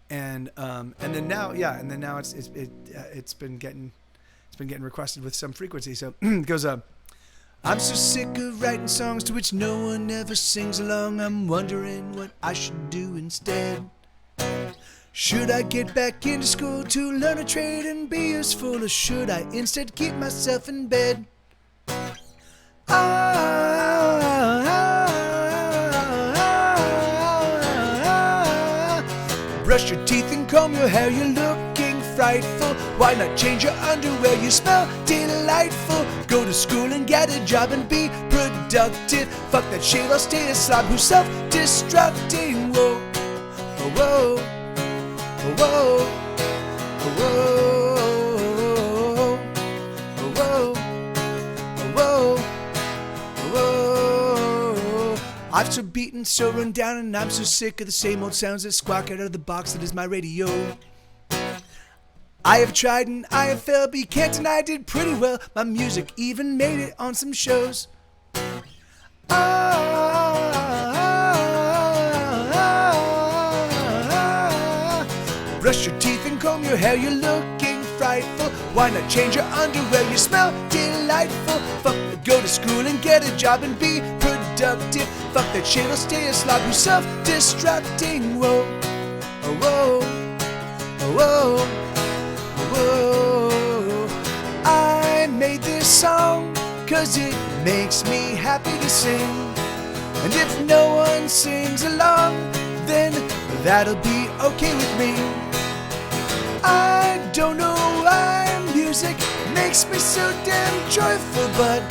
and then now it's been getting requested with some frequency. So it goes up. I'm so sick of writing songs to which no one ever sings along. I'm wondering what I should do instead. Should I get back into school to learn a trade and be useful, or should I instead keep myself in bed? Brush your teeth and comb comb your hair, you're looking frightful. Why not change your underwear, you smell delightful. Go to school and get a job and be productive. Fuck that shit, I'll stay a slob who's self-destructing. Whoa, whoa, whoa, whoa, whoa, whoa, whoa, whoa. I'm so beaten, so run down, and I'm so sick of the same old sounds that squawk out of the box that is my radio. I have tried and I have failed, but you can't deny I did pretty well. My music even made it on some shows. Brush your teeth and comb your hair, you're looking frightful. Why not change your underwear, you smell delightful. Fuck, go to school and get a job and be productive. Fuck that shit, I'll stay a slob who's self-destructing. Whoa, whoa, whoa, whoa. I made this song cause it makes me happy to sing. And if no one sings along, then that'll be okay with me. I don't know why music makes me so damn joyful, but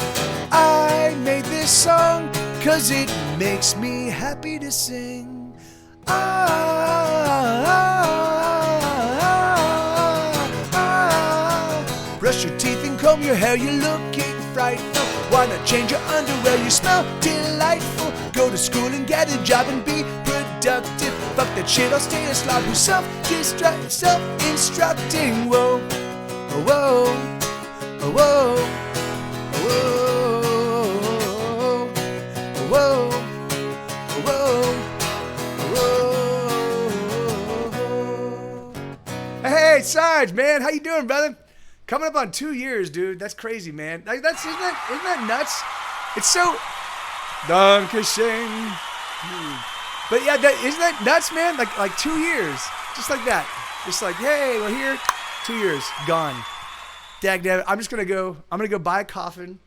I made this song cause it makes me happy to sing. Brush your teeth and comb your hair, you're looking frightful. Why not change your underwear, you smell delightful. Go to school and get a job and be productive. Fuck that shit, I'll stay a slob who's self-instructing. Whoa, whoa, whoa, whoa, whoa, whoa. Hey, Sarge, man, how you doing, brother? Coming up on 2 years, dude. That's crazy, man. Like, isn't that nuts? It's so Dankeschön. But yeah, isn't that nuts, man? Like 2 years, just like that. Just like, hey, we're here. 2 years gone. Dag damn it. I'm gonna go buy a coffin.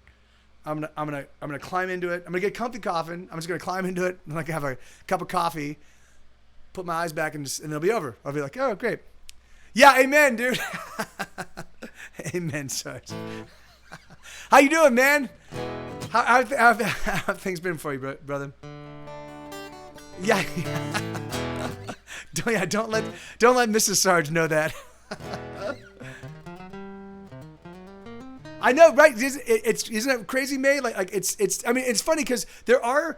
I'm gonna climb into it. I'm gonna get a comfy coffin. I'm just gonna climb into it. I'm gonna have a cup of coffee, put my eyes back, and it'll be over. I'll be like, oh, great. Yeah, amen, dude. Amen, Sarge. How you doing, man? How have things been for you, brother? Yeah. Don't let Mrs. Sarge know that. I know, right? Isn't it crazy, May? Like it's. I mean, it's funny because there are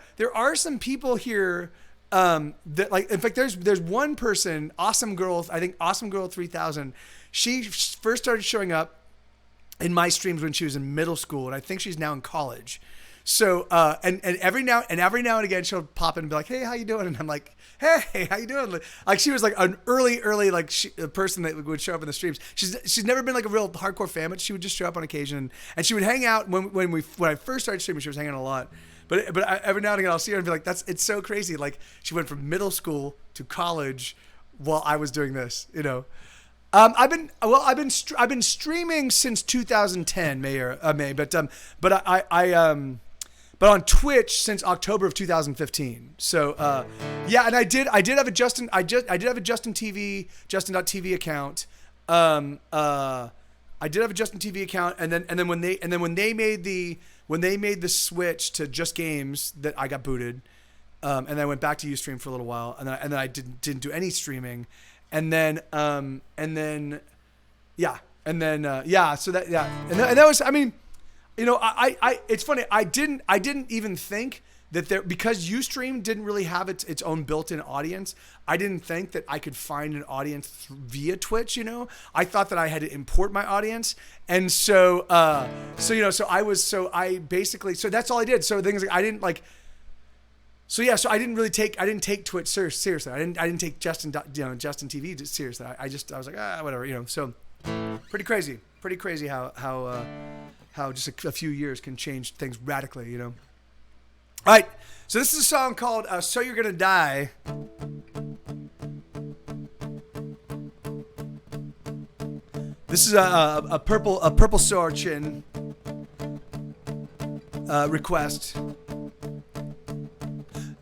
some people here. That, like, in fact, there's one person, Awesome Girl, I think Awesome Girl 3000. She first started showing up in my streams when she was in middle school, and I think she's now in college. So and every now and again she'll pop in and be like, hey, how you doing? And I'm like, hey, how you doing? Like she was like an early like a person that would show up in the streams. She's never been like a real hardcore fan, but she would just show up on occasion, and she would hang out when I first started streaming. She was hanging out a lot. But every now and again I'll see her and be like, it's so crazy. Like she went from middle school to college while I was doing this, you know. I've been streaming since 2010, May, but on Twitch since October of 2015. So yeah, and I did have a Justin.TV account. I did have a Justin TV account, and then when they made the switch to Just Games, that I got booted, and then I went back to Ustream for a little while, and then I didn't do any streaming, and then so that was, I mean, you know, I it's funny, I didn't even think that because Ustream didn't really have its own built-in audience, I didn't think that I could find an audience via Twitch, you know. I thought that I had to import my audience. And so that's all I did. So things like I didn't really take Twitch seriously. I didn't take Justin TV seriously. I was like, whatever, you know. So pretty crazy how just a few years can change things radically, you know. All right, so this is a song called So You're Gonna Die. This is a Purple Sorchin request.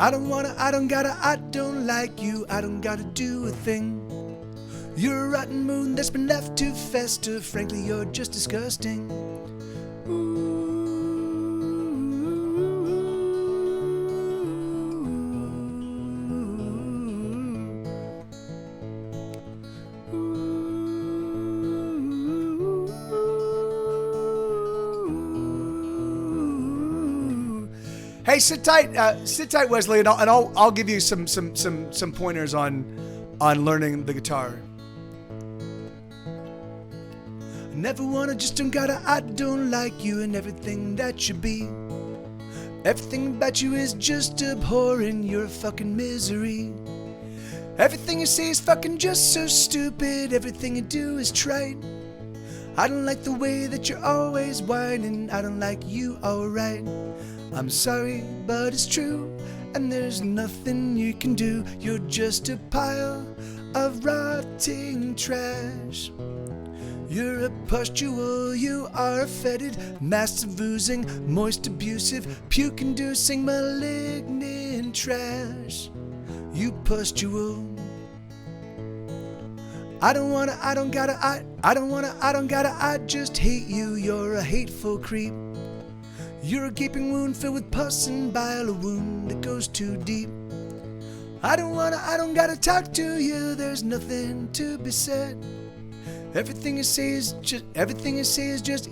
I don't wanna, I don't gotta, I don't like you, I don't gotta do a thing. You're a rotten moon that's been left to fester, frankly you're just disgusting. Hey, sit tight, Wesley, and I'll give you some pointers on learning the guitar. Never wanna, just don't gotta, I don't like you and everything that you be. Everything about you is just abhorrent, you're a fucking misery. Everything you say is fucking just so stupid, everything you do is trite. I don't like the way that you're always whining, I don't like you, alright. I'm sorry, but it's true, and there's nothing you can do. You're just a pile of rotting trash. You're a pustule, you are a fetid, massive oozing, moist abusive, puke-inducing, malignant trash. You pustule. I don't wanna, I don't gotta, I don't wanna, I don't gotta, I just hate you, you're a hateful creep. You're a gaping wound filled with pus and bile, a wound that goes too deep. I don't wanna, I don't gotta talk to you, there's nothing to be said. Everything you say is just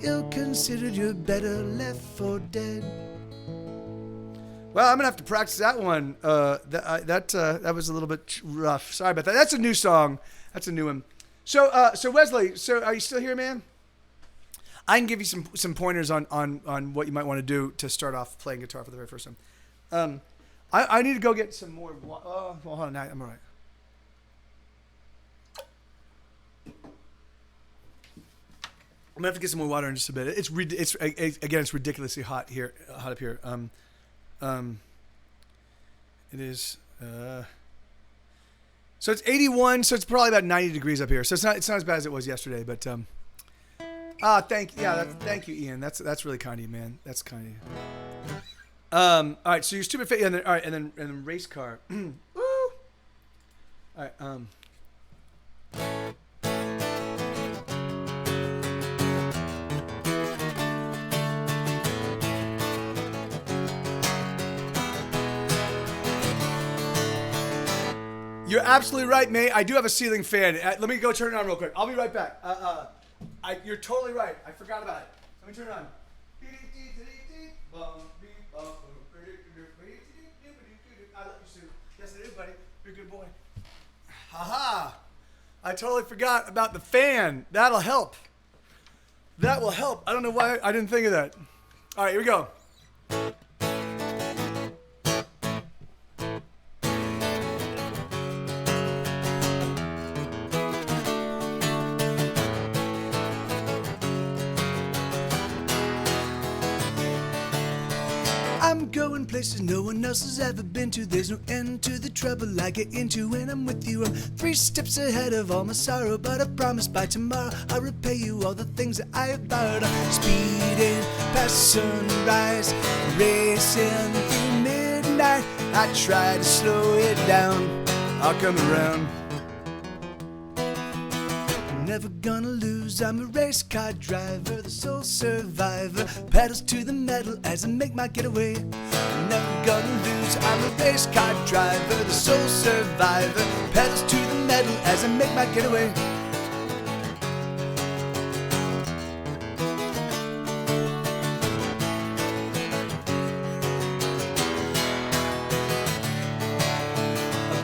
ill-considered, you're better left for dead. Well, I'm gonna have to practice that one. That was a little bit rough. Sorry about that. That's a new song. That's a new one. So Wesley, so are you still here, man? I can give you some pointers on what you might want to do to start off playing guitar for the very first time. I need to go get some more. Well, hold on, I'm all right. I'm gonna have to get some more water in just a bit. It's ridiculously hot up here. It is. So it's 81. So it's probably about 90 degrees up here. So it's not as bad as it was yesterday, but. Thank you, Ian. That's really kind of you, man. That's kind of you. All right, so your stupid face, and then race car. Woo! All right, You're absolutely right, mate. I do have a ceiling fan. Let me go turn it on real quick. I'll be right back. You're totally right. I forgot about it. Let me turn it on. I love you, Sue. Yes, I do, buddy. You're a good boy. Haha. I totally forgot about the fan. That'll help. That will help. I don't know why I didn't think of that. All right, here we go. I'm going places no one else has ever been to. There's no end to the trouble I get into when I'm with you. I'm 3 steps ahead of all my sorrow, but I promise by tomorrow I'll repay you all the things that I have borrowed. I'm speeding past sunrise, racing through midnight. I try to slow it down, I'll come around. Never gonna lose, I'm a race car driver, the sole survivor, pedals to the metal as I make my getaway. Never gonna lose, I'm a race car driver, the sole survivor, pedals to the metal as I make my getaway.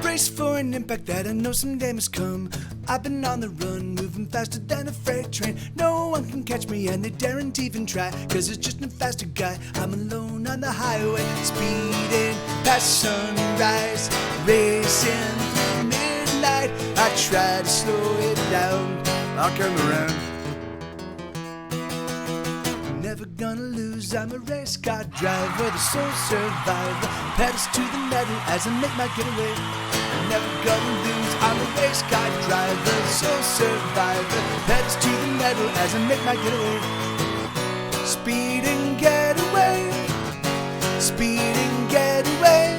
Brace for an impact that I know someday must come. I've been on the run, moving faster than a freight train. No one can catch me and they daren't even try, cause it's just a faster guy. I'm alone on the highway, speeding past sunrise, racing through midnight. I try to slow it down, I'll come around. Never gonna lose, I'm a race car driver, the sole survivor, pedals to the metal as I make my getaway. Never gonna lose, I'm a race car driver, sole survivor, pedals to the metal as I make my getaway. Speed and get away, speed and get away.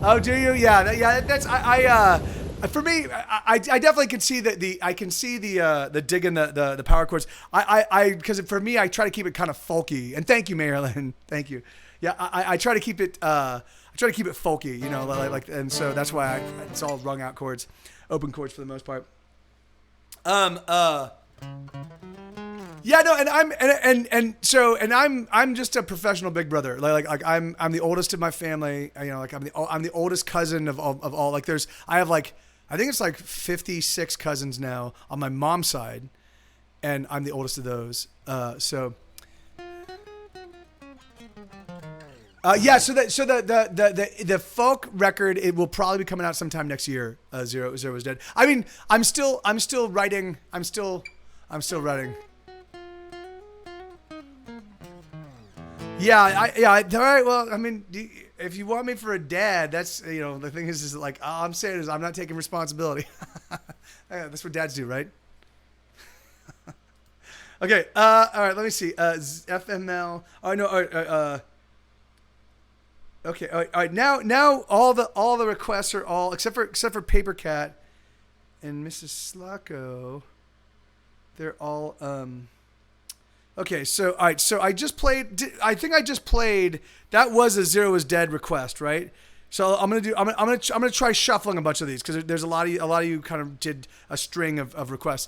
Oh, do you? Yeah, yeah. That's for me. I definitely can see the dig in the power chords. Because for me, I try to keep it kind of folky. And thank you, Marilyn. Thank you. Yeah, I try to keep it. I try to keep it folky. You know, and so that's why it's all rung out chords, open chords for the most part. Yeah, no, and I'm just a professional big brother. Like I'm the oldest of my family. You know, like I'm the oldest cousin of all. Like I think it's like 56 cousins now on my mom's side, and I'm the oldest of those. So the folk record, it will probably be coming out sometime next year. Zero is Dead. I mean, I'm still writing. I'm still writing. Yeah, all right. Well, I mean, if you want me for a dad, that's, you know, the thing is like, all I'm saying is I'm not taking responsibility. That's what dads do, right? Okay. All right. Let me see. FML. Oh no. All right. Okay. All right. Now all the requests are all except for Paper Cat and Mrs. Slacko. They're all Okay, so all right, so I just played. I think I just played. That was a Zero is Dead request, right? So I'm gonna try shuffling a bunch of these because there's a lot of you kind of did a string of requests.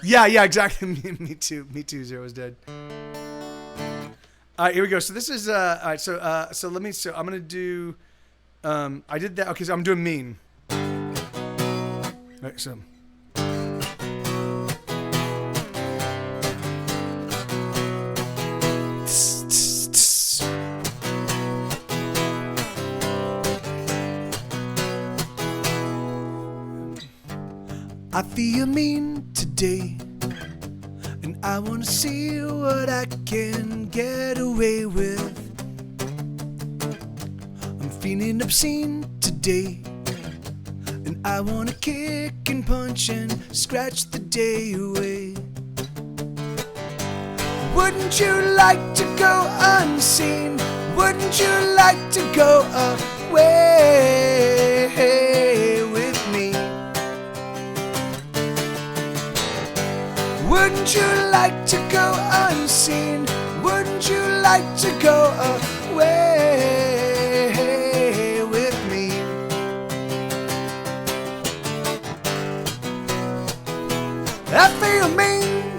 Yeah, exactly. me too. Zero is Dead. All right, here we go. So this is all right. So let me. So I'm gonna do. I did that. Okay, so I'm doing Mean. All right, so. I feel mean today, and I wanna see what I can get away with. I'm feeling obscene today, and I wanna kick and punch and scratch the day away. Wouldn't you like to go unseen? Wouldn't you like to go away with me? Wouldn't you like to go unseen? Wouldn't you like to go away with me? I feel mean.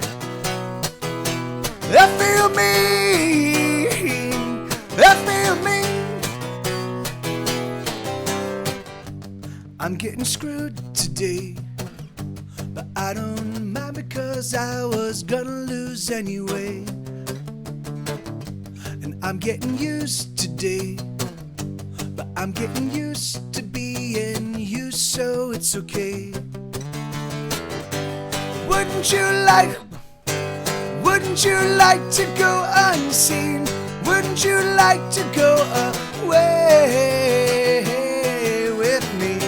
I feel mean. I feel mean. I'm getting screwed today, but I don't mind because I was gonna lose anyway. And I'm getting used today, but I'm getting used to being you, so it's okay. Wouldn't you like to go unseen? Wouldn't you like to go away with me?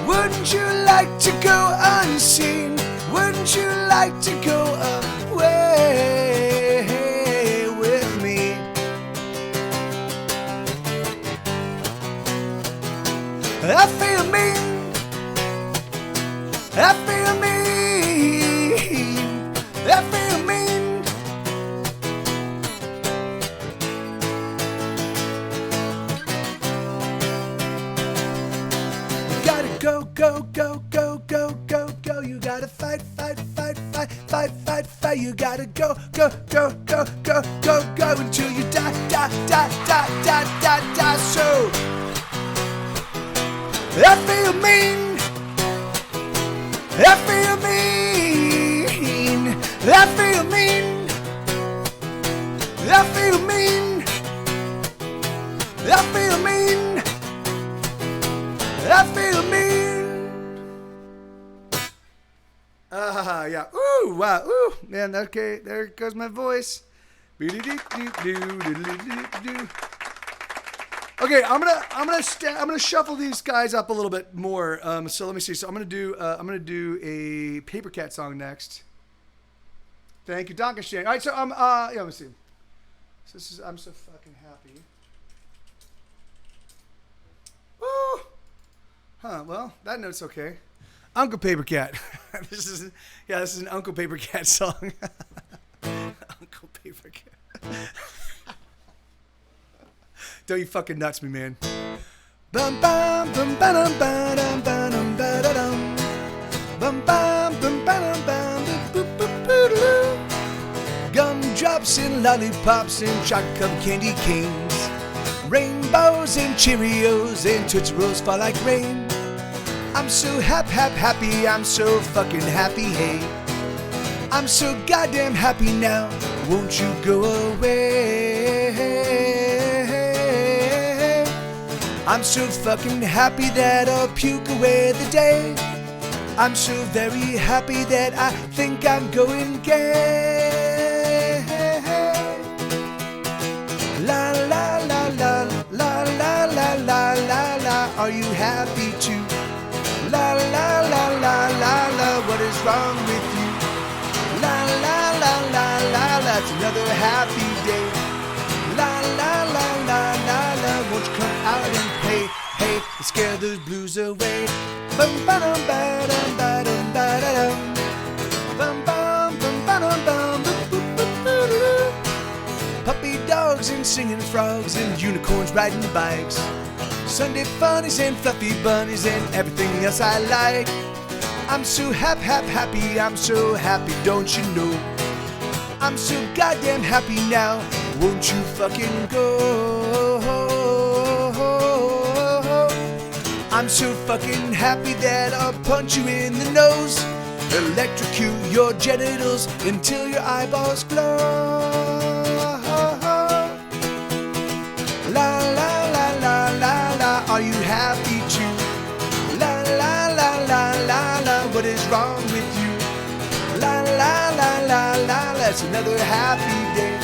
Wouldn't you like to go unseen? Wouldn't you like to go away with me? I feel mean. I feel mean. I feel mean. You gotta go, go, go, go, go, go, go. You gotta fight, fight, fight, fight, fight, fight, fight. You gotta go, go, go, go, go, go, go until you die, die, die, die, die, die, die. So I feel mean. I feel mean. I feel mean. I feel mean. I feel mean. I feel mean. Yeah. Ooh, wow. Ooh, man. Okay, there goes my voice. Okay, I'm gonna shuffle these guys up a little bit more. So let me see. So I'm gonna do a Paper Cat song next. Thank you, Dankeschön. All right, so yeah, let me see. So this is, I'm so fucking happy. Woo! Huh, well, that note's okay. Uncle Paper Cat. This is an Uncle Paper Cat song. Uncle Paper Cat. Don't you fucking nuts me, man. Bum bum bum ba-dum ba-dum ba-dum ba-da-dum. Bum bum bum ba-dum bum boop boop boop doo. Gumdrops and lollipops and chocolate candy canes. Rainbows and Cheerios and Tootsie Rolls fall like rain. I'm so happy, I'm so fucking happy, hey. I'm so goddamn happy now, won't you go away? I'm so fucking happy that I'll puke away the day. I'm so very happy that I think I'm going gay. La la la la la la la la la la. Are you happy too? La la la la la la. What is wrong with you? La la la la la la. It's another happy day. La la la la la la. Won't you come out and play? Hey, and scare those blues away. Bum ba dum ba dum ba dum ba da dum. Bum bum bum ba dum bum. Boop boop boop doo. Puppy dogs and singing frogs and unicorns riding bikes. Sunday funnies and fluffy bunnies and everything else I like. I'm so happy, I'm so happy, don't you know? I'm so goddamn happy now, won't you fucking go? I'm so fucking happy that I'll punch you in the nose, electrocute your genitals until your eyeballs glow. La la la la la la, are you happy too? La la la la la la, what is wrong with you? La la la la la la, it's another happy day.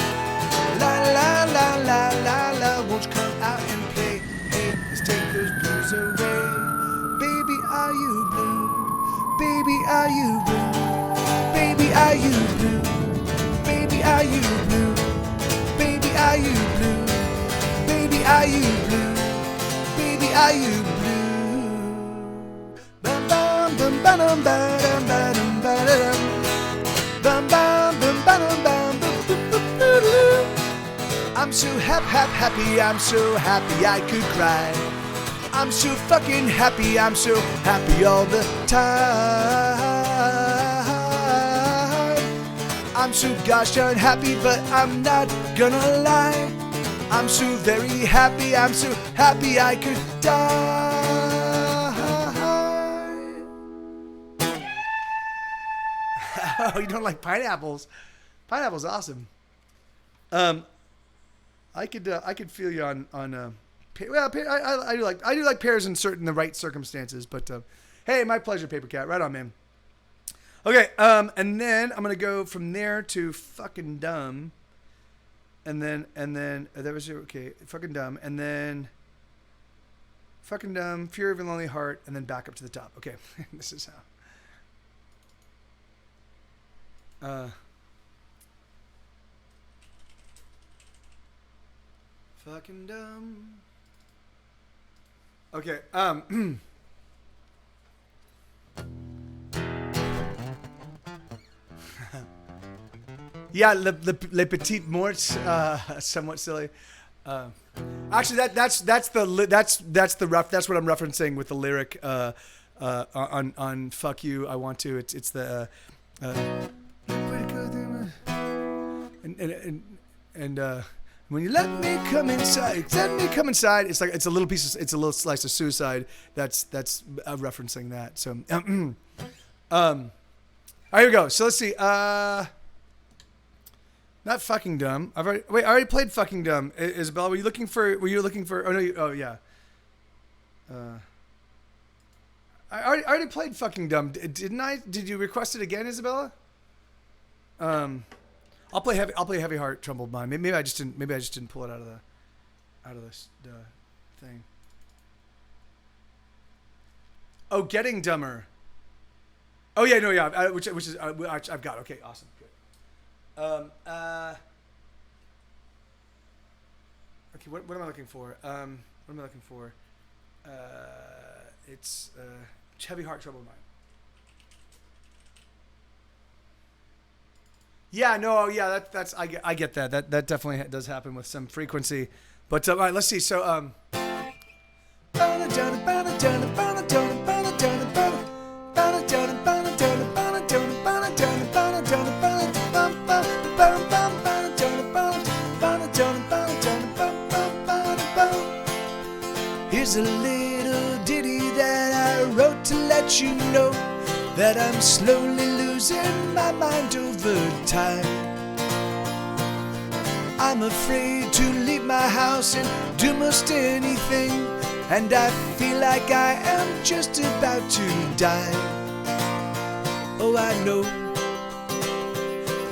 La la la la la la, won't you come out and play? Hey, let's take those blues away. Baby, are you blue? Baby, are you blue? Baby, are you blue? Baby, are you blue? Baby, are you blue? Baby, are you blue? Baby, are you blue? Bum bum bum ba dum ba dum ba dum ba da dum. Bum bum bum ba dum bum boop boop boop boop doo. I'm so happy, I'm so happy I could cry. I'm so fucking happy, I'm so happy all the time. I'm so gosh darn happy, but I'm not gonna lie. I'm so very happy, I'm so happy I could die. Oh, you don't like pineapples? Pineapple's awesome. I could feel you on well, I do like pears in the right circumstances, but hey, my pleasure, Paper Cat. Right on, man. Okay, and then I'm gonna go from there to fucking dumb. And then that was okay, fucking dumb, and then fucking dumb, Fury of a Lonely Heart, and then back up to the top. Okay, this is how. Fucking dumb. Okay. Yeah, le Petit Morts, somewhat silly. Actually, that's the rough. That's what I'm referencing with the lyric on "Fuck You, I Want to." It's the and when you let me come inside, It's like it's a little slice of suicide. That's referencing that. So, all right, here we go. So let's see. Not fucking dumb. I already played fucking dumb. Isabella, were you looking for? Oh no. Yeah. I already played fucking dumb, didn't I? Did you request it again, Isabella? I'll play heavy heart, troubled mind. Maybe I just didn't pull it out of the thing. Oh, Getting Dumber. Oh yeah, no, yeah. Which is I've got. Okay, awesome. Good. Okay, what am I looking for? What am I looking for? It's Heavy Heart, Troubled Mind. Yeah, no, yeah, that's I get that. That definitely does happen with some frequency. But all right, let's see. So here's a little ditty that I wrote to let you know that I'm slowly losing my mind over time. I'm afraid to leave my house and do most anything, and I feel like I am just about to die. Oh, I know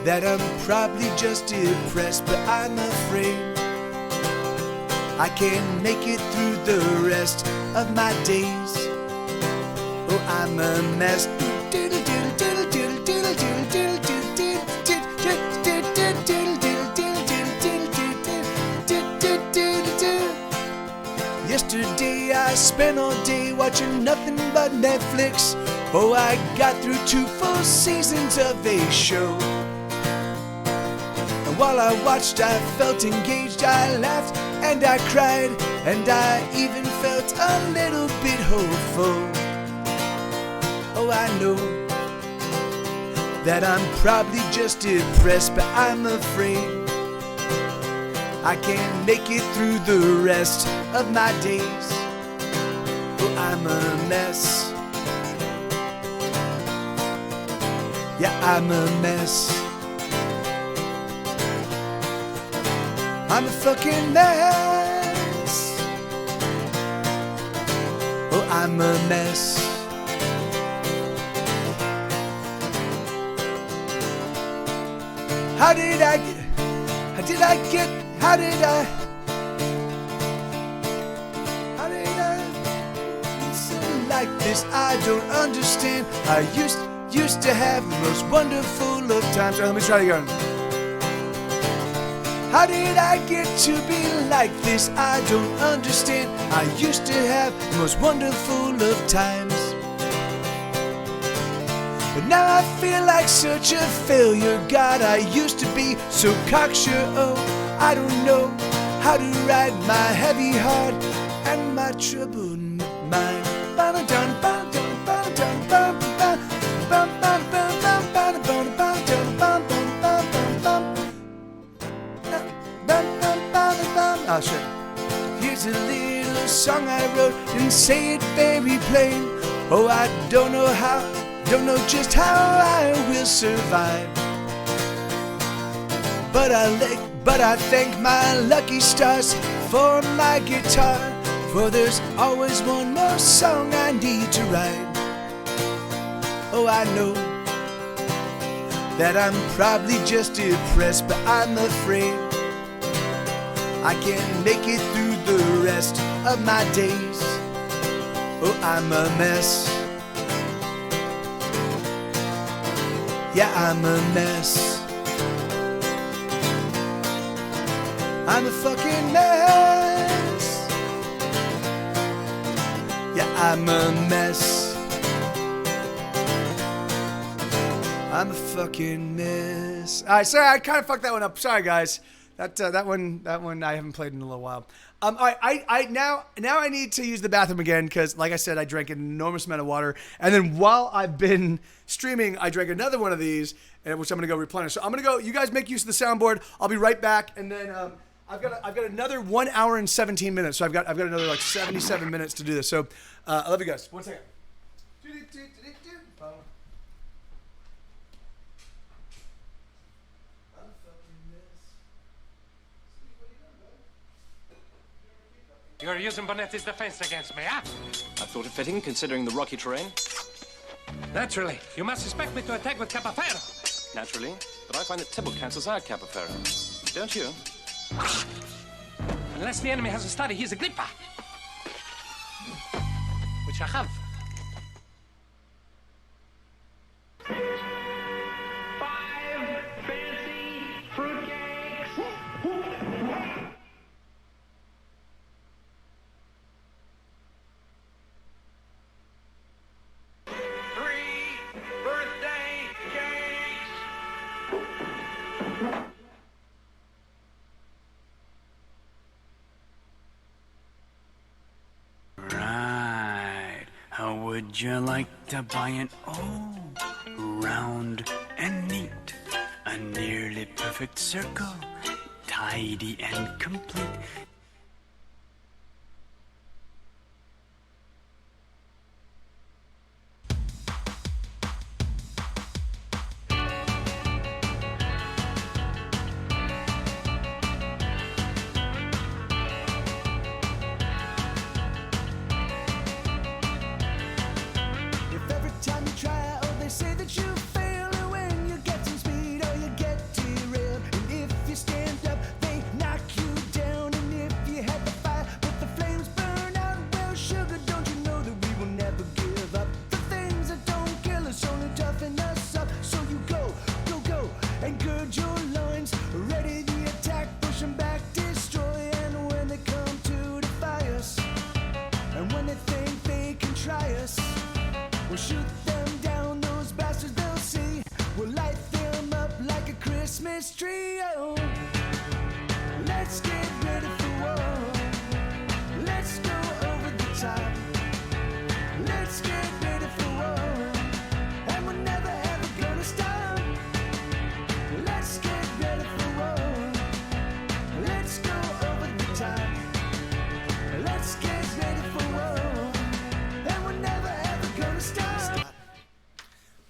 that I'm probably just depressed, but I'm afraid I can't make it through the rest of my days. Oh, I'm a mess. Yesterday I spent all day watching nothing but Netflix. Oh, I got through 2 full seasons of a show. And while I watched, I felt engaged, I laughed and I cried, and I even felt a little bit hopeful. Oh, I know that I'm probably just depressed, but I'm afraid I can't make it through the rest of my days. Oh, I'm a mess. Yeah, I'm a mess. I'm a fucking mess. Oh, I'm a mess. How did I get so like this? I don't understand. I used to have the most wonderful of times. Let me try it again. How did I get to be like this? I don't understand. I used to have the most wonderful of times, but now I feel like such a failure. God, I used to be so cocksure. Oh, I don't know how to ride my heavy heart and my troubled mind. Oh, shit. Here's a little song I wrote and say it very plain. Oh, I don't know just how I will survive, but I thank my lucky stars for my guitar, for there's always one more song I need to write. Oh, I know that I'm probably just depressed, but I'm afraid I can't make it through the rest of my days. Oh, I'm a mess. Yeah, I'm a mess. I'm a fucking mess. Yeah, I'm a mess. I'm a fucking mess. All right, sorry, I kind of fucked that one up. Sorry, guys. That one I haven't played in a little while. All right, I now I need to use the bathroom again because, like I said, I drank an enormous amount of water, and then while I've been streaming, I drank another one of these, which I'm gonna go replenish. So I'm gonna go. You guys make use of the soundboard. I'll be right back, and then I've got another 1 hour and 17 minutes. So I've got another like 77 minutes to do this. So I love you guys. 1 second. You're using Bonetti's defense against me, huh? I thought it fitting, considering the rocky terrain. Naturally. You must expect me to attack with Capafero. Naturally. But I find that Tybalt cancels out Capafero. Don't you? Unless the enemy has a study, he's a gripper. Which I have. 5 fancy Right. How would you like to buy an old, round, and neat, a nearly perfect circle, tidy and complete? If every time you try, oh, they say that you fail, and when you get some speed, oh, you get derailed. And if you stand up, they knock you down. And if you had the fire, but the flames burn out, well, sugar, don't you know that we will never give up? The things that don't kill us only toughen us up. So you go, go, go, and gird your loins, ready the attack, push them back, destroy. And when they come to defy us, and when they think they can try us, we'll shoot them down, those bastards they'll see. We'll light them up like a Christmas tree. Oh, let's get ready for war. Let's go over the top. Let's get ready for war. And we're never ever gonna stop. Let's get ready for war. Let's go over the top. Let's get ready for war. And we're never ever gonna stop.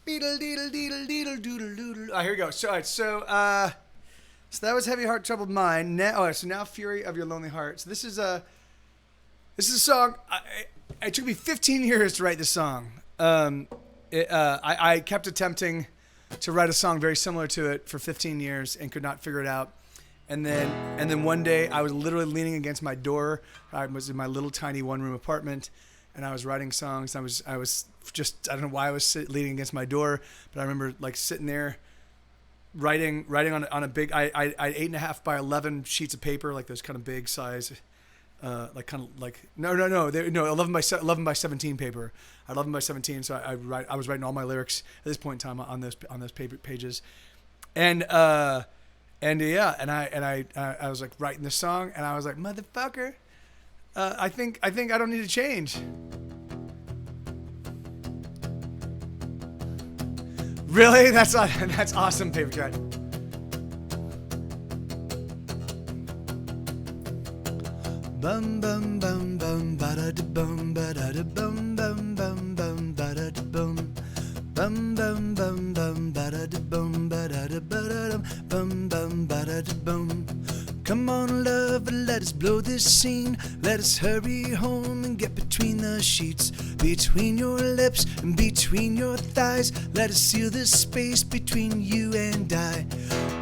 Beetle deedle deedle deedle doodle doodle. Oh, here we go. So, all right, so that was Heavy Heart Troubled Mind. Now, so now Fury of Your Lonely Heart. So this is a song. It took me 15 years to write this song. I kept attempting to write a song very similar to it for 15 years and could not figure it out. And then one day I was literally leaning against my door. I was in my little tiny one-room apartment, and I was writing songs. I was just, I don't know why I was leaning against my door, but I remember like sitting there writing on a big, I 8.5 by 11 sheets of paper, like those kind of big size, like kind of like, no, 11 by 17 paper. I 11 by 17. So I was writing all my lyrics at this point in time on those paper pages. And yeah, and I was like writing this song, and I was like, motherfucker, I think I don't need to change. Really? That's awesome, Paper Cut. Bum bum bum bum ba da da bum ba da da bum bum bum bum ba da da bum bum bum bum bum ba da da bum ba da da ba da bum bum ba da da bum. Come on, love, let us blow this scene. Let us hurry home and get between the sheets, between your lips and between your thighs. Let us seal the space between you and I.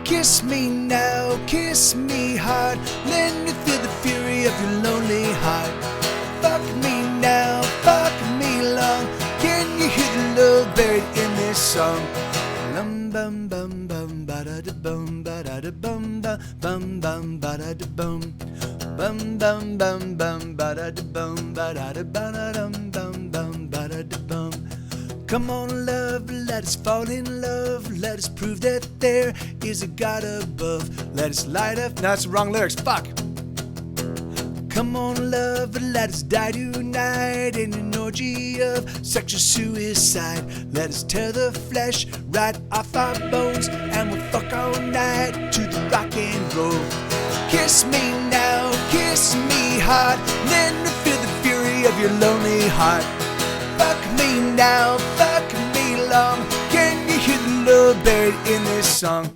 Kiss me now, kiss me hard. Let me feel the fury of your lonely heart. Fuck me now, fuck me long. Can you hear the love buried in this song? Bum bum bum bum ba da da bum ba da da bum ba bum bum ba da da bum bum bum bum bum ba da da bum ba da da ba da dum bum bum ba da da bum. Come on, love, let us fall in love. Let us prove that there is a God above. Let us light up. No, that's the wrong lyrics. Fuck. Come on, love, let us die tonight in an orgy of sexual suicide. Let us tear the flesh right off our bones, and we'll fuck all night to the rock and roll. Kiss me now, kiss me hard. Let me feel the fury of your lonely heart. Fuck me now, fuck me long. Can you hear the love buried in this song?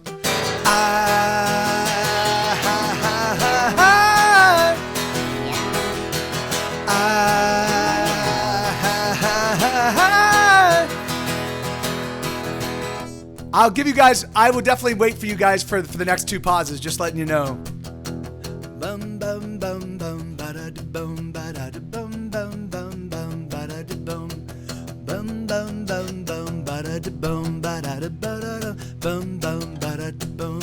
I'll give you guys, I will definitely wait for you guys for the next two pauses, just letting you know. Bum bum bum bum ba da da bum ba da da bum bum bum bum ba da da bum bum bum bum bum ba da da bum ba da da ba da da bum bum ba da da bum.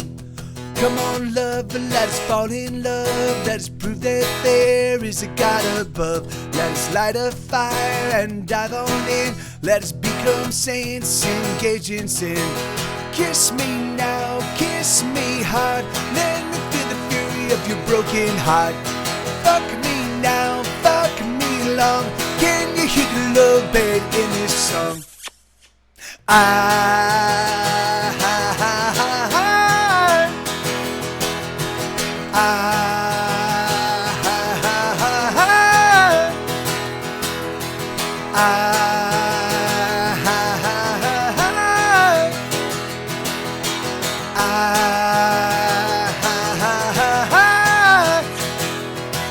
Come on, love, let us fall in love. Let us prove that there is a God above. Let us light a fire and dive on in. Let us become saints, engage in sin. Kiss me now, kiss me your broken heart. Fuck me now, fuck me long. Can you hear the love buried in this song?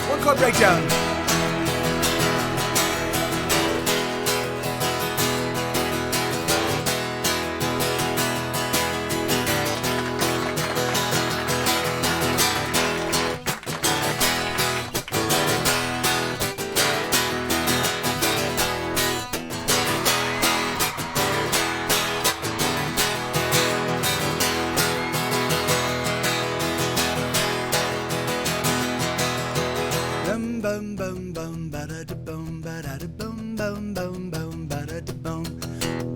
One chord breakdown. Bum bum bum ba da da bum ba da da bum bum bum bum ba da da bum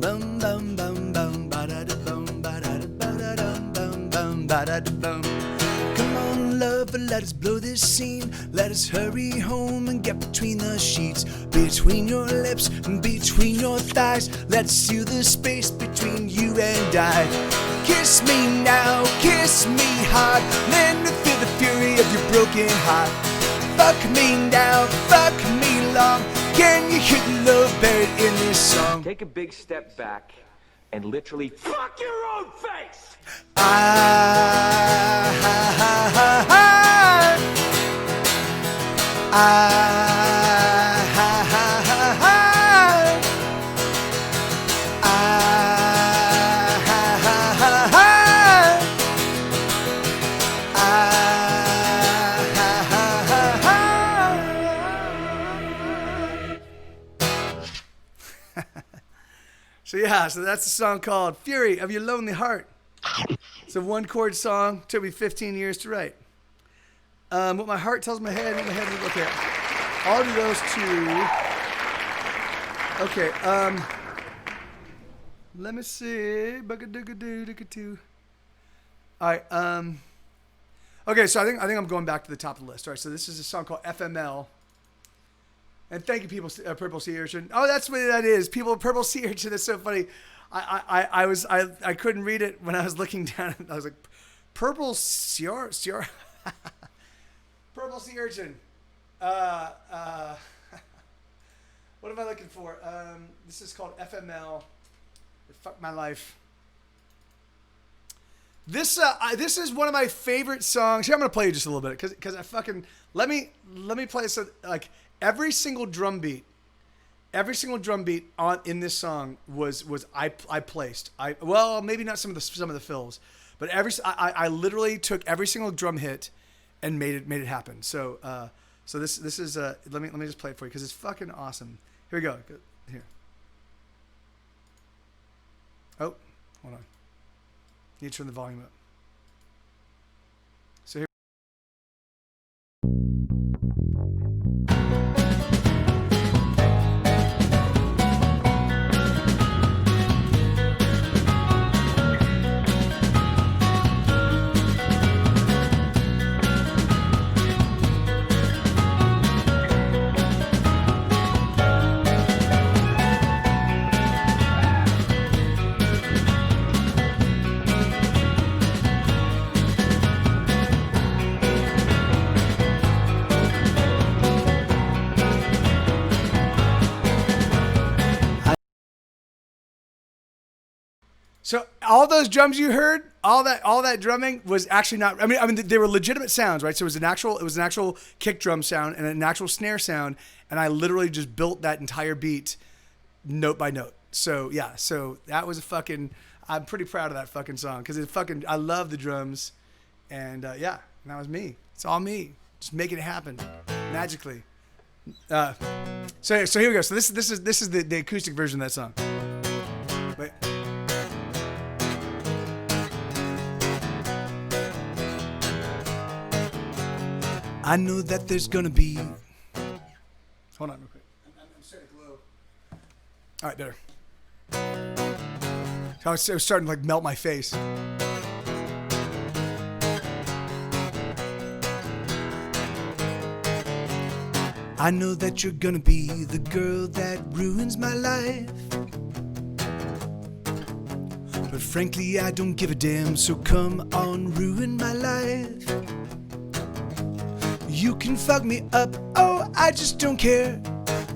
bum bum bum bum ba da da bum ba da da ba da dum bum bum ba da da bum. Come on, lover, let us blow this scene. Let us hurry home and get between the sheets, between your lips and between your thighs. Let's seal the space between you and I. Kiss me now, kiss me hard. Let me feel the fury of your broken heart. Fuck me now, fuck me long. Can you hear the love buried in this song? Take a big step back and literally fuck your own face! So yeah, so that's a song called Fury of Your Lonely Heart. It's a one chord song. Took me 15 years to write. What my heart tells my head, what my head will look at. I'll do those two. Okay, let me see. Alright, okay, so I think I'm going back to the top of the list. Alright, so this is a song called FML. And thank you, people. Purple Sea Urchin. Oh, that's what that is. People, Purple Sea Urchin. That's so funny. I couldn't read it when I was looking down. I was like, Purple Sea Purple Sea Urchin. What am I looking for? This is called FML. Fuck my life. This is one of my favorite songs. Here, I'm gonna play you just a little bit because I fucking let me play some like. Every single drum beat on in this song was I placed. Well, maybe not some of the fills, but I literally took every single drum hit and made it happen. So this is let me just play it for you because it's fucking awesome. Here we go. Here. Oh, hold on. Need to turn the volume up. So here. So all those drums you heard, all that drumming was actually not. I mean, they were legitimate sounds, right? So it was an actual kick drum sound and an actual snare sound, and I literally just built that entire beat, note by note. So yeah, so that was a fucking. I'm pretty proud of that fucking song because I love the drums, and yeah, that was me. It's all me, just making it happen magically. So here we go. So this is the acoustic version of that song. Wait. I know that there's gonna be. Hold on real quick. I'm starting to glow. All right, better. I was starting to like melt my face. I know that you're gonna be the girl that ruins my life. But frankly, I don't give a damn, so come on, ruin my life. You can fuck me up, oh, I just don't care.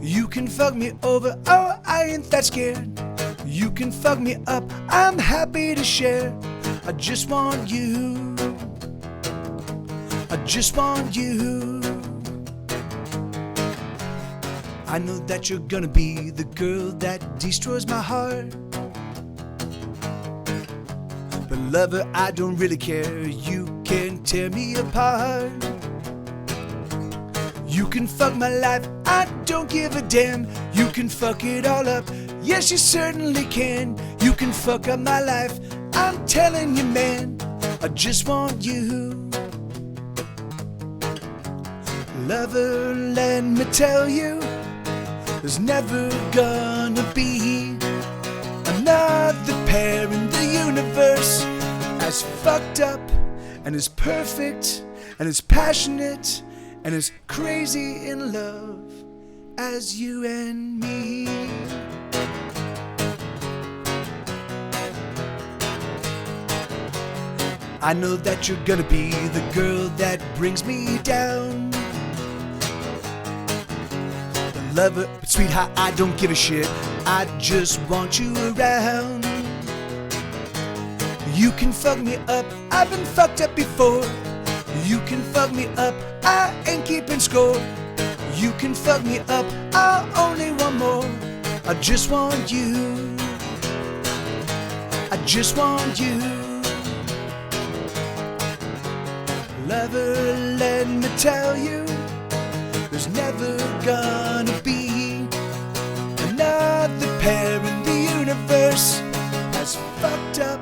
You can fuck me over, oh, I ain't that scared. You can fuck me up, I'm happy to share. I just want you. I just want you. I know that you're gonna be the girl that destroys my heart. But lover, I don't really care. You can tear me apart. You can fuck my life, I don't give a damn. You can fuck it all up, yes you certainly can. You can fuck up my life, I'm telling you man. I just want you. Lover, let me tell you, there's never gonna be another pair in the universe as fucked up and as perfect and as passionate and as crazy in love as you and me. I know that you're gonna be the girl that brings me down. The lover, but sweetheart, I don't give a shit. I just want you around. You can fuck me up, I've been fucked up before. You can fuck me up, I ain't keeping score. You can fuck me up, I only want more. I just want you. I just want you. Lover, let me tell you, there's never gonna be another pair in the universe as fucked up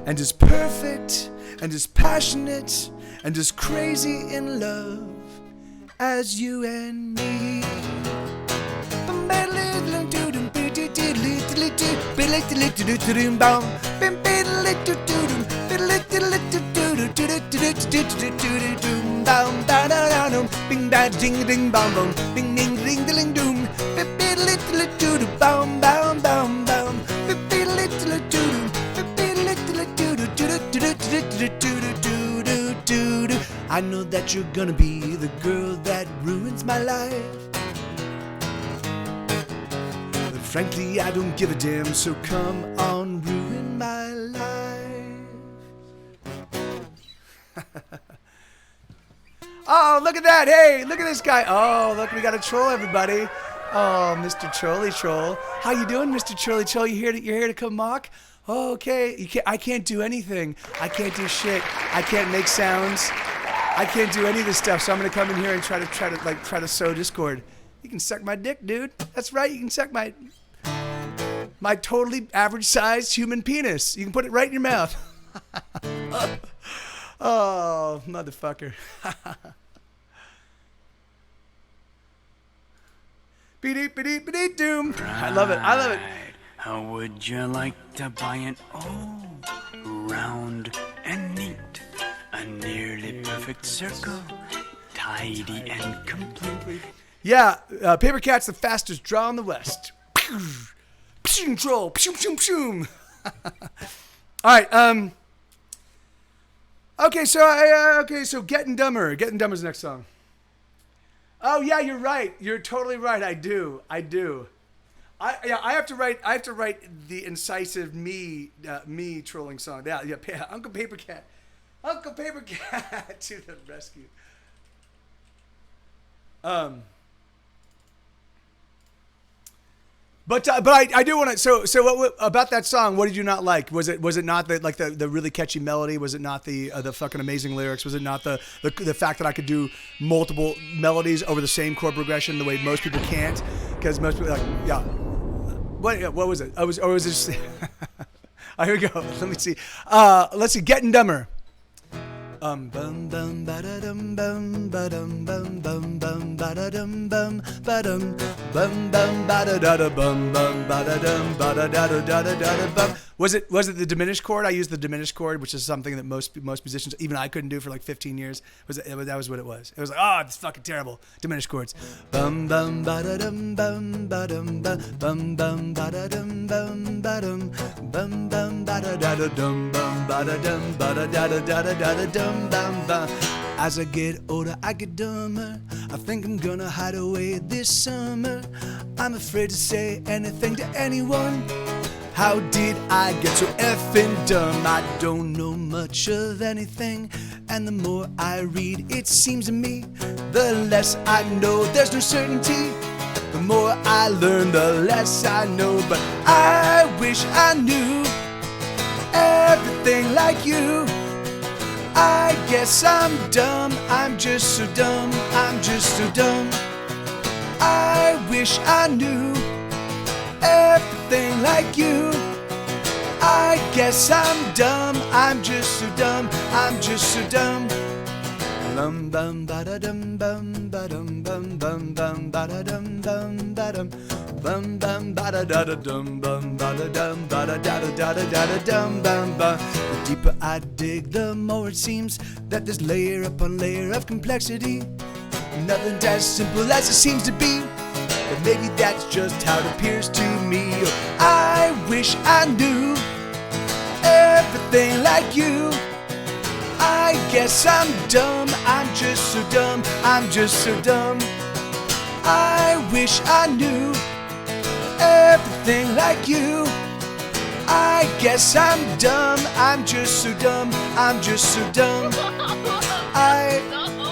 and as perfect and as passionate and as crazy in love as you and me. Bing bang ding ding bong bong, bing ding ding ding doom, bip bip little doo bong bong bong bong, bip bip little doo, bip bip little doo. I know that you're gonna be the girl that ruins my life. But frankly, I don't give a damn, so come on, ruin my life. Oh, look at that. Hey, look at this guy. Oh, look, we got a troll, everybody. Oh, Mr. Trolly Troll. How you doing, Mr. Trolly Troll? You're here to come mock? Oh, okay. I can't do anything. I can't do shit. I can't make sounds. I can't do any of this stuff, so I'm gonna come in here and try to sow discord. You can suck my dick, dude. That's right, you can suck my totally average sized human penis. You can put it right in your mouth. Oh, motherfucker. Beep doom. I love it. I love it. How would you like to buy an round and neat, a nearly perfect circle, tidy and complete? Yeah, Paper Cat's the fastest draw in the West. Troll. All right. Okay, so Getting Dumber. Getting Dumber's the next song. Oh yeah, you're right. You're totally right. I do. I have to write the incisive me trolling song. Yeah. Uncle Paper Cat to the rescue. But I do want to. So what about that song? What did you not like? Was it not the really catchy melody? Was it not the fucking amazing lyrics? Was it not the fact that I could do multiple melodies over the same chord progression the way most people can't? Because most people what was it? Was it just? Oh, here we go. Let me see. Let's see. Getting Dumber. Bum bum ba da dum bum ba dum bum bum bum ba da dum bum ba dum bum bum ba da da da bum bum ba da dum ba da da da da da da bum Was it the diminished chord? I used the diminished chord, which is something that most musicians, even I couldn't do for like 15 years. That was what it was. It was like, oh, it's fucking terrible. Diminished chords. Bum bum ba da dum bum ba dum ba bum bum ba da dum bum ba dum bum bum ba da da dum bum ba da dum ba da da da da da dum bum ba. As I get older, I get dumber. I think I'm gonna hide away this summer. I'm afraid to say anything to anyone. How did I get so effing dumb? I don't know much of anything, and the more I read, it seems to me, the less I know. There's no certainty. The more I learn, the less I know. But I wish I knew everything like you. I guess I'm dumb. I'm just so dumb. I'm just so dumb. I wish I knew everything like you. I guess I'm dumb. I'm just so dumb. I'm just so dumb. Bum bum ba da dum bum ba dum bum bum bum ba da dum bum ba dum bum bum ba da da da dum bum ba da dum ba da da da da da da dum bum ba. The deeper I dig, the more it seems that there's layer upon layer of complexity. Nothing's as simple as it seems to be. But maybe that's just how it appears to me. I wish I knew everything like you. I guess I'm dumb. I'm just so dumb. I'm just so dumb. I wish I knew everything like you. I guess I'm dumb. I'm just so dumb. I'm just so dumb. I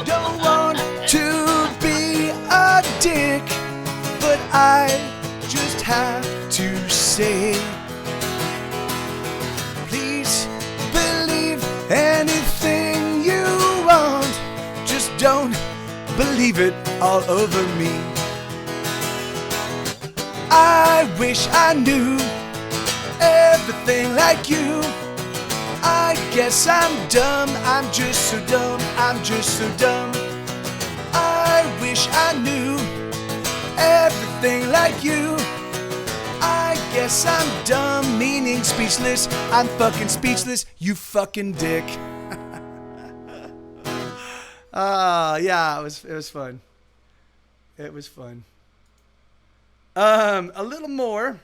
don't want to be a dick, but I just have to say, please believe anything you want. Just don't believe it all over me. I wish I knew everything like you. I guess I'm dumb. I'm just so dumb. I'm just so dumb. I wish I knew everything like you. I guess I'm dumb, meaning speechless. I'm fucking speechless, you fucking dick. Yeah, it was fun. It was fun. A little more.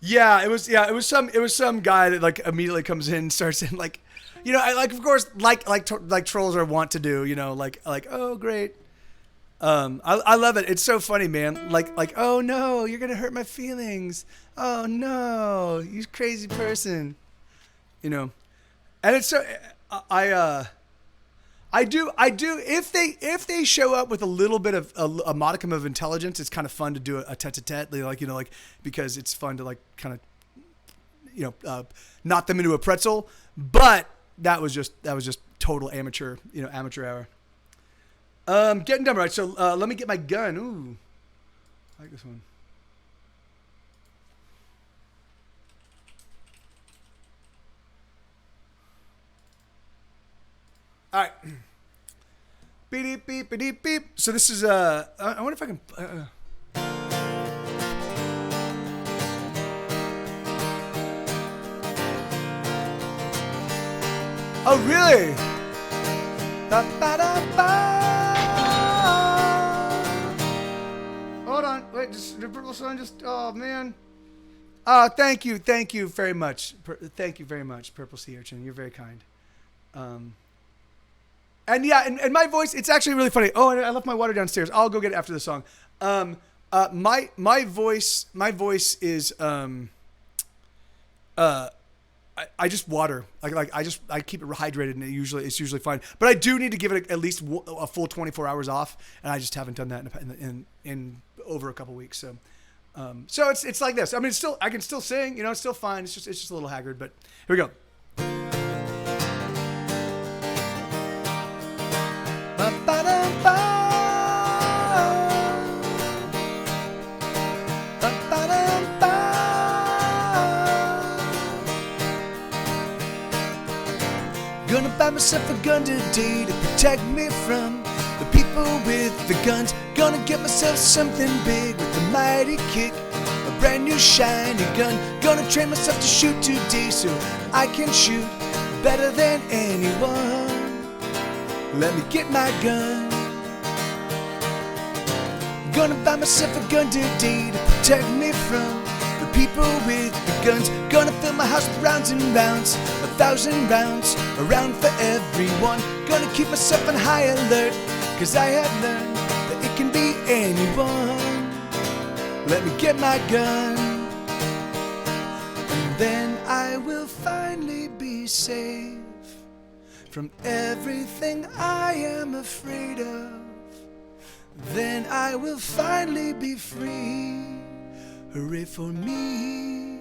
Yeah, it was some guy that like immediately comes in and starts in like, you know, I like, of course, like trolls are wont to do, you know, like, oh great. I love it. It's so funny, man. Like, oh no, you're gonna hurt my feelings. Oh no, you crazy person. You know, and it's so, I do. If they show up with a little bit of a modicum of intelligence, it's kind of fun to do a tete-a-tete, like, you know, like, because it's fun to like kind of, you know, knock them into a pretzel. But that was just total amateur, you know, amateur hour. Getting done right. So let me get my gun. Ooh, I like this one. All right. Beep, beep, beep, beep, beep. So this is, I wonder if I can, oh, really? Ba, ba, da, ba. Hold on. Wait, just, the purple sun just, oh, man. Thank you very much. Thank you very much, Purple Sea Urchin. You're very kind. And yeah, and my voice, it's actually really funny. Oh, and I left my water downstairs. I'll go get it after the song. My voice is I just water. I keep it hydrated, and it's usually fine. But I do need to give it at least a full 24 hours off, and I just haven't done that in over a couple weeks. So so it's like this. I mean, I can still sing. You know, it's still fine. It's just a little haggard. But here we go. Gonna buy myself a gun today to protect me from the people with the guns. Gonna get myself something big with a mighty kick. A brand new shiny gun. Gonna train myself to shoot today so I can shoot better than anyone. Let me get my gun. Gonna buy myself a gun today to protect me from the people with the guns. Gonna fill my house with rounds and rounds, 1,000 rounds, a round for everyone. Gonna keep myself on high alert, cause I have learned that it can be anyone. Let me get my gun, and then I will finally be safe from everything I am afraid of. Then I will finally be free. Hooray for me.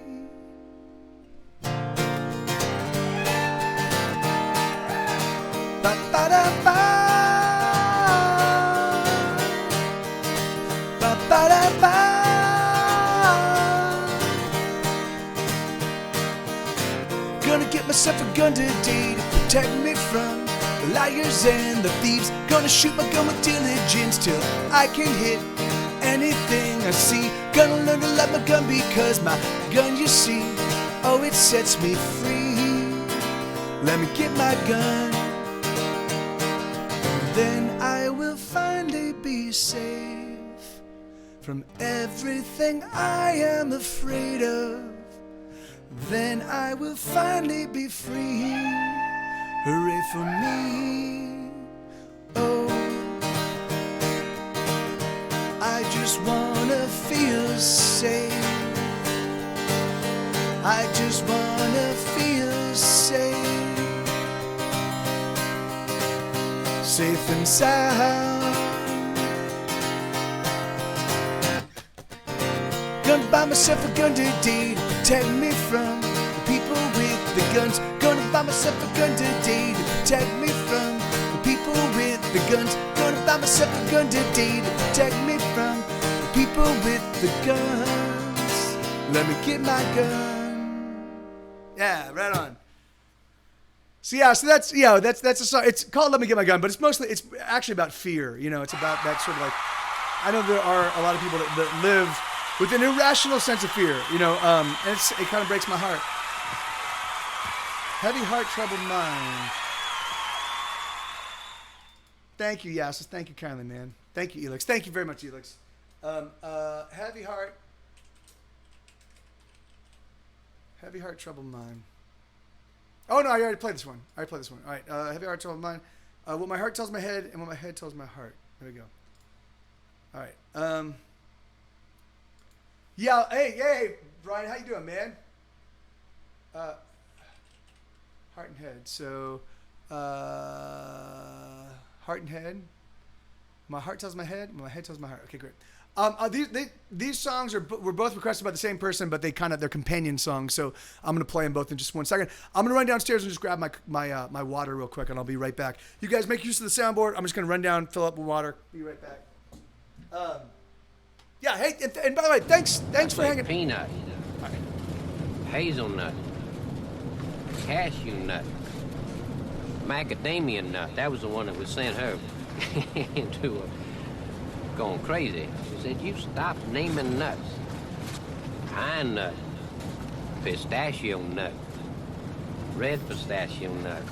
Ba ba da ba. Ba ba da ba. Gonna get myself a gun today to protect me from the liars and the thieves. Gonna shoot my gun with diligence till I can hit anything I see. Gonna learn to love my gun because my gun, you see, oh, it sets me free. Let me get my gun, and then I will finally be safe from everything I am afraid of. Then I will finally be free. Hooray for me. Oh, I just wanna feel safe. I just wanna feel safe. Safe and sound. Gonna buy myself a gun today to protect me from the people with the guns. Gonna buy myself a gun today to protect me from the people with the guns. Gonna buy myself a gun today to protect me from the people with the guns. Let me get my gun. Yeah, right on. So yeah, so that's that's a song. It's called "Let Me Get My Gun," but it's actually about fear. You know, it's about that sort of like. I know there are a lot of people that live with an irrational sense of fear. You know, and it kind of breaks my heart. Heavy heart, troubled mind. Thank you, Yasis. Thank you kindly, man. Thank you, Elix. Thank you very much, Elix. Heavy heart. Heavy heart, troubled mind. Oh, no, I already played this one. All right, heavy heart, troubled mind. What my heart tells my head and what my head tells my heart. There we go. All right. Yeah, hey, Brian, how you doing, man? Heart and head. So, heart and head. My heart tells my head. My head tells my heart. Okay, great. These songs were both requested by the same person, but they're companion songs. So I'm gonna play them both in just 1 second. I'm gonna run downstairs and just grab my water real quick, and I'll be right back. You guys make use of the soundboard. I'm just gonna run down, fill up with water. Be right back. Yeah. Hey, and by the way, thanks for hanging. Peanut, hazelnut, cashew nut, macadamia nut. That was the one that was sent her into going crazy. She said, "You stop naming nuts. Pine nut, pistachio nut, red pistachio nut,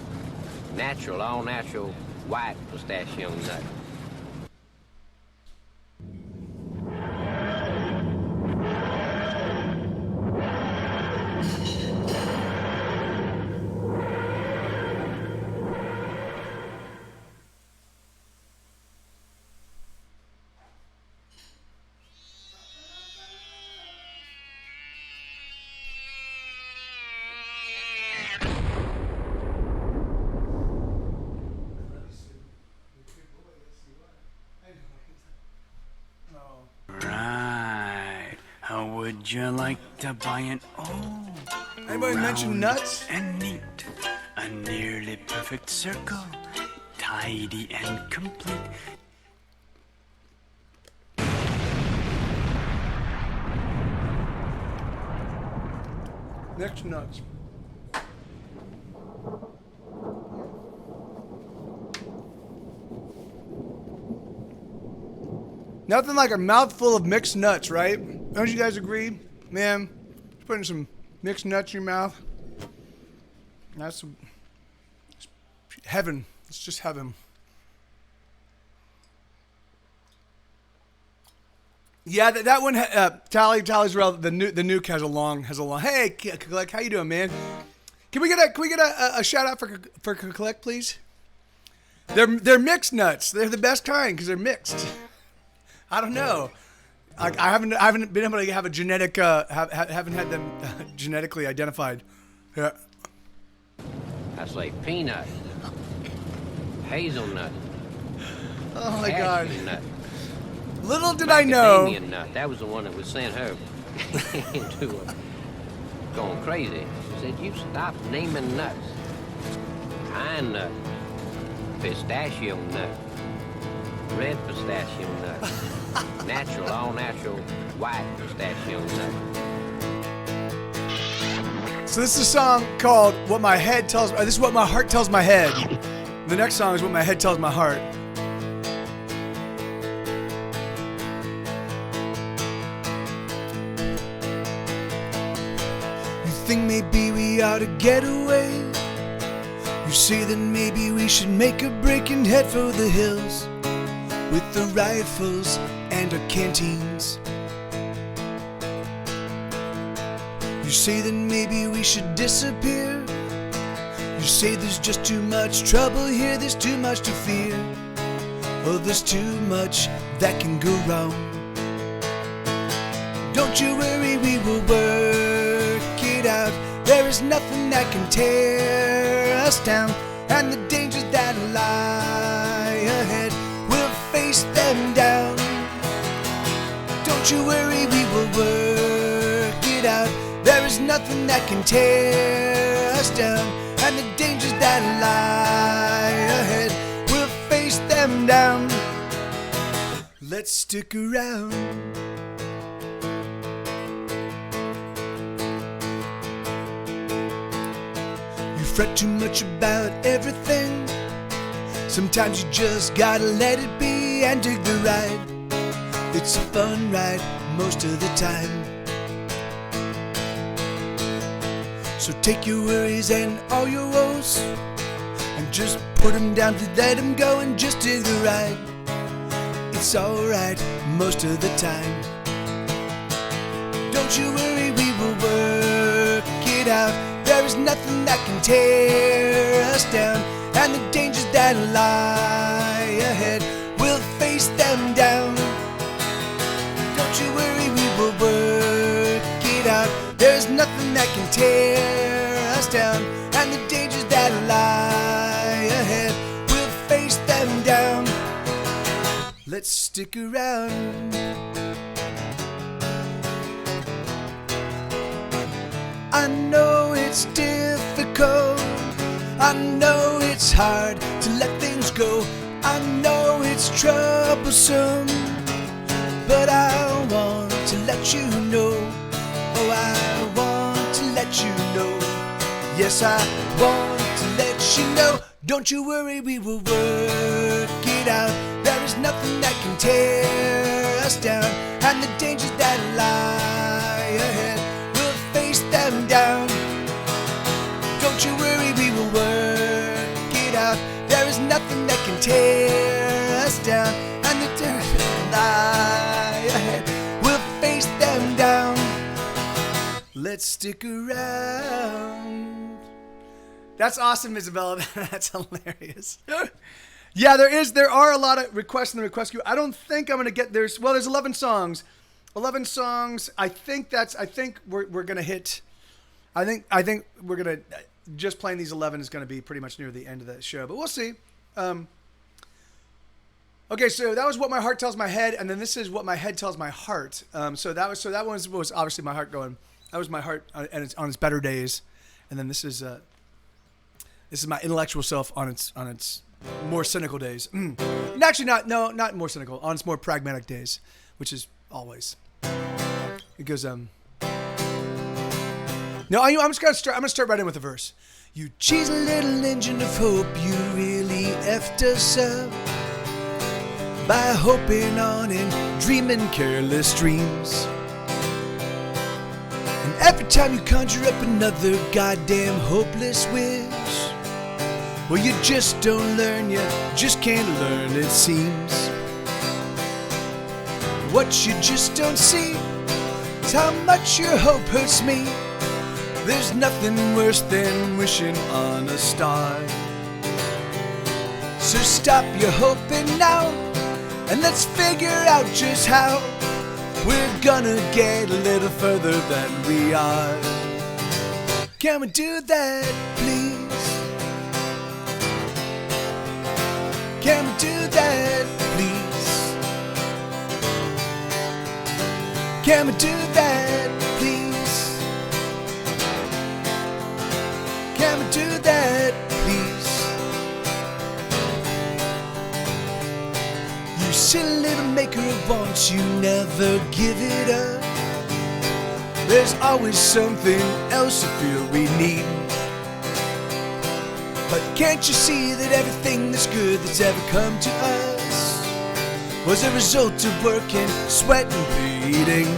natural, all natural, white pistachio nut." Would you like to buy an Anybody mention nuts? And neat, a nearly perfect circle, tidy and complete. Next nuts. Nothing like a mouthful of mixed nuts, right? Don't you guys agree? Man, putting some mixed nuts in your mouth. That's heaven. It's just heaven. Yeah, that one. Tally's real. The nuke has a long. Hey, Click, how you doing, man? Can we get a shout out for Click, please? They're mixed nuts. They're the best kind because they're mixed. I don't know. I haven't been able to have a genetic. Haven't had them genetically identified. Yeah. I say peanut, hazelnut. Oh my God. Nut. Little did I know. Macadamia nut. That was the one that was sent her into going crazy. She said, "You stop naming nuts. Pine nut, pistachio nut, red pistachio nut, natural, all natural, white pistachio nut." So this is a song called "What My Head Tells." This is what my heart tells my head. The next song is "What My Head Tells My Heart." Think maybe we ought to get away. You say that maybe we should make a break and head for the hills with the rifles and our canteens. You say that maybe we should disappear. You say there's just too much trouble here, there's too much to fear. Oh, there's too much that can go wrong. Don't you worry, we will work it out. There is nothing that can tear us down, and the dangers that lie ahead, we'll face them down. Don't you worry, we will work it out. There is nothing that can tear us down, and the dangers that lie ahead, we'll face them down. Let's stick around. Fret too much about everything. Sometimes you just gotta let it be and dig the ride. It's a fun ride most of the time. So take your worries and all your woes and just put them down, to let them go and just dig the ride. It's alright most of the time. Don't you worry, we will work it out. There is nothing that can tear us down, and the dangers that lie ahead, we'll face them down. Don't you worry, we will work it out. There's nothing that can tear us down, and the dangers that lie ahead, we'll face them down. Let's stick around. I know it's difficult, I know it's hard to let things go, I know it's troublesome, but I want to let you know, oh I want to let you know, yes I want to let you know. Don't you worry, we will work it out. There is nothing that can tear us down, and the dangers that lie ahead, face them down. Don't you worry, we will work it out. There is nothing that can tear us down, and the dangers that lie ahead, we'll face them down. Let's stick around. That's awesome, Isabella. That's hilarious. Yeah, there are a lot of requests in the request queue. I don't think I'm gonna get there's 11 songs. 11 songs. I think we're gonna hit. I think we're gonna just playing these 11 is gonna be pretty much near the end of the show, but we'll see. Okay, so that was What My Heart Tells My Head, and then this is What My Head Tells My Heart. So that was obviously my heart going. That was my heart and it's on its better days, and then this is my intellectual self on its more cynical days. Actually, not more cynical, on its more pragmatic days, which is always. It goes No, I'm gonna start right in with the verse. You cheesy little engine of hope, you really effed us up by hoping on and dreaming careless dreams. Every time you conjure up another goddamn hopeless wish, well, you just don't learn, you just can't learn, it seems. What you just don't see is how much your hope hurts me. There's nothing worse than wishing on a star. So stop your hoping now, and let's figure out just how we're gonna get a little further than we are. Can we do that, please? Can we do that, please? Can we do that, please? Can we do that, please? You silly little maker of wants, you never give it up. There's always something else I feel we need. But can't you see that everything that's good that's ever come to us was a result of working, sweat, and bleeding?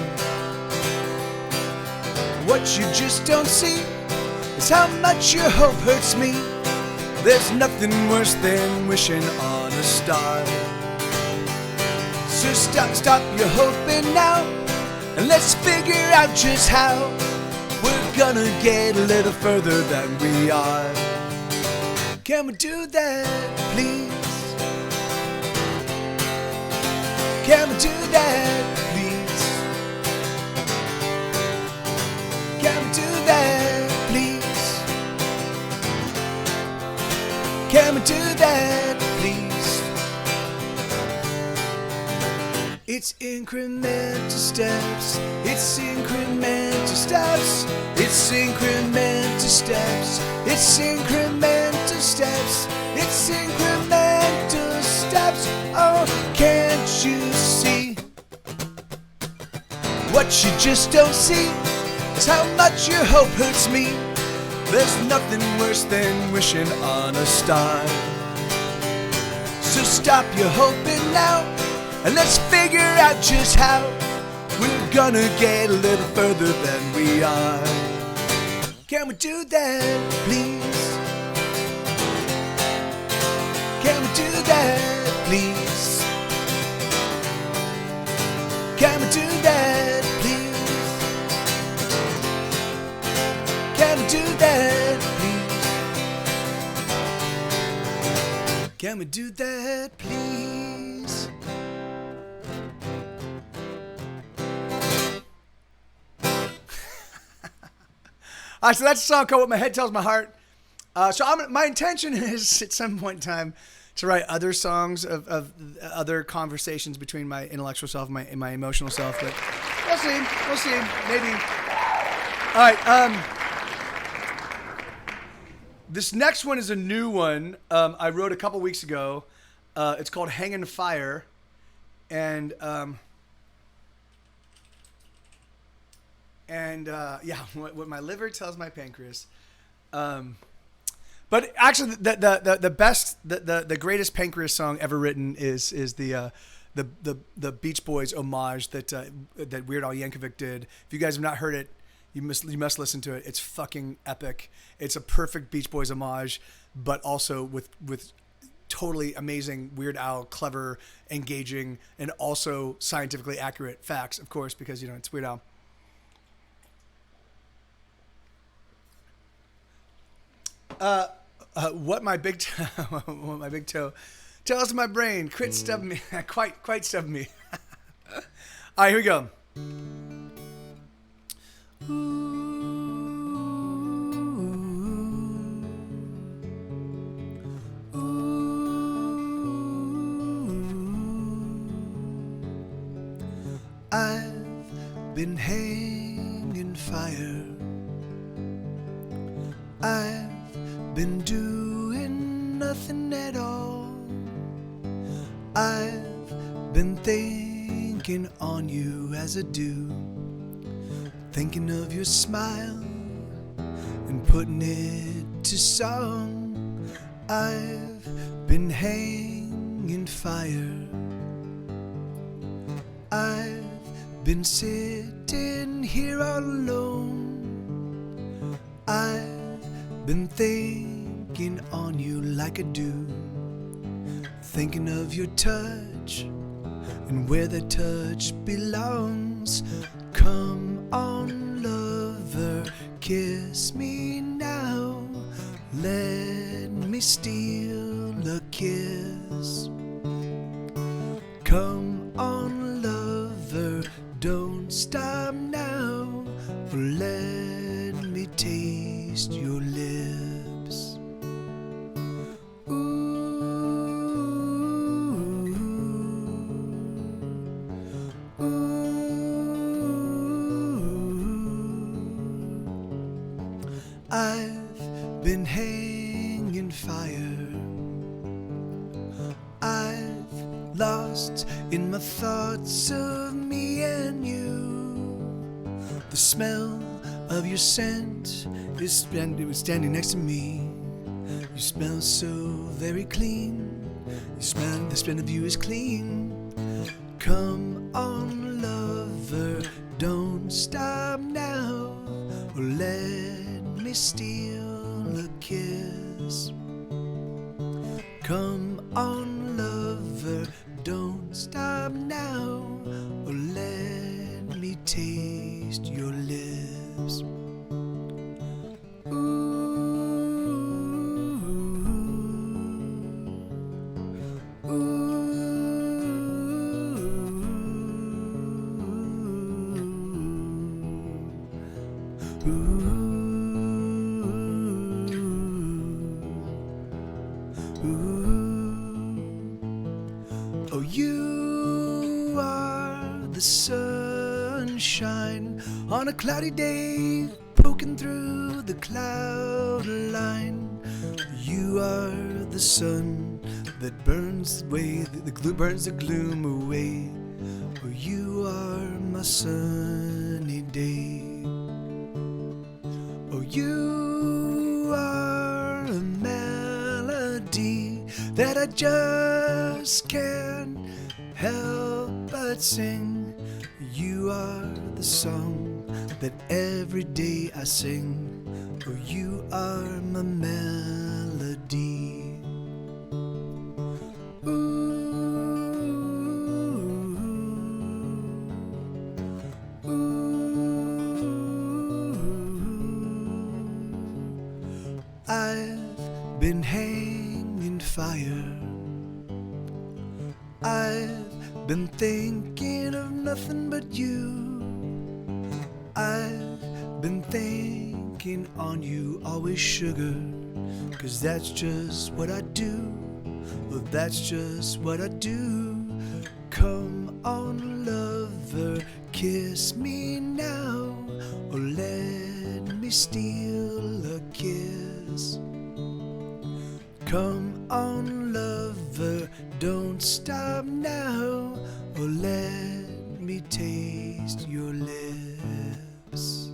What you just don't see is how much your hope hurts me. There's nothing worse than wishing on a star. So stop your hoping now, and let's figure out just how we're gonna get a little further than we are. Can we do that, please? Can we do that, please? Can we do that, please? Can we do that, please? It's incremental steps. It's incremental steps. It's incremental steps. It's incremental steps. It's incremental steps. Oh, can't you see? What you just don't see is how much your hope hurts me. There's nothing worse than wishing on a star. So stop your hoping now, and let's figure out just how we're gonna get a little further than we are. Can we do that, please? Can we do that, please? Can we do that, please? Can we do that, please? Can we do that, please? All right, so that's a song called What My Head Tells My Heart. My intention is at some point in time to write other songs of other conversations between my intellectual self and my emotional self, but we'll see. We'll see. Maybe. All right. This next one is a new one I wrote a couple weeks ago. It's called Hangin' Fire. And yeah, what my liver tells my pancreas. But actually, the best, the greatest pancreas song ever written is the Beach Boys homage that Weird Al Yankovic did. If you guys have not heard it, you must listen to it. It's fucking epic. It's a perfect Beach Boys homage, but also with totally amazing Weird Al, clever, engaging, and also scientifically accurate facts, of course, because it's Weird Al. What my big toe tells my brain. Quite stubbed me. quite stubbed me. All right, here we go. I've been hanging fire. I've been doing nothing at all. I've been thinking on you as I do, thinking of your smile and putting it to song. I've been hanging fire. I've been sitting here all alone, I've been thinking on you like I do, thinking of your touch and where that touch belongs. Come on, lover, kiss me now. Let me steal a kiss. Come on, lover, don't stop now. Let me taste your lips. I've been hanging fire. I've lost in my thoughts of me and you. The smell of your scent is standing next to me. You smell so very clean. You smell, the smell of you is clean. Come on, lover, don't stop now. Or let me steal a kiss. Come on, lover, don't stop now. Or let me taste your lips. Oh, you are the sunshine on a cloudy day, poking through the cloud line. You are the sun that burns away, burns the gloom away. Oh, you are my sunny day. Oh, you are a melody that I just can't help but sing. You are the song that every day I sing. Oh, you are my melody. I've been hanging fire. I've been thinking of nothing but you. I've been thinking on you, always sugar, 'cause that's just what I do. Well, that's just what I do. Come on, lover, kiss me now, or let me steal a kiss. Come on, lover, don't stop now, or let me taste your lips.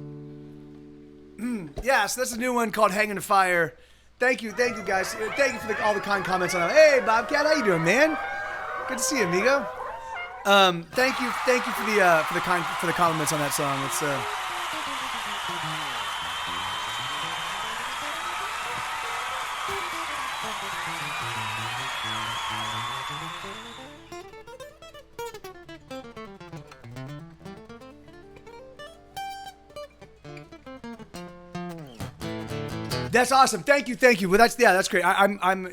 Yeah, so that's a new one called Hanging Fire. Thank you guys. Thank you for all the kind comments on that. Hey, Bobcat, how you doing, man? Good to see you, amigo. Thank you for the compliments on that song. It's That's awesome. Thank you. Well, that's great. I'm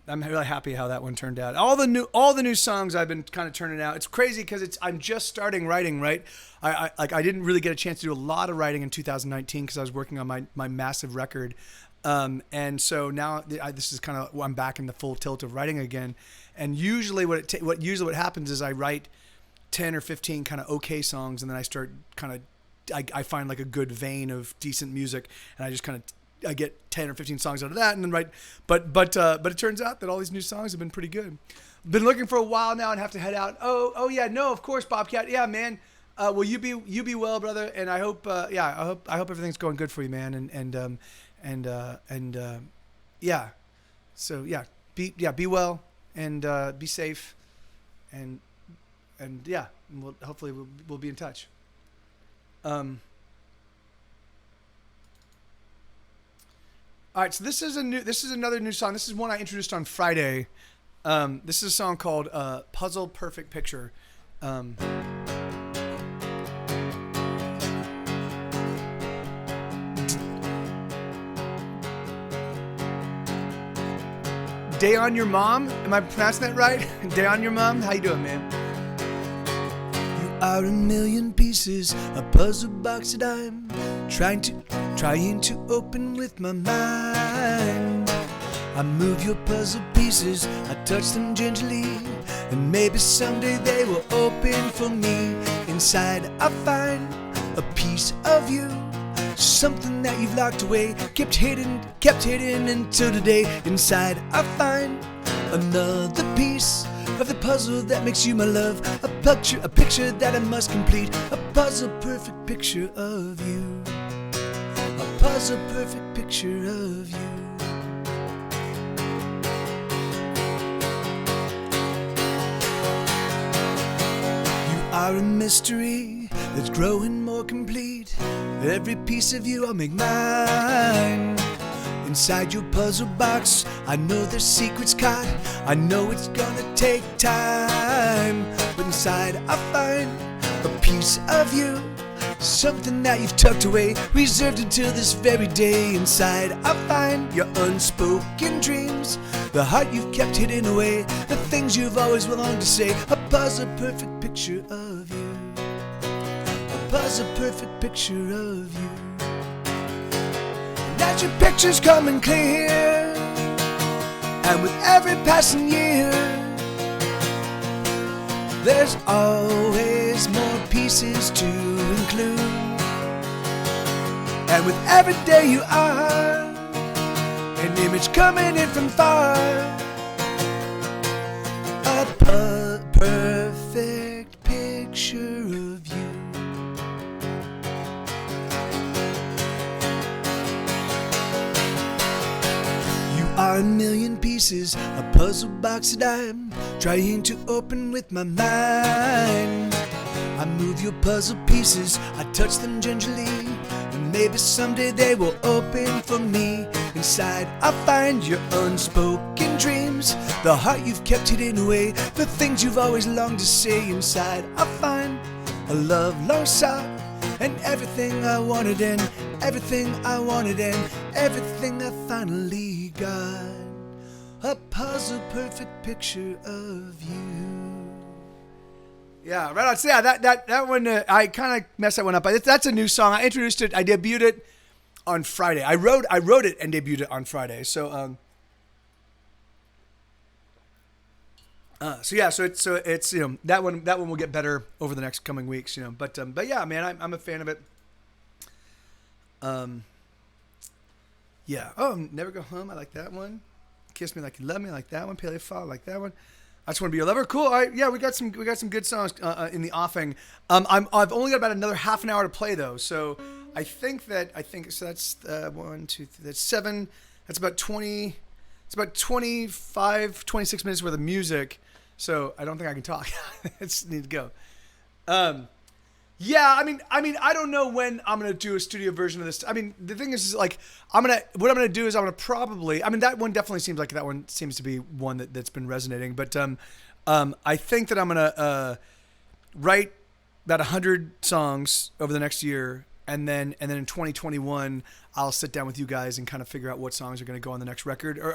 really happy how that one turned out. All the new songs I've been kind of turning out. It's crazy because I'm just starting writing. Right, I didn't really get a chance to do a lot of writing in 2019 because I was working on my massive record, and so now this is kind of I'm back in the full tilt of writing again. And usually what happens is I write 10 or 15 kind of okay songs, and then I start kind of I find like a good vein of decent music, and I just kind of I get 10 or 15 songs out of that and then write, but it turns out that all these new songs have been pretty good. Been looking for a while now and have to head out. Oh yeah, no, of course, Bobcat. Yeah, man. Well, you be well, brother. And I hope I hope everything's going good for you, man. And yeah. So yeah, be well and be safe and yeah, hopefully we'll be in touch. All right, so this is another new song. This is one I introduced on Friday. This is a song called Puzzle Perfect Picture. Day on Your Mom. Am I pronouncing that right? Day on Your Mom. How you doing, man? You are a million pieces, a puzzle box that I'm trying to open with my mind. I move your puzzle pieces, I touch them gingerly, and maybe someday they will open for me. Inside I find a piece of you, something that you've locked away, kept hidden until today. Inside I find another piece of the puzzle that makes you my love. A picture that I must complete. A puzzle perfect picture of you. A puzzle perfect picture of you. You are a mystery that's growing more complete. Every piece of you I'll make mine. Inside your puzzle box, I know there's secrets caught. I know it's gonna take time, but inside I find a piece of you, something that you've tucked away, reserved until this very day. Inside I find your unspoken dreams, the heart you've kept hidden away, the things you've always longed to say. A puzzle perfect picture of you. A puzzle perfect picture of you. As your picture's coming clear, and with every passing year, there's always more pieces to include. And with every day you are an image coming in from far, a perfect picture of you. Are a million pieces, a puzzle box that I'm trying to open with my mind. I move your puzzle pieces, I touch them gingerly, and maybe someday they will open for me. Inside I find your unspoken dreams, the heart you've kept hidden away, the things you've always longed to say. Inside I find a love long sought, and everything I wanted, and everything I wanted, and everything I finally got. A puzzle perfect picture of you. Yeah, right on. So yeah, that one, I kind of messed that one up. But that's a new song. I introduced it. I debuted it on Friday. I wrote it and debuted it on Friday. So it's that one will get better over the next coming weeks. But yeah, man, I'm a fan of it. Yeah. Oh, Never Go Home. I like that one. Kiss Me Like You Love Me. I like that one. Pele Fall. I like that one. I Just Want to Be Your Lover. Cool. All right. Yeah, we got some good songs in the offing. I've only got about another half an hour to play though. So I think so. That's 1, 2, 3. That's 7. That's about 20. It's about 25, 26 minutes worth of music. So I don't think I can talk. I just need to go. Yeah, I mean, I don't know when I'm gonna do a studio version of this. I mean, the thing is like, what I'm gonna do is I'm gonna probably. I mean, that one definitely seems like that one seems to be one that's been resonating. But I think that I'm gonna write about 100 songs over the next year, and then in 2021 I'll sit down with you guys and kind of figure out what songs are going to go on the next record, or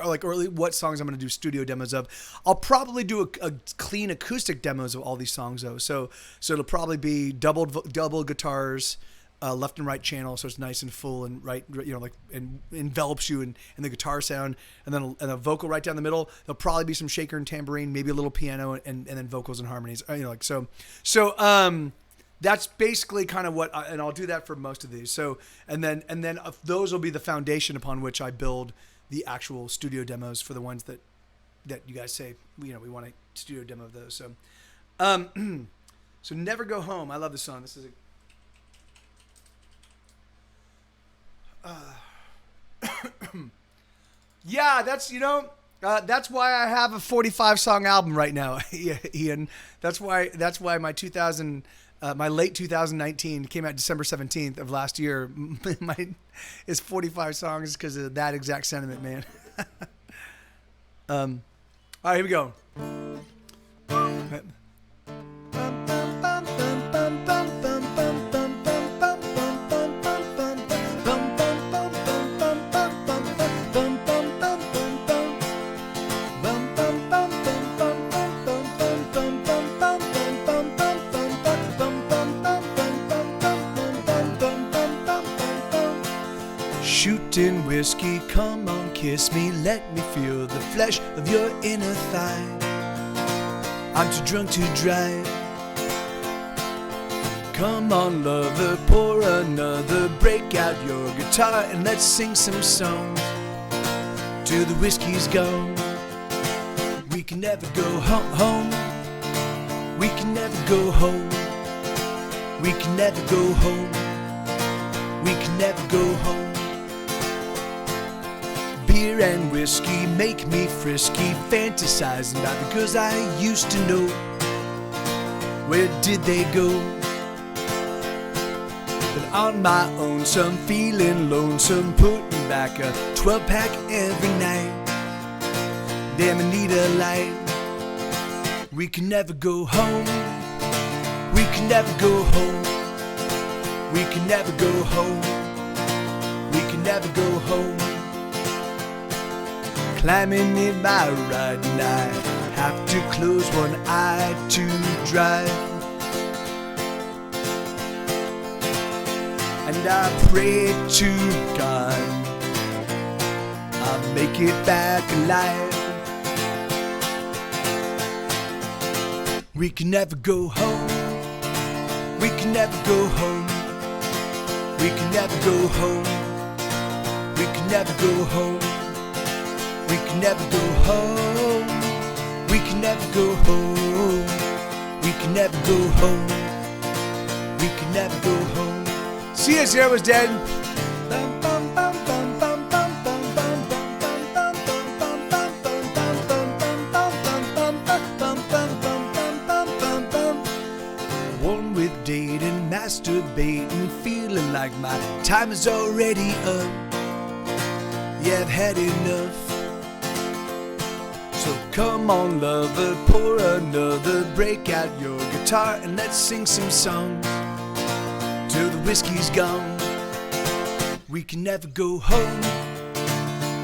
what songs I'm going to do studio demos of. I'll probably do a clean acoustic demos of all these songs though. So it'll probably be double guitars, left and right channel, so it's nice and full and right, and envelops you in the guitar sound, and then a vocal right down the middle. There'll probably be some shaker and tambourine, maybe a little piano, and then vocals and harmonies. That's basically kind of what, and I'll do that for most of these. So, and then those will be the foundation upon which I build the actual studio demos for the ones that you guys say, we want a studio demo of those. So, so Never Go Home. I love this song. This is yeah, that's why I have a 45 song album right now, Ian. That's why my 2000 my late 2019 came out December 17th of last year. Is 45 songs because of that exact sentiment, man. All right, here we go. Shooting whiskey, come on, kiss me, let me feel the flesh of your inner thigh. I'm too drunk to drive. Come on, lover, pour another, break out your guitar and let's sing some songs till the whiskey's gone. We can never go home. We can never go home. We can never go home. We can never go home. Beer and whiskey make me frisky, fantasizing about the girls I used to know. Where did they go? But on my own, some feeling lonesome, putting back a 12-pack every night. Damn, I need a light. We can never go home. We can never go home. We can never go home. We can never go home. Climbing in my ride and I have to close one eye to drive. And I pray to God I'll make it back alive. We can never go home. We can never go home. We can never go home. We can never go home. We can never go home. We can never go home. We can never go home. We can never go home. See us here was dead. One with dating, masturbating, feeling like my time is already up. Yeah, I've had enough. So come on, lover, pour another, break out your guitar and let's sing some songs till the whiskey's gone. We can never go home.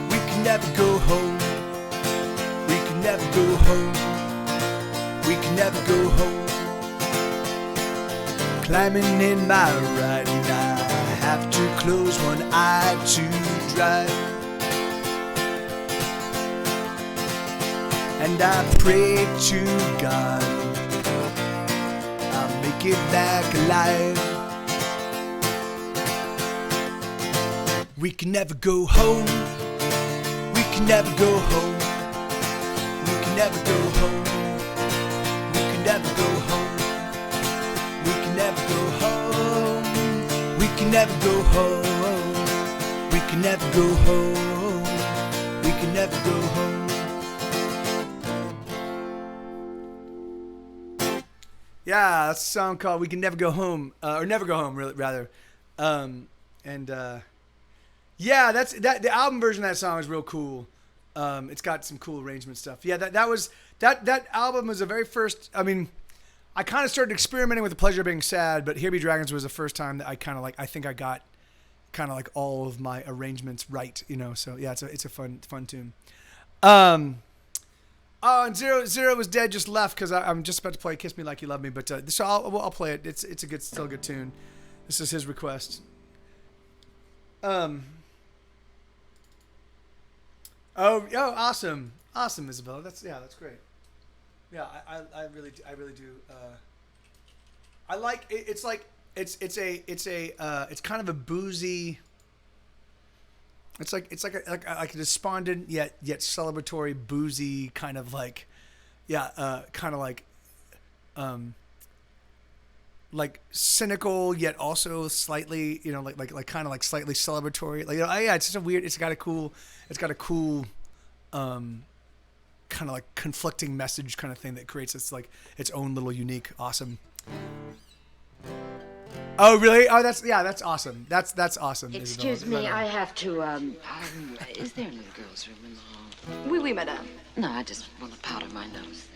We can never go home. We can never go home. We can never go home. Climbing in my ride and I have to close one eye to drive. And I pray to God I'll make it back alive. We can never go home. We can never go home. We can never go home. We can never go home. We can never go home. We can never go home. We can never go home. We can never go home. Yeah, that's a song called "We Can Never Go Home," or "Never Go Home," really, rather. Yeah, that's that. The album version of that song is real cool. It's got some cool arrangement stuff. Yeah, that album was the very first. I mean, I kind of started experimenting with the pleasure of being sad, but "Here Be Dragons" was the first time that I kind of like. I think I got kind of like all of my arrangements right, you know. So yeah, it's a fun tune. Oh, and Zero was dead, just left because I'm just about to play "Kiss Me Like You Love Me," but so I'll play it. It's still a good tune. This is his request. Oh, awesome, Isabella. That's great. Yeah, I really do. I like it. It's like it's kind of a boozy. It's like a despondent yet celebratory, boozy kind of like, kind of like cynical yet also slightly, you know, like kind of like slightly celebratory. Like, you know, yeah, it's just a weird. It's got a cool, kind of like conflicting message kind of thing that creates its like its own little unique, awesome. Oh, really? Oh, that's awesome. That's awesome. Excuse Isabel. me, I have to, is there a little girl's room in the hall? Oui, oui, madame. No, I just want to powder my nose.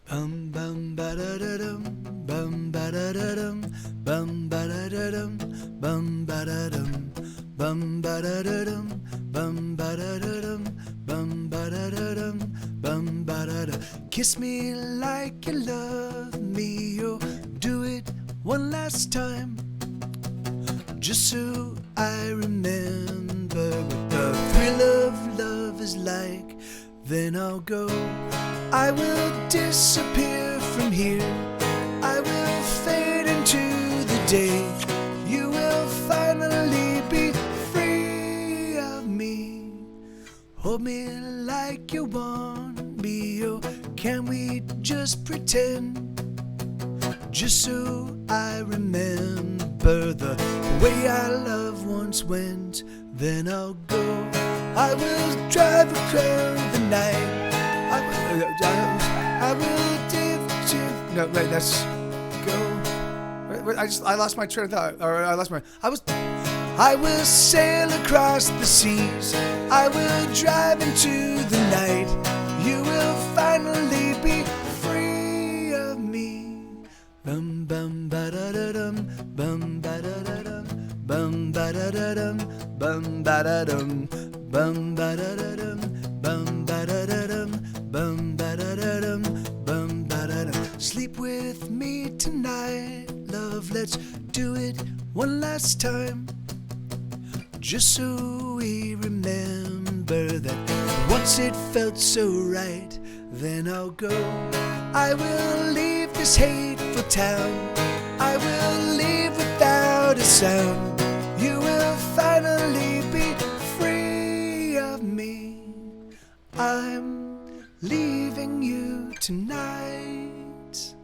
Bum bum ba da da dum, bum ba da da dum, bum ba da da dum, bum ba da dum, bum ba da da dum, bum ba da da dum, bum ba da da dum, bum ba da da. Kiss me like you love me, oh, do it one last time, just so I remember what the thrill of love is like. Then I'll go. I will disappear from here. I will fade into the day. You will finally be free of me. Hold me like you want me. Oh, can we just pretend? Just so I remember the way our love once went. Then I'll go. I will drive across the night. I will do. No, wait, let's go. Wait, I lost my train of thought. Or I will sail across the seas. I will drive into the night. You will finally be free of me. Bum bum ba da da dum, bum ba da da dum, bum ba da da dum, bum ba da dum, bum ba da da dum, bum ba da da dum, bum ba da da dum, bum ba da dum. Sleep with me tonight, love. Let's do it one last time, just so we remember that once it felt so right. Then I'll go. I will leave this hateful town. I will leave without a sound. You will finally be free of me. I'm leaving you tonight.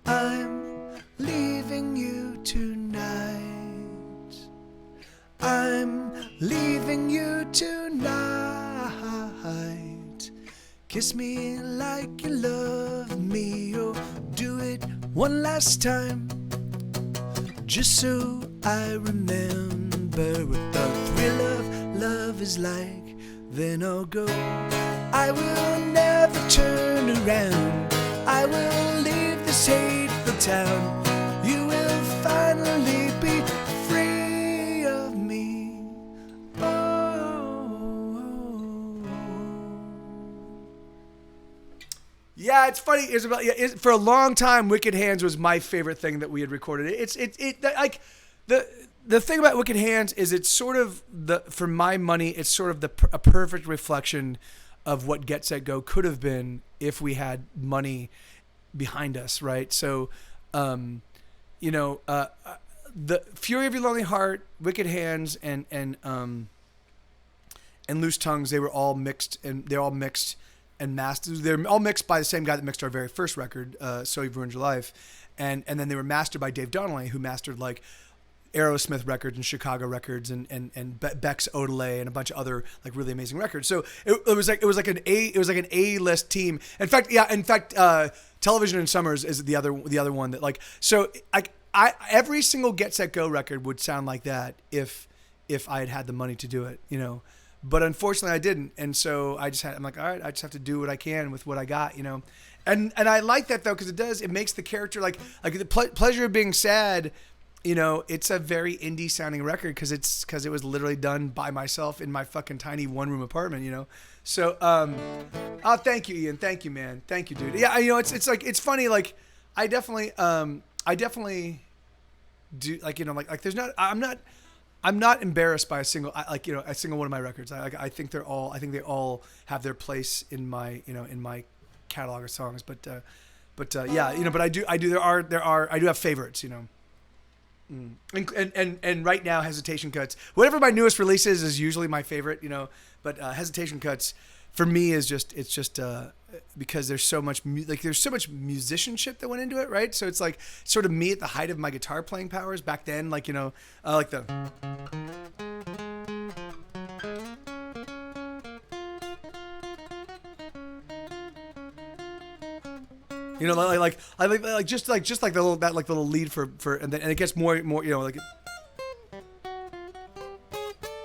I'm leaving you tonight. I'm leaving you tonight. Kiss me like you love me. Oh, do it one last time, just so I remember what the thrill of love is like. Then I'll go. I will never turn around. I will leave this hateful town. You will finally be free of me. Yeah, it's funny, Isabel. Yeah, for a long time, Wicked Hands was my favorite thing that we had recorded. It like the thing about Wicked Hands is it's sort of for my money, it's sort of a perfect reflection of what Get Set Go could have been if we had money behind us, right? So, the Fury of Your Lonely Heart, Wicked Hands, and Loose Tongues, they were all mixed, and they're all mixed and mastered. They're all mixed by the same guy that mixed our very first record, So You've Ruined Your Life, and then they were mastered by Dave Donnelly, who mastered like Aerosmith records and Chicago records and Beck's Odelay and a bunch of other like really amazing records. So it was like an A-list team. In fact, Television in Summers is the other one that like, so I every single Get Set Go record would sound like that if I had the money to do it, you know. But unfortunately I didn't. And so I'm like, all right, I just have to do what I can with what I got, you know. And I like that though, because it makes the character like the Pleasure of Being Sad, you know, it's a very indie sounding record because it was literally done by myself in my fucking tiny 1-room apartment, you know. So thank you, Ian. Thank you, man. Thank you, dude. Yeah, you know, it's like, it's funny, like I definitely do, like, you know, like there's not, I'm not embarrassed by a single one of my records. I think they all have their place in my, you know, in my catalog of songs. But yeah, you know, but I do I do have favorites, you know. And right now, Hesitation Cuts, whatever my newest release is usually my favorite, you know. But Hesitation Cuts for me is just because there's so much musicianship that went into it, right? So it's like sort of me at the height of my guitar playing powers back then, like, you know, like the. You know, like just like the little that like little lead for and then it gets more you know like.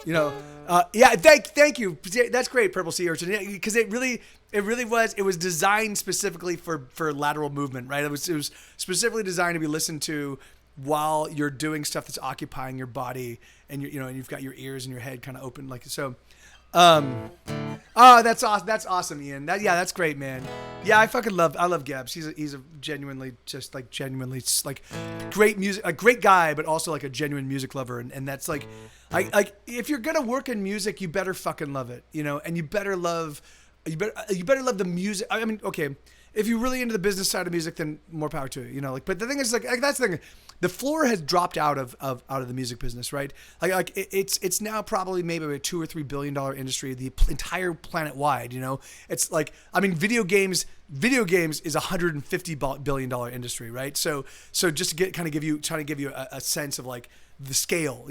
You know, yeah. Thank you. That's great, Purple Sea Urchin. Because it was designed specifically for lateral movement, right? It was specifically designed to be listened to while you're doing stuff that's occupying your body, and and you've got your ears and your head kind of open, like so. Oh, that's awesome. That's awesome, Ian. That's great, man. Yeah, I love Gebs. He's a genuinely great music, a great guy, but also like a genuine music lover. And that's like if you're gonna work in music, you better fucking love it, and you better love the music. I mean, okay, if you're really into the business side of music, then more power to you, But the thing is, like that's the thing. The floor has dropped out of the music business, right? Like it's now probably maybe a $2 or $3 billion industry, the entire planet wide. It's like, I mean, video games is $150 billion industry, right? So just to try to give you a sense of like the scale,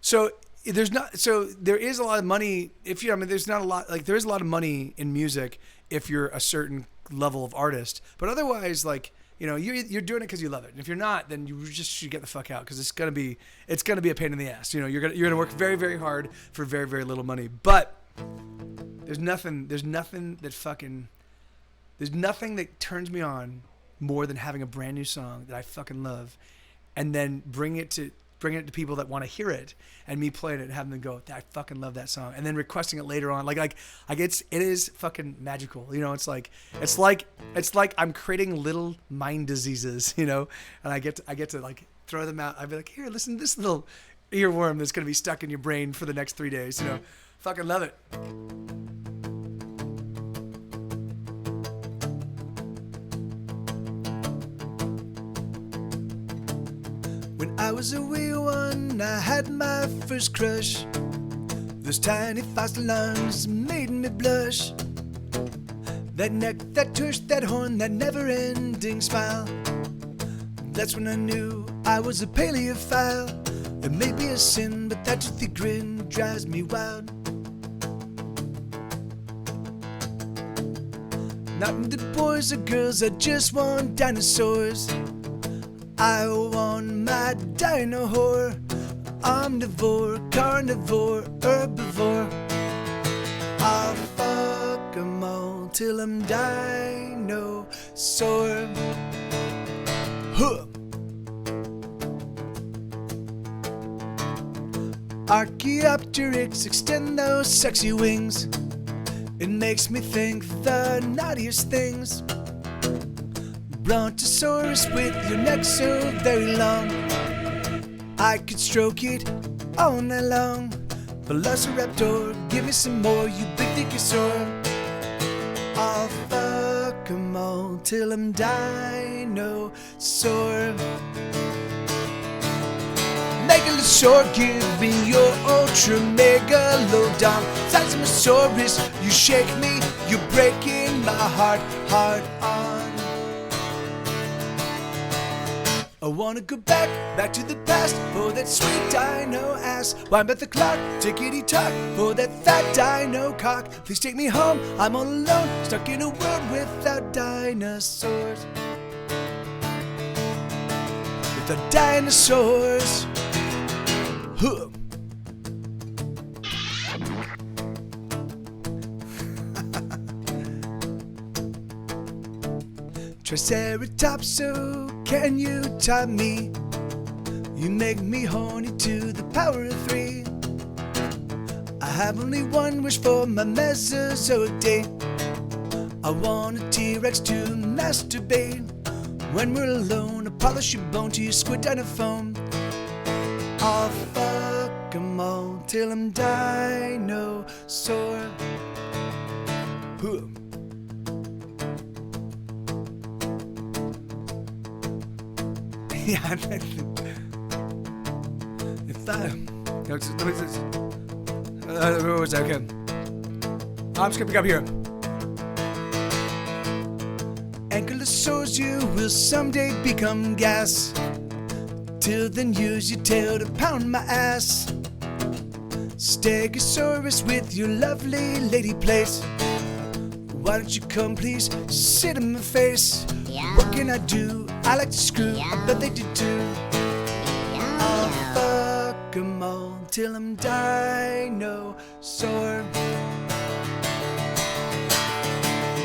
So there is a lot of money there's not a lot, like there is a lot of money in music if you're a certain level of artist, but otherwise, like, you're doing it because you love it. And if you're not, then you just should get the fuck out, because it's gonna be a pain in the ass. You're gonna work very, very hard for very, very little money. But there's nothing that turns me on more than having a brand new song that I fucking love, and then bring it to people that want to hear it, and me playing it and having them go, I fucking love that song, and then requesting it later on. Like it is fucking magical. It's like I'm creating little mind diseases, and I get to like throw them out. I'd be like, here, listen to this little earworm that's gonna be stuck in your brain for the next 3 days. Fucking love it. When I was a wee one, I had my first crush. Those tiny fast lungs made me blush. That neck, that tush, that horn, that never-ending smile. That's when I knew I was a paleophile. It may be a sin, but that toothy grin drives me wild. Not into boys or girls, I just want dinosaurs. I want my dino whore, omnivore, carnivore, herbivore. I'll fuck 'em all till I'm dinosaur. Huh. Archaeopteryx, extend those sexy wings. It makes me think the naughtiest things. Brontosaurus with your neck so very long, I could stroke it all night long. Velociraptor, give me some more, you big dickosaur. I'll fuck 'em all till I'm dinosaur. Megalosaur, give me your ultra megalodon. Seismosaurus, you shake me, you're breaking my heart on. I wanna go back to the past for that sweet dino ass. Wind back the clock, tickety-tock for that fat dino cock. Please take me home, I'm all alone, stuck in a world without dinosaurs. Without dinosaurs. Huh. Triceratops, so can you top me? You make me horny to the power of 3. I have only one wish for my Mesozoic day. I want a T-Rex to masturbate. When we're alone, I polish your bone till you squid down a phone. I'll fuck 'em all till I'm dinosaur. Huh. Yeah, if that. Where was I? Okay. I'm just gonna pick up here. Ankylosaurs, you will someday become gas. Till then, use your tail to pound my ass. Stegosaurus with your lovely lady place. Why don't you come please sit in my face? Yeah. What can I do? I like to screw. Yeah. I bet they do too. I'll Yeah. fuck 'em all till I'm dinosaur.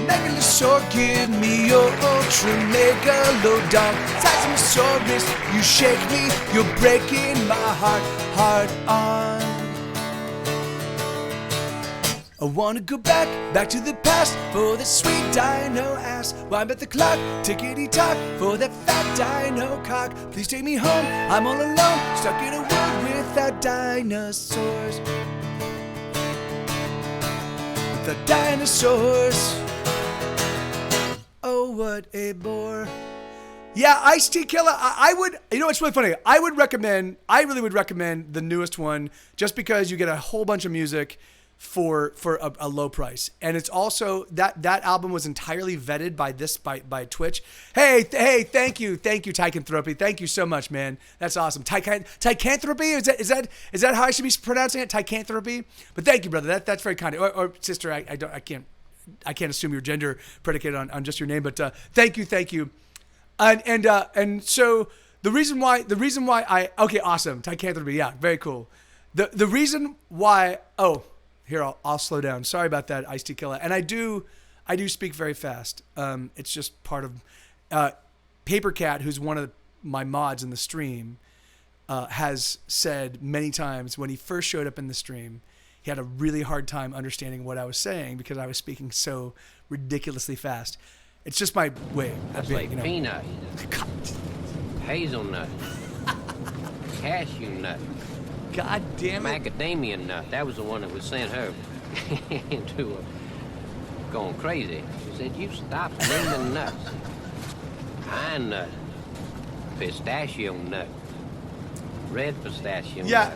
Megalosaur, give me your ultra megalodon. Seismosaurus, you shake me, you're breaking my heart, hard on. I wanna go back to the past for the sweet dino ass. Wind at the clock, tickety tock for that fat dino cock. Please take me home, I'm all alone, stuck in a world without dinosaurs. Without dinosaurs. Oh, what a bore. Yeah, Ice-T Killer, I would, you know, it's really funny. I really would recommend the newest one just because you get a whole bunch of music for a low price. And it's also, that album was entirely vetted by Twitch. Hey, thank you, Tycanthropy. Thank you so much, man. That's awesome. Tycanthropy? Is that how I should be pronouncing it? Tycanthropy? But thank you, brother. That's very kind. Or sister, I can't assume your gender predicated on just your name, but thank you. And so the reason why okay, awesome. Tycanthropy, yeah, very cool. The reason why, here, I'll slow down. Sorry about that, Ice-T Killer. And I do speak very fast. It's just part of Paper Cat, who's one of my mods in the stream, has said many times when he first showed up in the stream, he had a really hard time understanding what I was saying because I was speaking so ridiculously fast. It's just my way. That's like peanut, hazelnut, cashew nut. God damn it. Macadamia nut. That was the one that was sent her into going crazy. She said, you stop naming nuts. Pine nut, pistachio nut, red pistachio nut,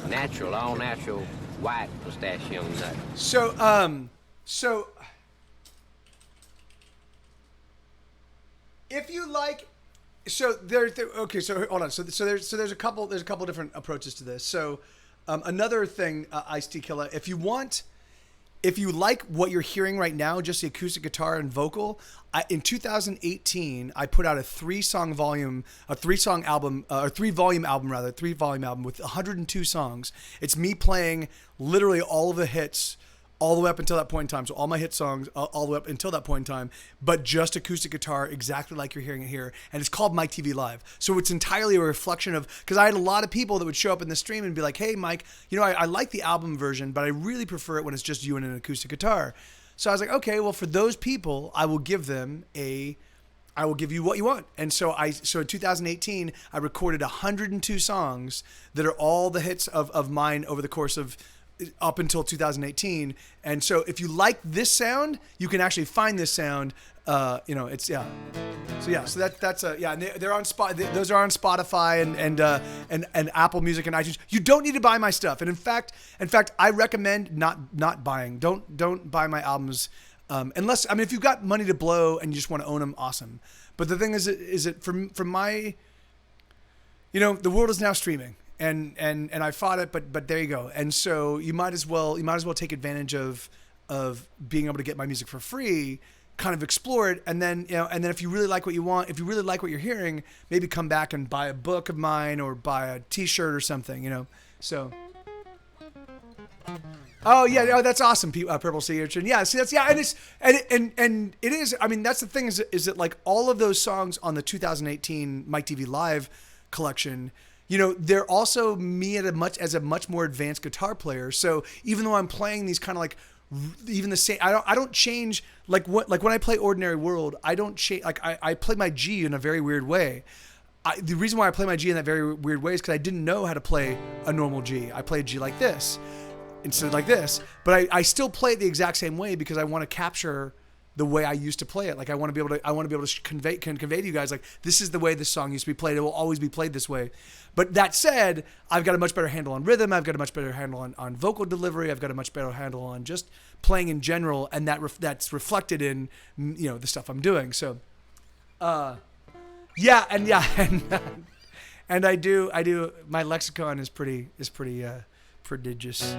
natural, all natural white pistachio nut. So if you like, okay, so hold on. So there's a couple different approaches to this. So another thing, Ice-T Killer, if you like what you're hearing right now, just the acoustic guitar and vocal, in 2018 I put out a three-volume album with 102 songs. It's me playing literally all of the hits all the way up until that point in time. So all my hit songs all the way up until that point in time, but just acoustic guitar, exactly like you're hearing it here. And it's called MikeTVLive. So it's entirely a reflection of, because I had a lot of people that would show up in the stream and be like, hey, Mike, you know, I like the album version, but I really prefer it when it's just you and an acoustic guitar. So I was like, okay, well, for those people, I will give you what you want. And so in 2018, I recorded 102 songs that are all the hits of mine over the course of up until 2018. And so if you like this sound, you can actually find this sound. It's so that's and they're on those are on Spotify and Apple Music and iTunes. You don't need to buy my stuff. And in fact, I recommend not buying. Don't buy my albums unless, I mean, if you've got money to blow and you just want to own them, awesome. But the thing is that from my, the world is now streaming. And I fought it, but there you go. And so you might as well take advantage of being able to get my music for free, kind of explore it, and then if you really like what you want, if you really like what you're hearing, maybe come back and buy a book of mine or buy a T-shirt or something, So. Oh yeah, that's awesome, Purple Sea Urchin. Yeah, see and it is. I mean, that's the thing is that like all of those songs on the 2018 MikeTVLive collection. They're also me as a much more advanced guitar player. So even though I'm playing these kind of like even the same, I don't change like when I play Ordinary World, I don't change. Like I play my G in a very weird way. The reason why I play my G in that very weird way is because I didn't know how to play a normal G. I play a G like this instead of like this, but I still play it the exact same way because I want to capture the way I used to play it. Like I want to be able to convey to you guys, like, this is the way this song used to be played. It will always be played this way. But that said, I've got a much better handle on rhythm. I've got a much better handle on vocal delivery. I've got a much better handle on just playing in general. And that's reflected in, the stuff I'm doing. So, and I do, my lexicon is pretty prodigious.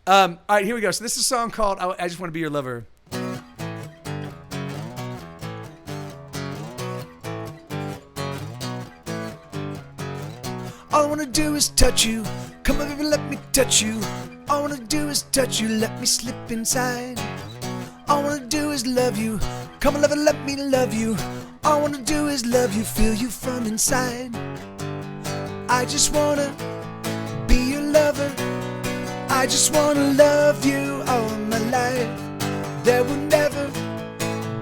All right, here we go. So this is a song called I Just Want to Be Your Lover. do is touch you. Come on, baby, let me touch you. All I wanna do is touch you. Let me slip inside. All I wanna do is love you. Come on, lover, let me love you. All I wanna do is love you, feel you from inside. I just wanna be your lover. I just wanna love you all my life. There will never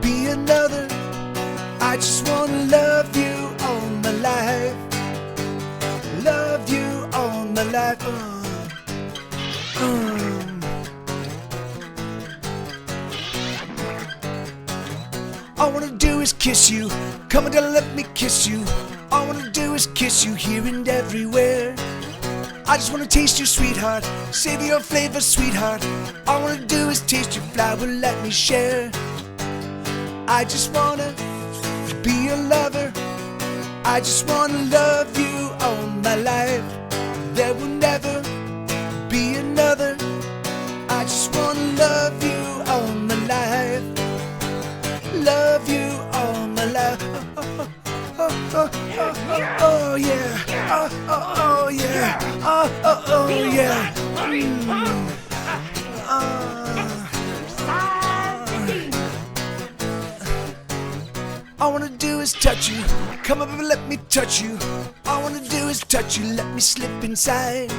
be another. I just wanna love you all my life. Love you all my life. All I wanna do is kiss you. Come on, darling, let me kiss you. All I wanna do is kiss you here and everywhere. I just wanna taste you, sweetheart. Savor your flavor, sweetheart. All I wanna do is taste your flower, let me share. I just wanna be your lover. I just wanna love you all my life. There will never be another. I just wanna love you all my life. Love you all my life. Oh yeah. Oh yeah. Oh yeah. All I wanna do is touch you. Come on, baby, let me touch you. All I wanna do is touch you. Let me slip inside.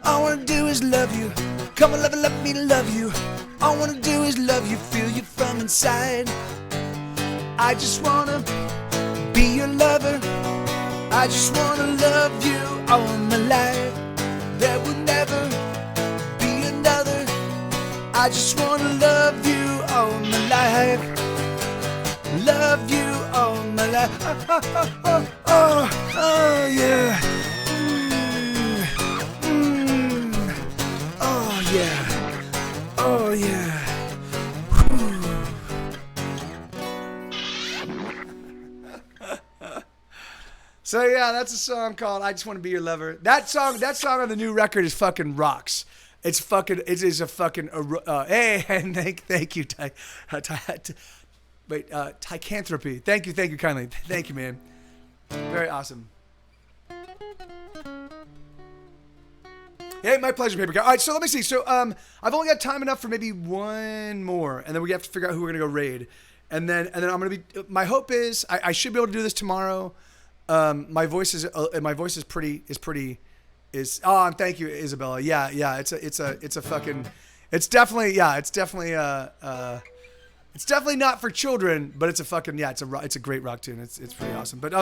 All I wanna do is love you. Come on, lover, let me love you. All I wanna do is love you, feel you from inside. I just wanna be your lover. I just wanna love you all my life. There will never be another. I just wanna love you all my life. Love you all my life. Oh yeah. Oh yeah. Oh yeah. So yeah, that's a song called "I Just Want to Be Your Lover." That song on the new record is fucking rocks. It is a fucking. Hey, and thank you, Tycanthropy. Thank you kindly. Thank you, man. Very awesome. Hey, my pleasure, Paper Cow. All right, so let me see. So I've only got time enough for maybe one more, and then we have to figure out who we're gonna go raid, and then I'm gonna be. My hope is I should be able to do this tomorrow. My voice is pretty. And thank you, Isabella. Yeah. It's definitely not for children, but it's a fucking it's a great rock tune. It's pretty awesome. But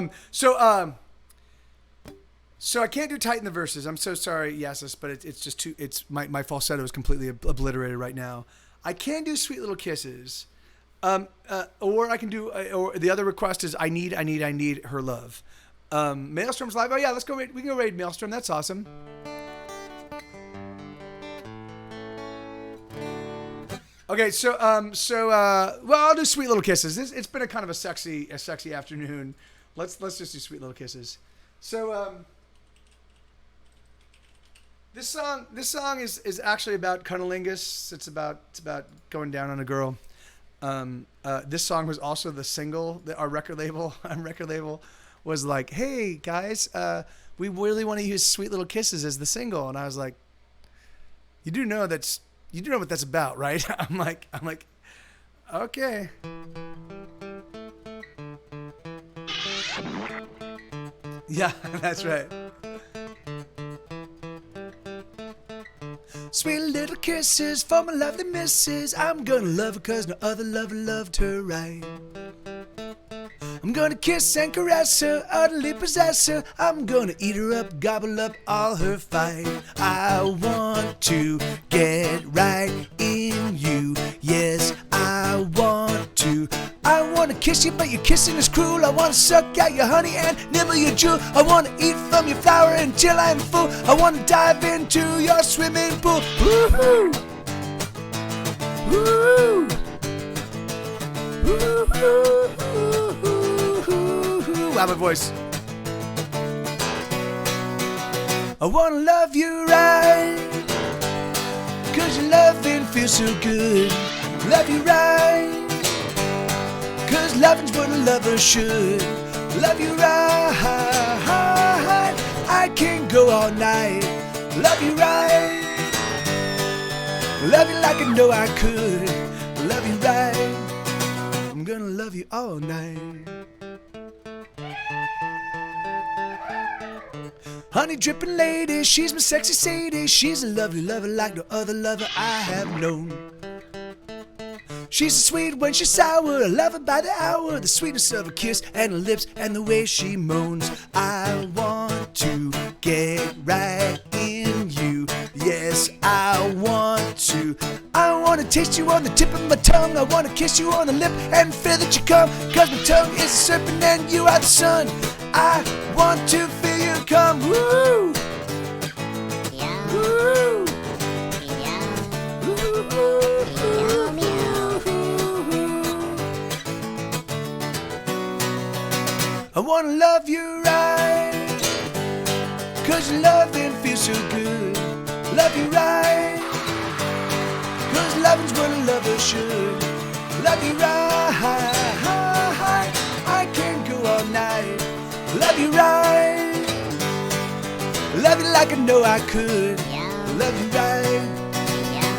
so I can't do Tighten the verses. I'm so sorry, Yasis, but it's just too. It's my falsetto is completely obliterated right now. I can do Sweet Little Kisses, or I can do. Or the other request is I need her love. Maelstrom's live. Oh yeah, let's go. We can go raid Maelstrom. That's awesome. Okay, so I'll do Sweet Little Kisses. It's been a kind of a sexy afternoon. Let's just do Sweet Little Kisses. So this song is actually about cunnilingus. It's about going down on a girl. This song was also the single that our record label was like, hey guys, we really want to use Sweet Little Kisses as the single, and I was like, you do know what that's about, right? I'm like, okay. Yeah, that's right. Sweet little kisses for my lovely missus. I'm gonna love her 'cause no other lover loved her right. I'm gonna kiss and caress her, utterly possess her. I'm gonna eat her up, gobble up all her fight. I want to get right in you. Yes, I want to. I wanna kiss you, but your kissing is cruel. I wanna suck out your honey and nibble your jewel. I wanna eat from your flower until I'm full. I wanna dive into your swimming pool. Woo-hoo! Woo-hoo! Woo-hoo! Wow, my voice. I wanna love you right, 'cause your loving feels so good. Love you right, 'cause loving's what a lover should. Love you right, I I can go all night. Love you right. Love you like I know I could. Love you right. I'm gonna love you all night. Honey dripping lady, she's my sexy Sadie. She's a lovely lover like no other lover I have known. She's so sweet when she's sour, I love her by the hour. The sweetness of her kiss and her lips and the way she moans. I want to get right in you. Yes, I want to. I want to taste you on the tip of my tongue. I want to kiss you on the lip and feel that you come. Cause my tongue is a serpent and you are the sun. I want to feel you come. Woo! Woo! I wanna love you right, cause your loving feels so good. Love you right, cause loving's what a lover should. Love you right, I can go all night. Love you right, love you like I know I could. Love you right,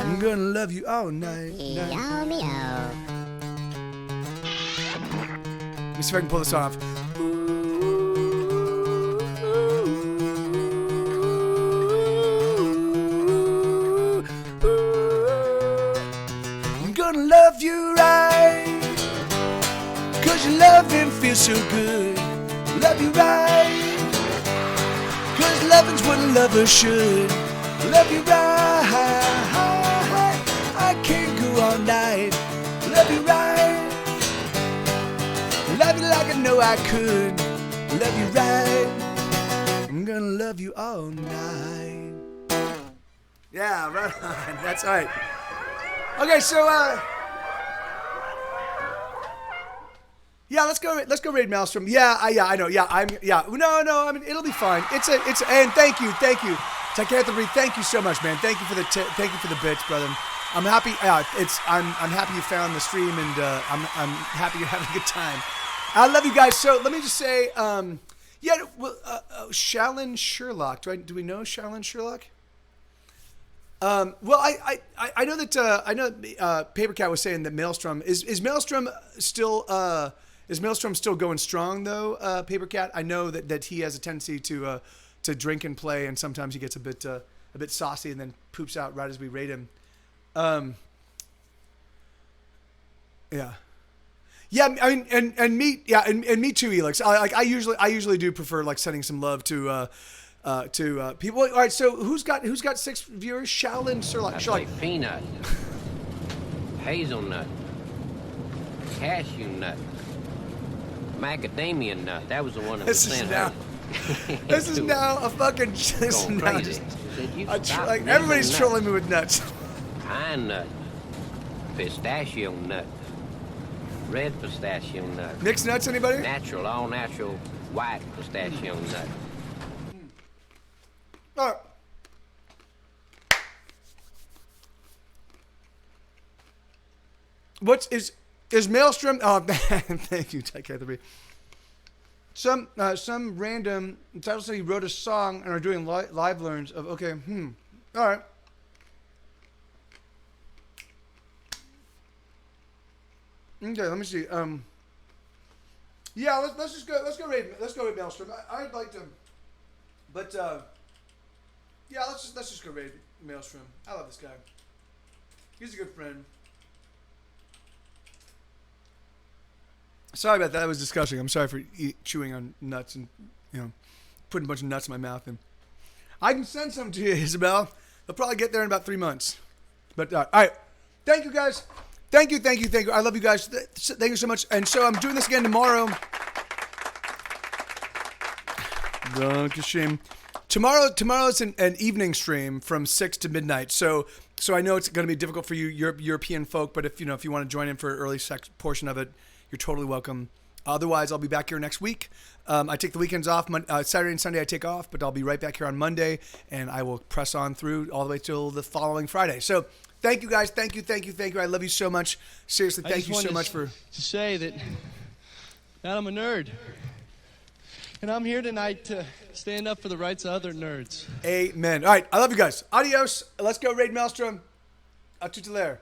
I'm gonna love you all night. Meow, meow. Let me see if I can pull this off. I'm gonna love you right, cause your loving feels so good. Love you right, cause loving's what a lover should. Love you right, I can't go all night. Love you right, love you like I know I could. Love you right, I'm gonna love you all night. Yeah, right on. That's all right. Okay, so yeah, let's go raid Maelstrom. Yeah, I know. Yeah, no. I mean, it'll be fine. It's and thank you. Tech thank you so much, man. Thank you for the bits, brother. I'm happy. I'm happy you found the stream, and I'm happy you're having a good time. I love you guys. So let me just say, Shallon Sherlock. Do we know Shallon Sherlock? Well, I know that Paper Cat was saying that Maelstrom is Maelstrom still going strong though. Paper Cat. I know that he has a tendency to drink and play, and sometimes he gets a bit saucy and then poops out right as we raid him. Yeah. Yeah, I mean, and me too, Elix. I usually do prefer like sending some love to people. All right, so who's got 6 viewers? Shallon Sherlock. Like peanut, hazelnut, cashew nut, macadamia nut. That was the one that was sent home. This is now a fucking. This is now just, like everybody's trolling me with nuts. Pine nut, pistachio nut, red pistachio nut. Mixed nuts, anybody? Natural, all natural, white pistachio nut. All right. What is Maelstrom? Oh, thank you, Tech Cat. Some random title said he wrote a song and are doing live learns of okay. All right. Okay, let me see. Yeah, let's go raid Maelstrom. I'd like to, but yeah, let's just go raid Maelstrom. I love this guy. He's a good friend. Sorry about that. That was disgusting. I'm sorry for chewing on nuts and putting a bunch of nuts in my mouth. And I can send some to you, Isabel. They'll probably get there in about 3 months. But all right, thank you guys. Thank you. I love you guys. Thank you so much. And so I'm doing this again tomorrow. Shame. Tomorrow's an evening stream from 6 to midnight. So I know it's going to be difficult for you European folk, but if you want to join in for an early portion of it, you're totally welcome. Otherwise, I'll be back here next week. I take the weekends off. Saturday and Sunday I take off, but I'll be right back here on Monday, and I will press on through all the way till the following Friday. So thank you, guys. Thank you. I love you so much. Seriously, thank you so much for... to say that I'm a nerd. And I'm here tonight to stand up for the rights of other nerds. Amen. All right, I love you guys. Adios. Let's go, Raid Maelstrom. A tout à l'heure.